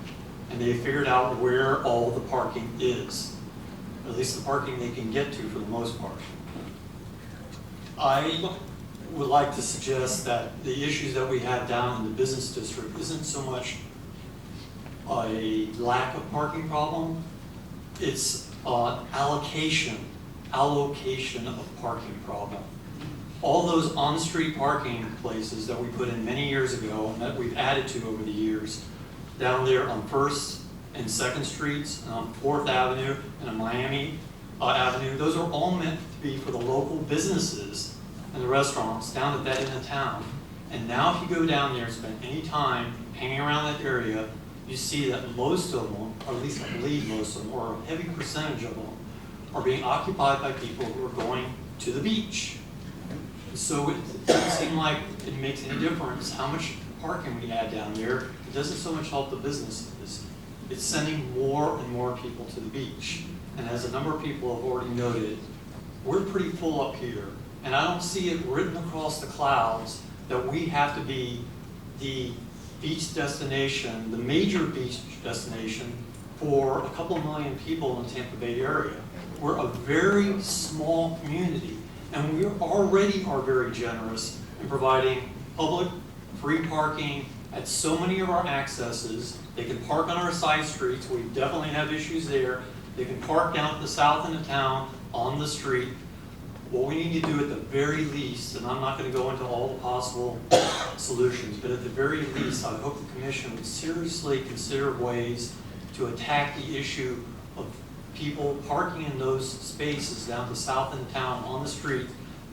and they figured out where all the parking is, at least the parking they can get to for the most part. I would like to suggest that the issues that we have down in the business district isn't so much a lack of parking problem, it's allocation of parking problem. All those on-street parking places that we put in many years ago and that we've added to over the years, down there on 1st and 2nd Streets, and on 4th Avenue and on Miami Avenue, those are all meant to be for the local businesses and the restaurants down at that end of town. And now if you go down there and spend any time hanging around that area, you see that most of them, or at least I believe most of them, or a heavy percentage of them, are being occupied by people who are going to the beach. So it doesn't seem like it makes any difference how much parking we add down there. It doesn't so much help the businesses. It's sending more and more people to the beach. And as a number of people have already noted, we're pretty full up here. And I don't see it written across the clouds that we have to be the beach destination, the major beach destination for a couple million people in the Tampa Bay area. We're a very small community, and we already are very generous in providing public free parking at so many of our accesses. They can park on our side streets. We definitely have issues there. They can park down at the south end of town on the street. What we need to do at the very least, and I'm not going to go into all the possible solutions, but at the very least, I hope the Commission would seriously consider ways to attack the issue of people parking in those spaces down the south end of town on the street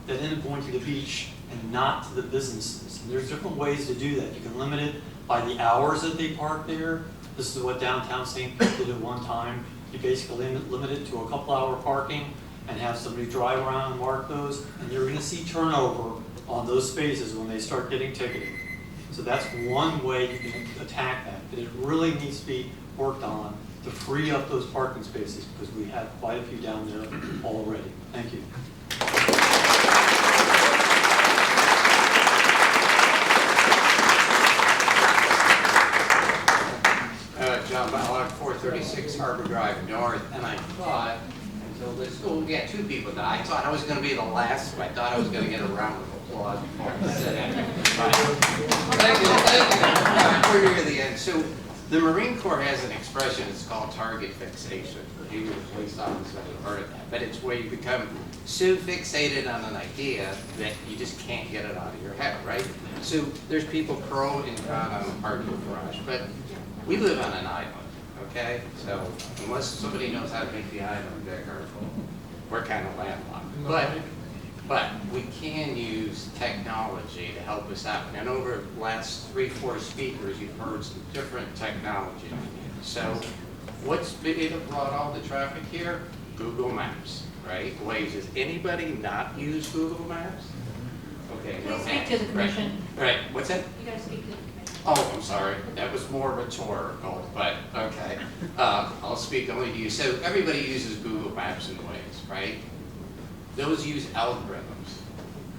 that end up going to the beach and not to the businesses. And there's different ways to do that. You can limit it by the hours that they park there. This is what downtown St. Pete did at one time. You basically limit it to a couple-hour parking and have somebody drive around and mark those, and you're going to see turnover on those spaces when they start getting ticketed. So that's one way you can attack that, but it really needs to be worked on to free up those parking spaces, because we have quite a few down there already. Thank you. John Ballock, 436 Harbor Drive North, and I thought, until this, oh, we got two people now. I thought I was going to be the last, so I thought I was going to get a round of applause before I said anything. Thank you. We're near the end. So The Marine Corps has an expression, it's called target fixation. Maybe the police officers have heard of that, but it's where you become so fixated on an idea that you just can't get it out of your head, right? So there's people pro and con on the parking garage, but we live on an island, okay? So unless somebody knows how to make the island bigger, we're kind of landlocked. But we can use technology to help us out. And over the last 3-4 speakers, you've heard some different technology. So what's brought all the traffic here? Google Maps, right? Waze. Does anybody not use Google Maps? Okay. Please speak to the commission. Right. What's that? You gotta speak to the commission. Oh, I'm sorry. That was more rhetorical, but okay. I'll speak only to you. So everybody uses Google Maps and Waze, right? Those use algorithms.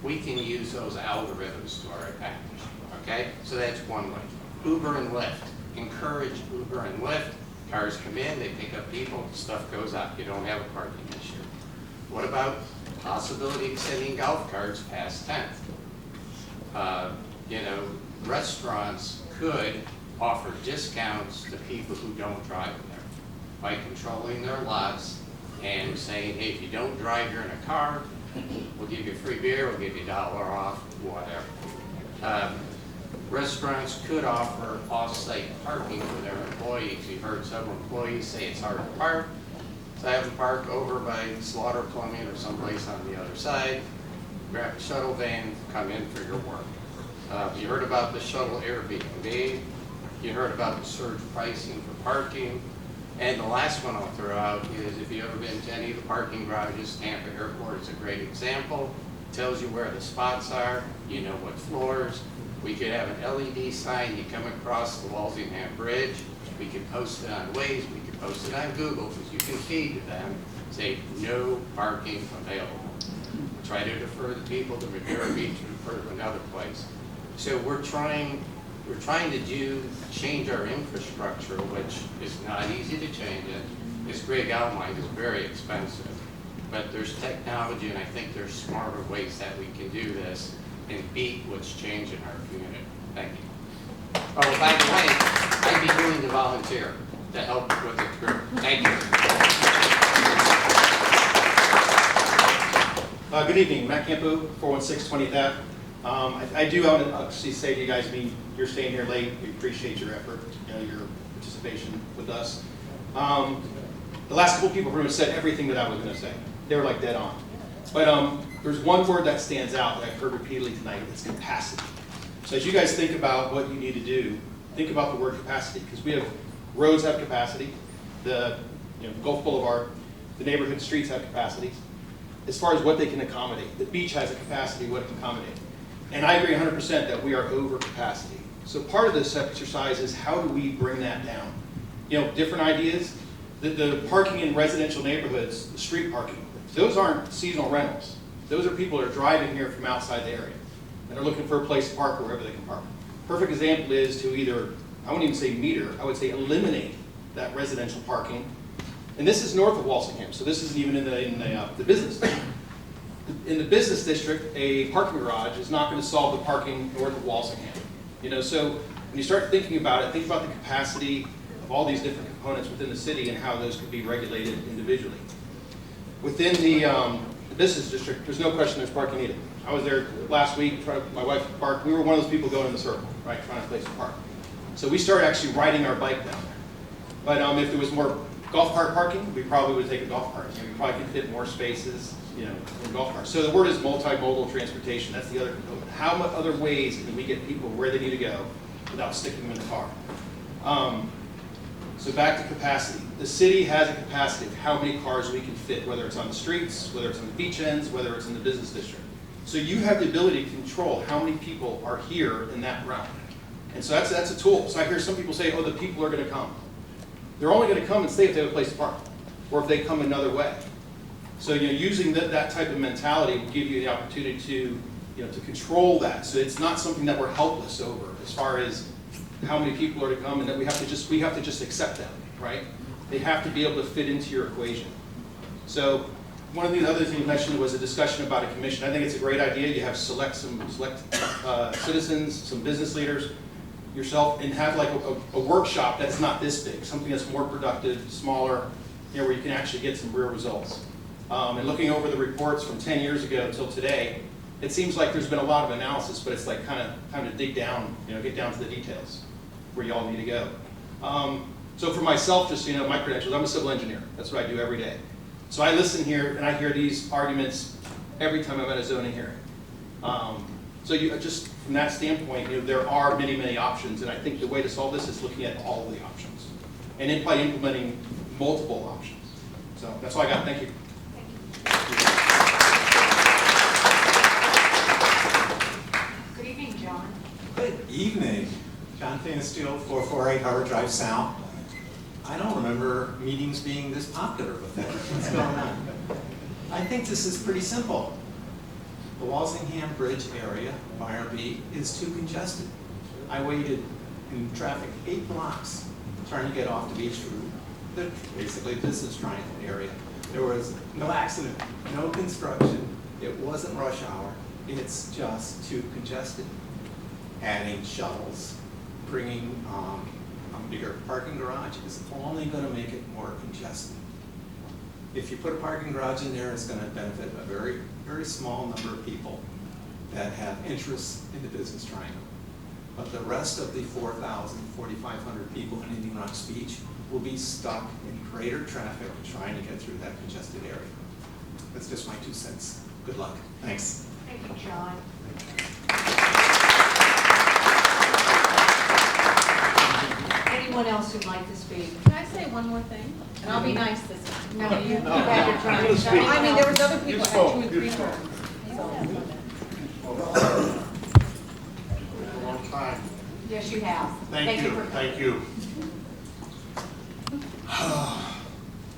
We can use those algorithms to our advantage, okay? So that's one way. Uber and Lyft. Encourage Uber and Lyft. Cars come in, they pick up people, stuff goes out. You don't have a parking issue. What about possibility of sending golf carts past 10th? You know, restaurants could offer discounts to people who don't drive there by controlling their lots and saying, hey, if you don't drive, you're in a car, we'll give you free beer, we'll give you $1 off, whatever. Restaurants could offer off-site parking for their employees. You've heard several employees say it's hard to park, so have them park over by Slaughter Plumbing or someplace on the other side, grab a shuttle van, come in for your work. You heard about the shuttle Airbnb, you heard about the surge pricing for parking. And the last one I'll throw out is if you've ever been to any of the parking garages, Tampa Airport is a great example. Tells you where the spots are, you know what floors. We could have an LED sign, you come across the Walsingham Bridge, we could post it on Waze, we could post it on Google, because you can feed to them, say no parking available. Try to defer the people to Riviera Beach or refer to another place. So we're trying to change our infrastructure, which is not easy to change it. As Greg outlined, is very expensive. But there's technology, and I think there's smarter ways that we can do this and beat what's changing in our community. Thank you. Oh, by the way, I'd be willing to volunteer to help with the group. Thank you. Good evening, Matt Campo, 416 20th Ave. I do want to actually say to you guys, you're staying here late. We appreciate your effort, your participation with us. The last couple people pretty much said everything that I was going to say. They were like dead on. But there's one word that stands out that I've heard repeatedly tonight. It's capacity. So as you guys think about what you need to do, think about the word capacity, because we have roads have capacity, the Gulf Boulevard, the neighborhood streets have capacity. As far as what they can accommodate, the beach has a capacity what it can accommodate. And I agree 100% that we are over capacity. So part of this exercise is how do we bring that down? Different ideas. The parking in residential neighborhoods, the street parking, those aren't seasonal rentals. Those are people that are driving here from outside the area and are looking for a place to park wherever they can park. Perfect example is to either, I wouldn't even say meter, I would say eliminate that residential parking. And this is north of Walsingham, so this isn't even in the business district. In the business district, a parking garage is not going to solve the parking north of Walsingham. So when you start thinking about it, think about the capacity of all these different components within the city and how those could be regulated individually. Within the business district, there's no question there's parking needed. I was there last week, my wife parked. We were one of those people going in the circle, right, trying to place a park. So we started actually riding our bike down there. But if there was more golf cart parking, we probably would take a golf cart. We probably could fit more spaces, in golf carts. So the word is multimodal transportation. That's the other component. How much other ways can we get people where they need to go without sticking them in the car? So back to capacity. The city has a capacity of how many cars we can fit, whether it's on the streets, whether it's on the beach ends, whether it's in the business district. So you have the ability to control how many people are here in that realm. And so that's a tool. So I hear some people say, oh, the people are going to come. They're only going to come and stay if they have a place to park, or if they come another way. So using that type of mentality will give you the opportunity to to control that. So it's not something that we're helpless over as far as how many people are to come, and that we have to just accept them, right? They have to be able to fit into your equation. So one of the other things you mentioned was a discussion about a commission. I think it's a great idea. You have select citizens, some business leaders. yourself and have like a workshop that's not this big, something that's more productive, smaller, you know, where you can actually get some real results. And looking over the reports from 10 years ago until today, it seems like there's been a lot of analysis, but it's like kind of time to dig down, you know, get down to the details where you all need to go. So for myself, just, you know, my credentials, I'm a civil engineer. That's what I do every day. So I listen here and I hear these arguments every time I'm at a zoning hearing. So you just from that standpoint, you know, there are many, many options, and I think the way to solve this is looking at all of the options and then by implementing multiple options. So that's all I got. Thank you. Good evening, John. Good evening. John Fanasteel, 448 Harbor Drive South. I don't remember meetings being this popular before. What's going on? I think this is pretty simple. The Walsingham Bridge area, BRB, is too congested. I waited in traffic 8 blocks trying to get off the beach route, basically business triangle area. There was no accident, no construction, it wasn't rush hour, it's just too congested. Adding shuttles, bringing a bigger parking garage is only going to make it more congested. If you put a parking garage in there, it's going to benefit a very, very small number of people that have interests in the business triangle. But the rest of the 4,000, 4,500 people in Indian Rocks Beach will be stuck in greater traffic trying to get through that congested area. That's just my 2 cents. Good luck. Thanks. Thank you, John. Anyone else who'd like to speak? Can I say one more thing? And I'll be nice this time. No, you had your turn. I mean, there was other people that had 2 and 3 terms. A long time. Yes, you have. Thank you, for thank you.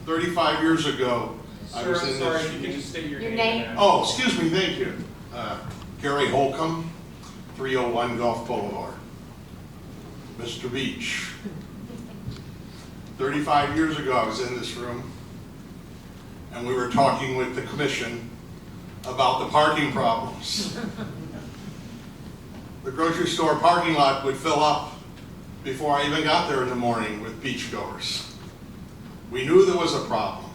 35 years ago, I was in this. Sorry, you can just state your name. Oh, excuse me, thank you. Gary Holcomb, 301 Gulf Boulevard. Mr. Beach. 35 years ago, I was in this room, and we were talking with the commission about the parking problems. The grocery store parking lot would fill up before I even got there in the morning with beachgoers. We knew there was a problem.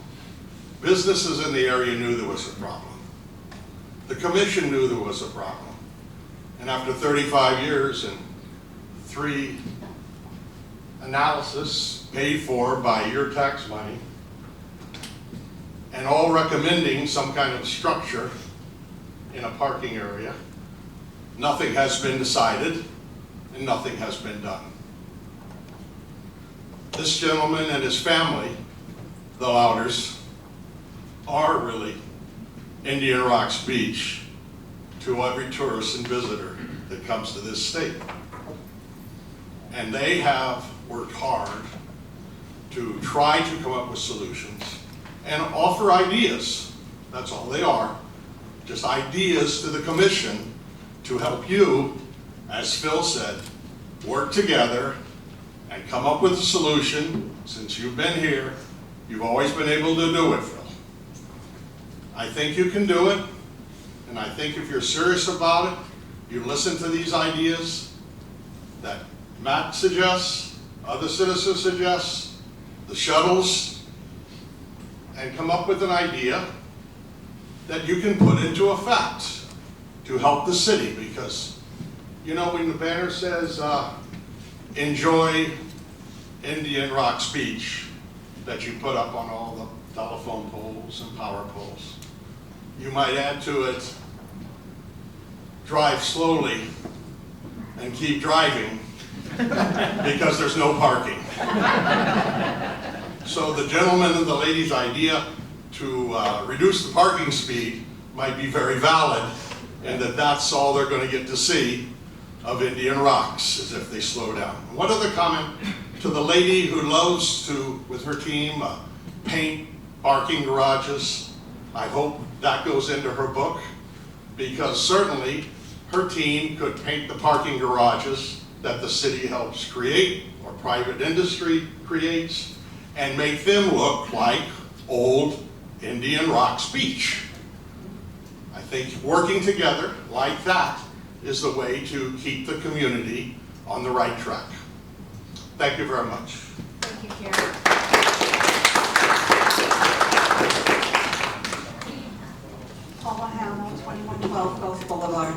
Businesses in the area knew there was a problem. The commission knew there was a problem. And after 35 years and 3 analysis paid for by your tax money, and all recommending some kind of structure in a parking area, nothing has been decided and nothing has been done. This gentleman and his family, the Louders, are really Indian Rocks Beach to every tourist and visitor that comes to this state. And they have worked hard to try to come up with solutions and offer ideas. That's all they are, just ideas to the commission to help you, as Phil said, work together and come up with a solution. Since you've been here, you've always been able to do it, Phil. I think you can do it, and I think if you're serious about it, you listen to these ideas that Matt suggests, other citizens suggest, the shuttles, and come up with an idea that you can put into effect to help the city. Because, you know, when the banner says, enjoy Indian Rocks Beach, that you put up on all the telephone poles and power poles, you might add to it, drive slowly and keep driving because there's no parking. So the gentleman and the lady's idea to reduce the parking speed might be very valid, and that's all they're going to get to see of Indian Rocks, is if they slow down. One other comment to the lady who loves to, with her team, paint parking garages. I hope that goes into her book, because certainly her team could paint the parking garages that the city helps create or private industry creates and make them look like old Indian Rocks Beach. I think working together like that is the way to keep the community on the right track. Thank you very much. Thank you, Karen. Paula Hamill, 2112 Gulf Boulevard.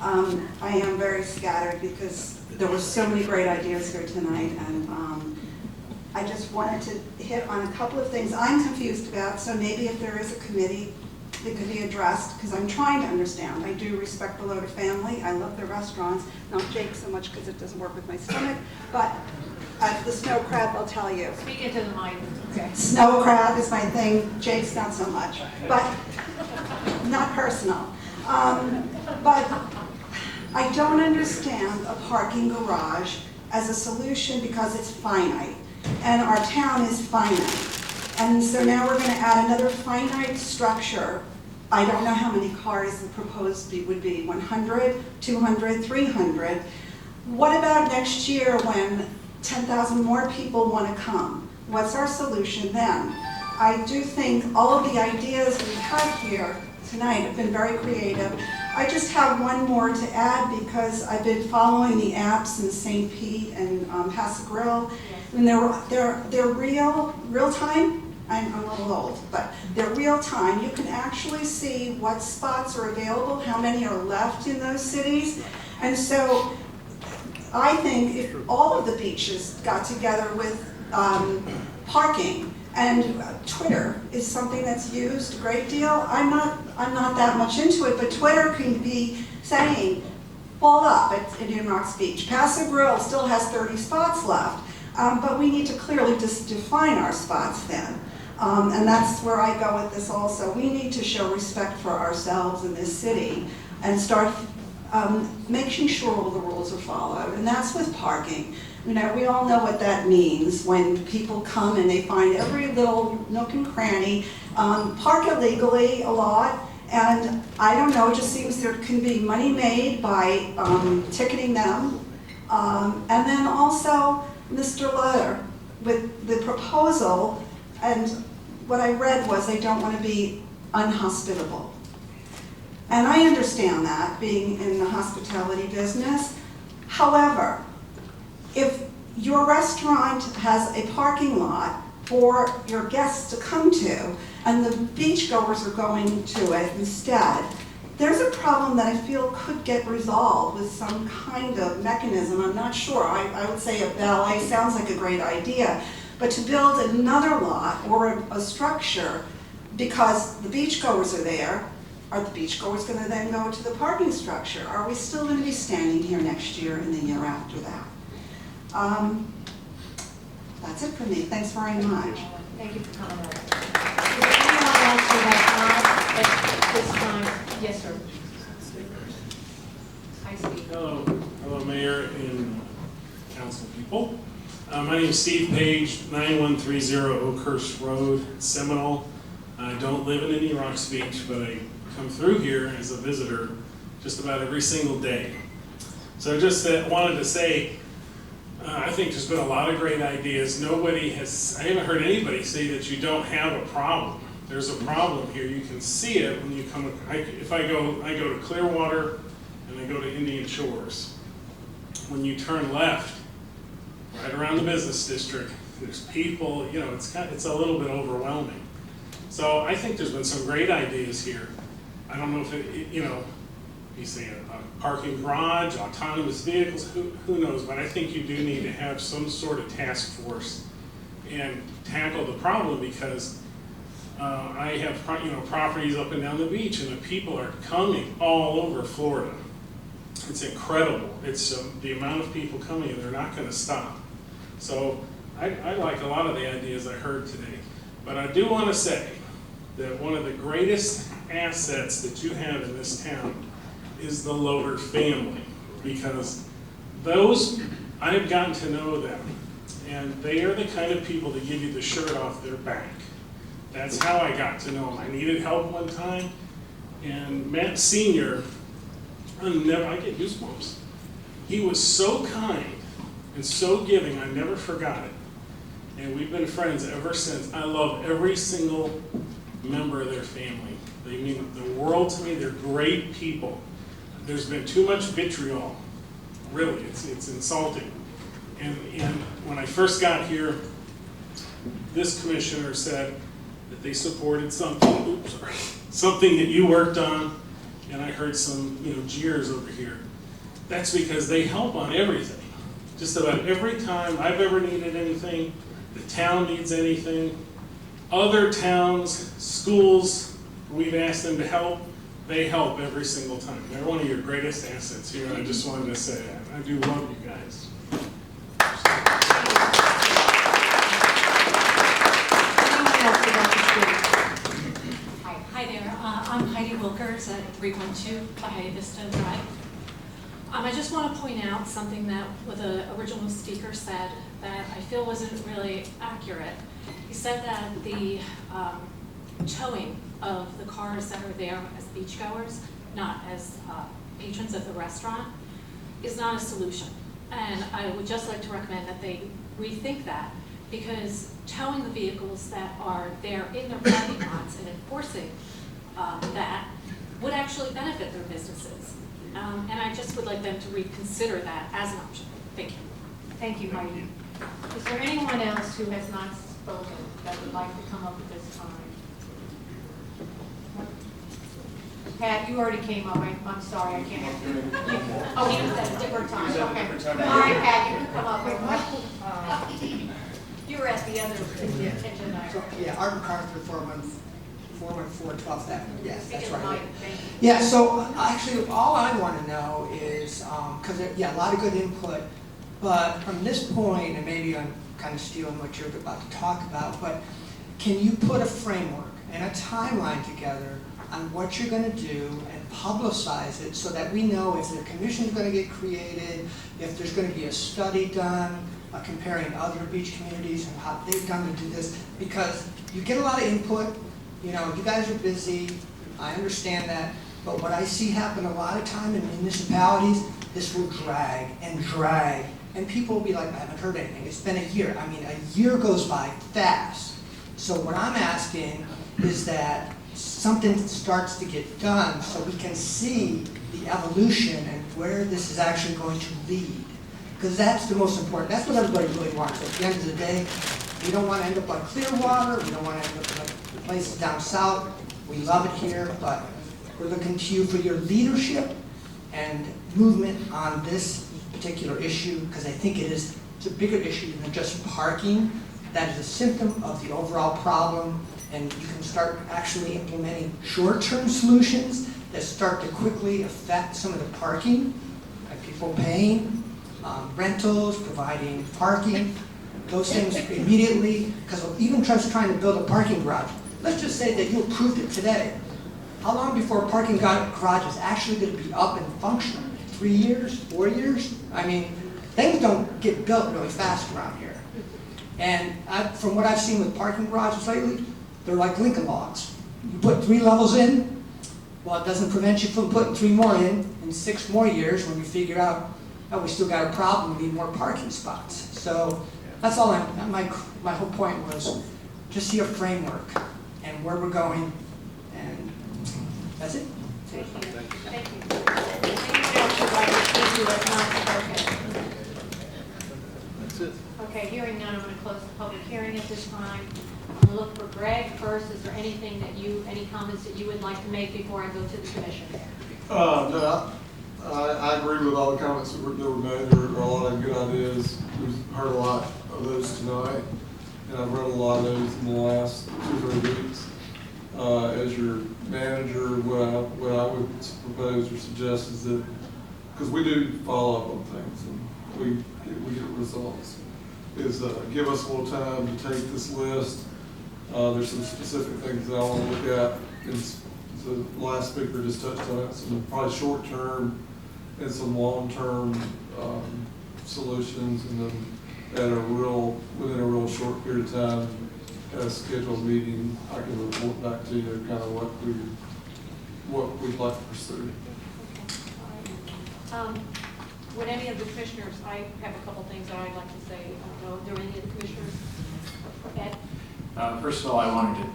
I am very scattered because there were so many great ideas here tonight, and I just wanted to hit on a couple of things I'm confused about, so maybe if there is a committee that could be addressed, because I'm trying to understand. I do respect the Loader family. I love their restaurants. Not Jake so much because it doesn't work with my stomach, but the snow crab, I'll tell you. Speak into the mic. Okay. Snow crab is my thing, Jake's not so much, but not personal. But I don't understand a parking garage as a solution because it's finite, and our town is finite. And so now we're going to add another finite structure. I don't know how many cars the proposed would be, 100, 200, 300. What about next year when 10,000 more people want to come? What's our solution then? I do think all of the ideas we have here tonight have been very creative. I just have one more to add because I've been following the apps in St. Pete and Paso Grill. And they're real time. I'm a little old, but they're real time. You can actually see what spots are available, how many are left in those cities. And so I think if all of the beaches got together with parking, and Twitter is something that's used a great deal. I'm not that much into it, but Twitter can be saying, fall up at Indian Rocks Beach. Paso Grill still has 30 spots left, but we need to clearly just define our spots then. And that's where I go with this also. We need to show respect for ourselves in this city and start making sure all the rules are followed. And that's with parking. You know, we all know what that means when people come and they find every little nook and cranny, park illegally a lot, and I don't know, it just seems there can be money made by ticketing them. And then also, Mr. Loader, with the proposal, and what I read was they don't want to be unhospitable. And I understand that, being in the hospitality business. However, if your restaurant has a parking lot for your guests to come to, and the beachgoers are going to it instead, there's a problem that I feel could get resolved with some kind of mechanism. I'm not sure. I would say a ballet sounds like a great idea, but to build another lot or a structure because the beachgoers are there, are the beachgoers going to then go to the parking structure? Are we still going to be standing here next year and the year after that? That's it for me. Thanks very much. Thank you for coming over. Is there anyone else who has not at this time? Yes, sir. I speak. Hello, Mayor and council people. My name is Steve Page, 9130 Oakhurst Road, Seminole. I don't live in Indian Rocks Beach, but I come through here as a visitor just about every single day. So I just wanted to say, I think there's been a lot of great ideas. I haven't heard anybody say that you don't have a problem. There's a problem here. You can see it when you come, if I go to Clearwater and I go to Indian Shores. When you turn left, right around the business district, there's people, you know, it's a little bit overwhelming. So I think there's been some great ideas here. I don't know if you say a parking garage, autonomous vehicles, who knows, but I think you do need to have some sort of task force and tackle the problem because I have properties up and down the beach and the people are coming all over Florida. It's incredible. It's the amount of people coming and they're not going to stop. So I like a lot of the ideas I heard today. But I do want to say that one of the greatest assets that you have in this town is the Loader family, because I have gotten to know them, and they are the kind of people that give you the shirt off their back. That's how I got to know them. I needed help one time, and Matt Sr., I get goosebumps. He was so kind and so giving, I never forgot it. And we've been friends ever since. I love every single member of their family. They mean the world to me. They're great people. There's been too much vitriol Really, it's insulting. And when I first got here, this commissioner said that they supported something, something that you worked on, and I heard some, jeers over here. That's because they help on everything. Just about every time I've ever needed anything, the town needs anything, other towns, schools, we've asked them to help, they help every single time. They're one of your greatest assets here, and I just wanted to say that. I do love you guys. Hi there, I'm Heidi Wilkers at 312 Bahia Vista Drive. I just want to point out something that the original speaker said that I feel wasn't really accurate. He said that the towing of the cars that are there as beachgoers, not as patrons of the restaurant, is not a solution. And I would just like to recommend that they rethink that, because towing the vehicles that are there in their parking lots and enforcing that would actually benefit their businesses. And I just would like them to reconsider that as an option. Thank you. Thank you, Heidi. Is there anyone else who has not spoken that would like to come up at this time? Pat, you already came up. I'm sorry, I can't. Oh, he was at a different time. Okay. All right, Pat, you can come up. You were at the other agenda item. Yeah, Art MacArthur, 414 12th Avenue. Yes, that's right. Thank you. Yeah, so actually, all I want to know is, because, a lot of good input, but from this point, and maybe I'm kind of stealing what you're about to talk about, but can you put a framework and a timeline together on what you're going to do and publicize it so that we know if the commission's going to get created, if there's going to be a study done, comparing other beach communities and how they've done to do this, because you get a lot of input, you guys are busy, I understand that, but what I see happen a lot of time in municipalities, this will drag, and people will be like, I haven't heard anything, it's been a year. I mean, a year goes by fast. So what I'm asking is that something starts to get done so we can see the evolution and where this is actually going to lead. Because that's the most important. That's what everybody really wants. At the end of the day, we don't want to end up like Clearwater. We don't want to end up like the places down south. We love it here, but we're looking to you for your leadership and movement on this particular issue, because I think it's a bigger issue than just parking. That is a symptom of the overall problem, and you can start actually implementing short-term solutions that start to quickly affect some of the parking, like people paying, rentals, providing parking, those things immediately, because even just trying to build a parking garage, let's just say that you approved it today. How long before a parking garage is actually going to be up and functional? 3 years, 4 years? I mean, things don't get built really fast around here. And from what I've seen with parking garages lately, they're like Lincoln Logs. You put 3 levels in, well, it doesn't prevent you from putting 3 more in 6 more years when you figure out, oh, we still got a problem, we need more parking spots. So that's all my whole point was just see a framework and where we're going, and that's it. Thank you. Thank you. Anyone else would like to speak to it, not spoken? That's it. Okay, hearing none, I'm going to close the public hearing at this time. I'm going to look for Greg first. Is there anything that any comments that you would like to make before I go to the commission? No, I agree with all the comments that were made. There are a lot of good ideas. We've heard a lot of those tonight, and I've read a lot of those in the last 2 or 3 weeks. As your manager, what I would propose or suggest is that, because we do follow up on things and we get results, is give us a little time to take this list. There's some specific things that I want to look at. The last speaker just touched on it, some probably short-term and some long-term solutions, and then within a real short period of time, at a scheduled meeting, I can report back to you kind of what we'd like to pursue. Would any of the commissioners, I have a couple things that I'd like to say. Are there any of the commissioners? Ed? First of all, I wanted to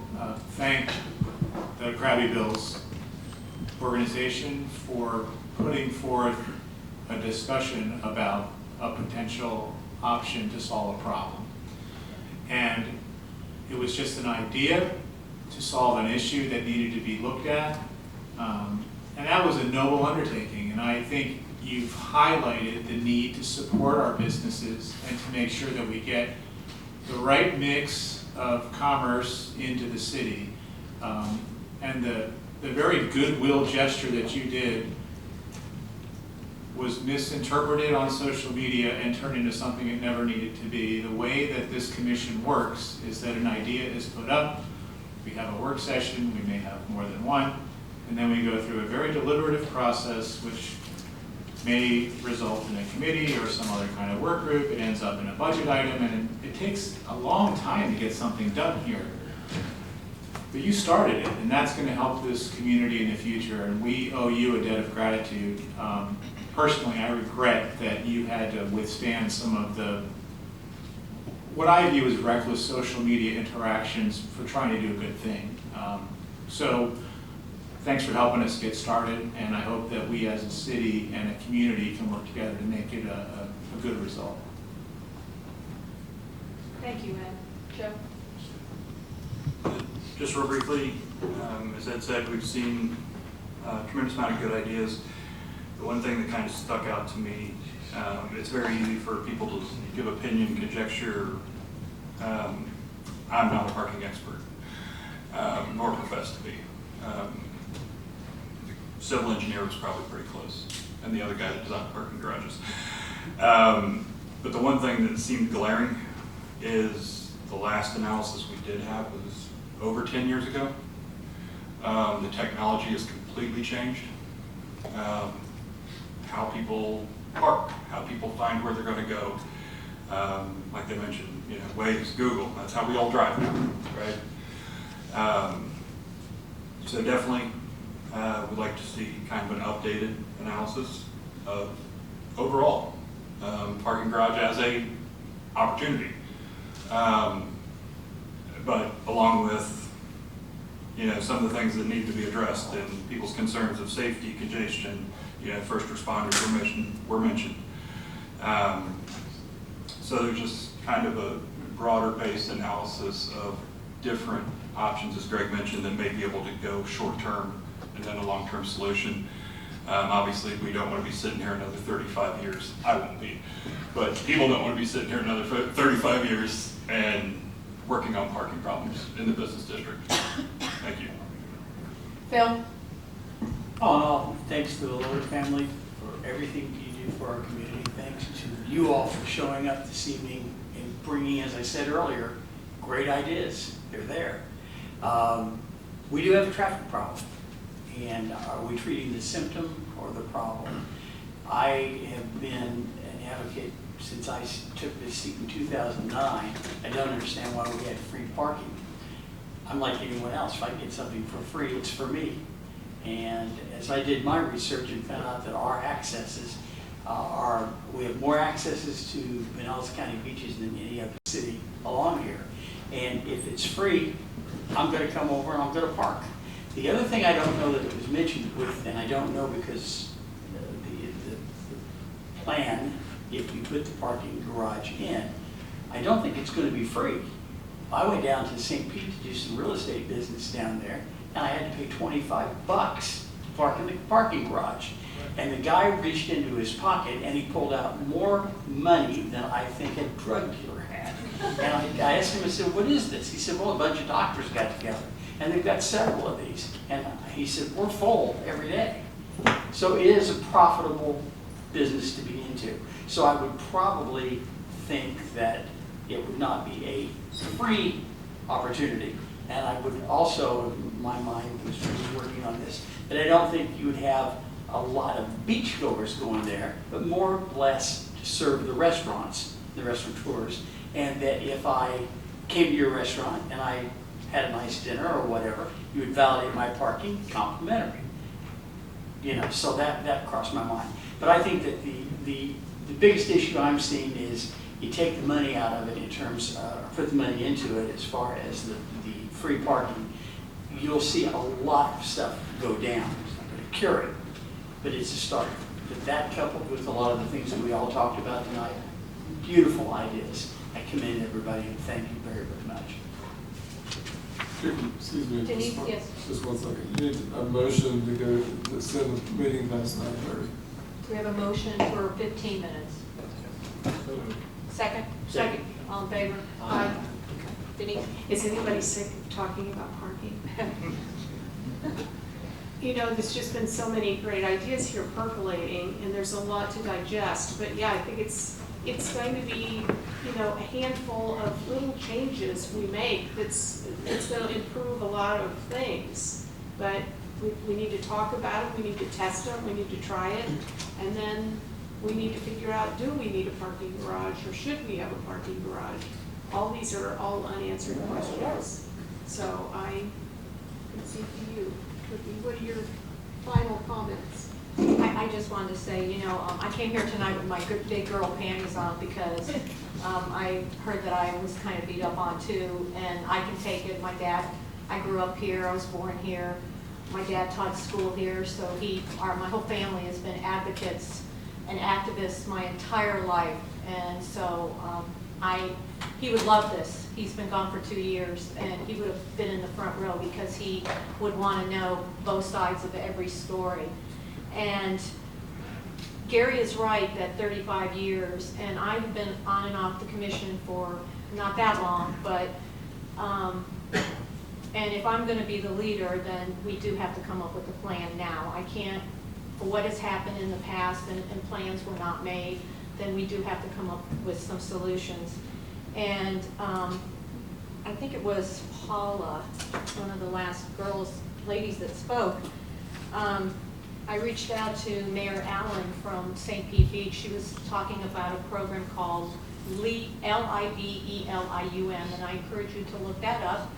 thank the Krabby Bills organization for putting forth a discussion about a potential option to solve a problem. And it was just an idea to solve an issue that needed to be looked at. And that was a noble undertaking, and I think you've highlighted the need to support our businesses and to make sure that we get the right mix of commerce into the city. And the very goodwill gesture that you did was misinterpreted on social media and turned into something it never needed to be. The way that this commission works is that an idea is put up, we have a work session, we may have more than one, and then we go through a very deliberative process which may result in a committee or some other kind of work group. It ends up in a budget item, and it takes a long time to get something done here. But you started it, and that's going to help this community in the future, and we owe you a debt of gratitude. Personally, I regret that you had to withstand some of what I view as reckless social media interactions for trying to do a good thing. So thanks for helping us get started, and I hope that we as a city and a community can work together to make it a good result. Thank you, Ed. Joe? Just real briefly, as Ed said, we've seen a tremendous amount of good ideas. The one thing that kind of stuck out to me, it's very easy for people to give opinion, conjecture. I'm not a parking expert, nor profess to be. The civil engineer was probably pretty close, and the other guy that designed parking garages. But the one thing that seemed glaring is the last analysis we did have was over 10 years ago. The technology has completely changed. How people park, how people find where they're going to go. Like they mentioned, Waze, Google, that's how we all drive now, right? So definitely would like to see kind of an updated analysis of overall parking garage as a opportunity. But along with some of the things that need to be addressed and people's concerns of safety, congestion, first responders were mentioned. So there's just kind of a broader based analysis of different options, as Greg mentioned, that may be able to go short term and then a long term solution. Obviously, we don't want to be sitting here another 35 years. I won't be, but people don't want to be sitting here another 35 years and working on parking problems in the business district. Thank you. Phil? All in all, thanks to the Lillard family for everything you do for our community. Thanks to you all for showing up this evening and bringing, as I said earlier, great ideas. They're there. We do have a traffic problem. And are we treating the symptom or the problem? I have been an advocate since I took this seat in 2009. I don't understand why we had free parking. I'm like anyone else. If I get something for free, it's for me. And as I did my research and found out that our accesses we have more accesses to Pinellas County beaches than any other city along here. And if it's free, I'm going to come over and I'm going to park. The other thing I don't know that it was mentioned with, and I don't know because the plan, if you put the parking garage in, I don't think it's going to be free. I went down to St. Pete to do some real estate business down there, and I had to pay $25 to park in the parking garage. And the guy reached into his pocket and he pulled out more money than I think a drug dealer had. And I asked him, I said, what is this? He said, well, a bunch of doctors got together. And they've got several of these. And he said, we're full every day. So it is a profitable business to be into. So I would probably think that it would not be a free opportunity. And I would also, my mind was really working on this, that I don't think you would have a lot of beachgoers going there, but more or less to serve the restaurants, the restaurateurs. And that if I came to your restaurant and I had a nice dinner or whatever, you would validate my parking complimentary. So that crossed my mind. But I think that the biggest issue I'm seeing is you take the money out of it in terms, put the money into it as far as the free parking. You'll see a lot of stuff go down. It's not going to cure it, but it's a start. that coupled with a lot of the things that we all talked about tonight, beautiful ideas. I commend everybody and thank you very, very much. Excuse me, Denise, yes. just one second. You need a motion to go, to send the meeting past 9:30. We have a motion for 15 minutes. Second? Second. All in favor? Aye. Denise? Is anybody sick of talking about parking? You know, there's just been so many great ideas here percolating, and there's a lot to digest. But yeah, I think it's going to be, you know, a handful of little changes we make that's going to improve a lot of things. But we need to talk about it, we need to test them, we need to try it, and then we need to figure out, do we need a parking garage or should we have a parking garage? All these are all unanswered questions. So I can see to you. What are your final comments? I just wanted to say, you know, I came here tonight with my good big girl panties on because I heard that I was kind of beat up on too, and I can take it. My dad, I grew up here, I was born here. My dad taught school here, so my whole family has been advocates and activists my entire life, and so he would love this. He's been gone for 2 years, and he would have been in the front row because he would want to know both sides of every story. And Gary is right that 35 years, and I've been on and off the commission for not that long, but and if I'm going to be the leader, then we do have to come up with a plan now. I can't, for what has happened in the past and plans were not made, then we do have to come up with some solutions. And I think it was Paula, one of the last ladies that spoke. I reached out to Mayor Allen from St. Pete Beach. She was talking about a program called LIBELIUM, and I encourage you to look that up.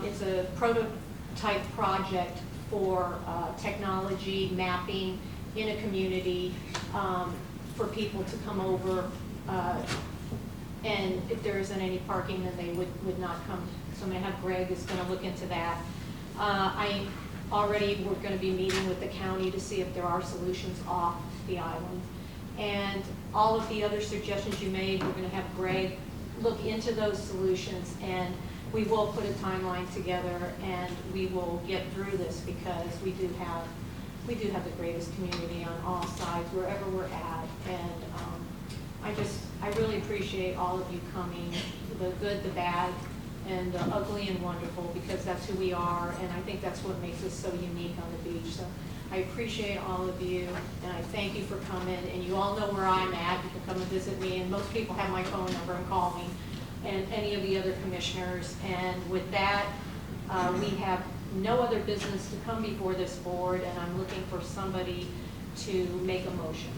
It's a prototype project for technology mapping in a community for people to come over, and if there isn't any parking, then they would not come. So I'm going to have Greg is going to look into that. We're going to be meeting with the county to see if there are solutions off the island. And all of the other suggestions you made, we're going to have Greg look into those solutions, and we will put a timeline together, and we will get through this because we do have the greatest community on all sides, wherever we're at. And I really appreciate all of you coming, the good, the bad, and the ugly and wonderful, because that's who we are, and I think that's what makes us so unique on the beach. So I appreciate all of you, and I thank you for coming, and you all know where I'm at. You can come and visit me, and most people have my phone number and call me, and any of the other commissioners. And with that, we have no other business to come before this board, and I'm looking for somebody to make a motion.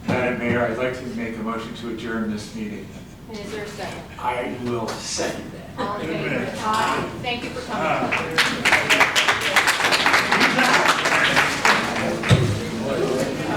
Madam Mayor, I'd like to make a motion to adjourn this meeting. And is there a second? I will second that. All in favor? Aye. Thank you for coming.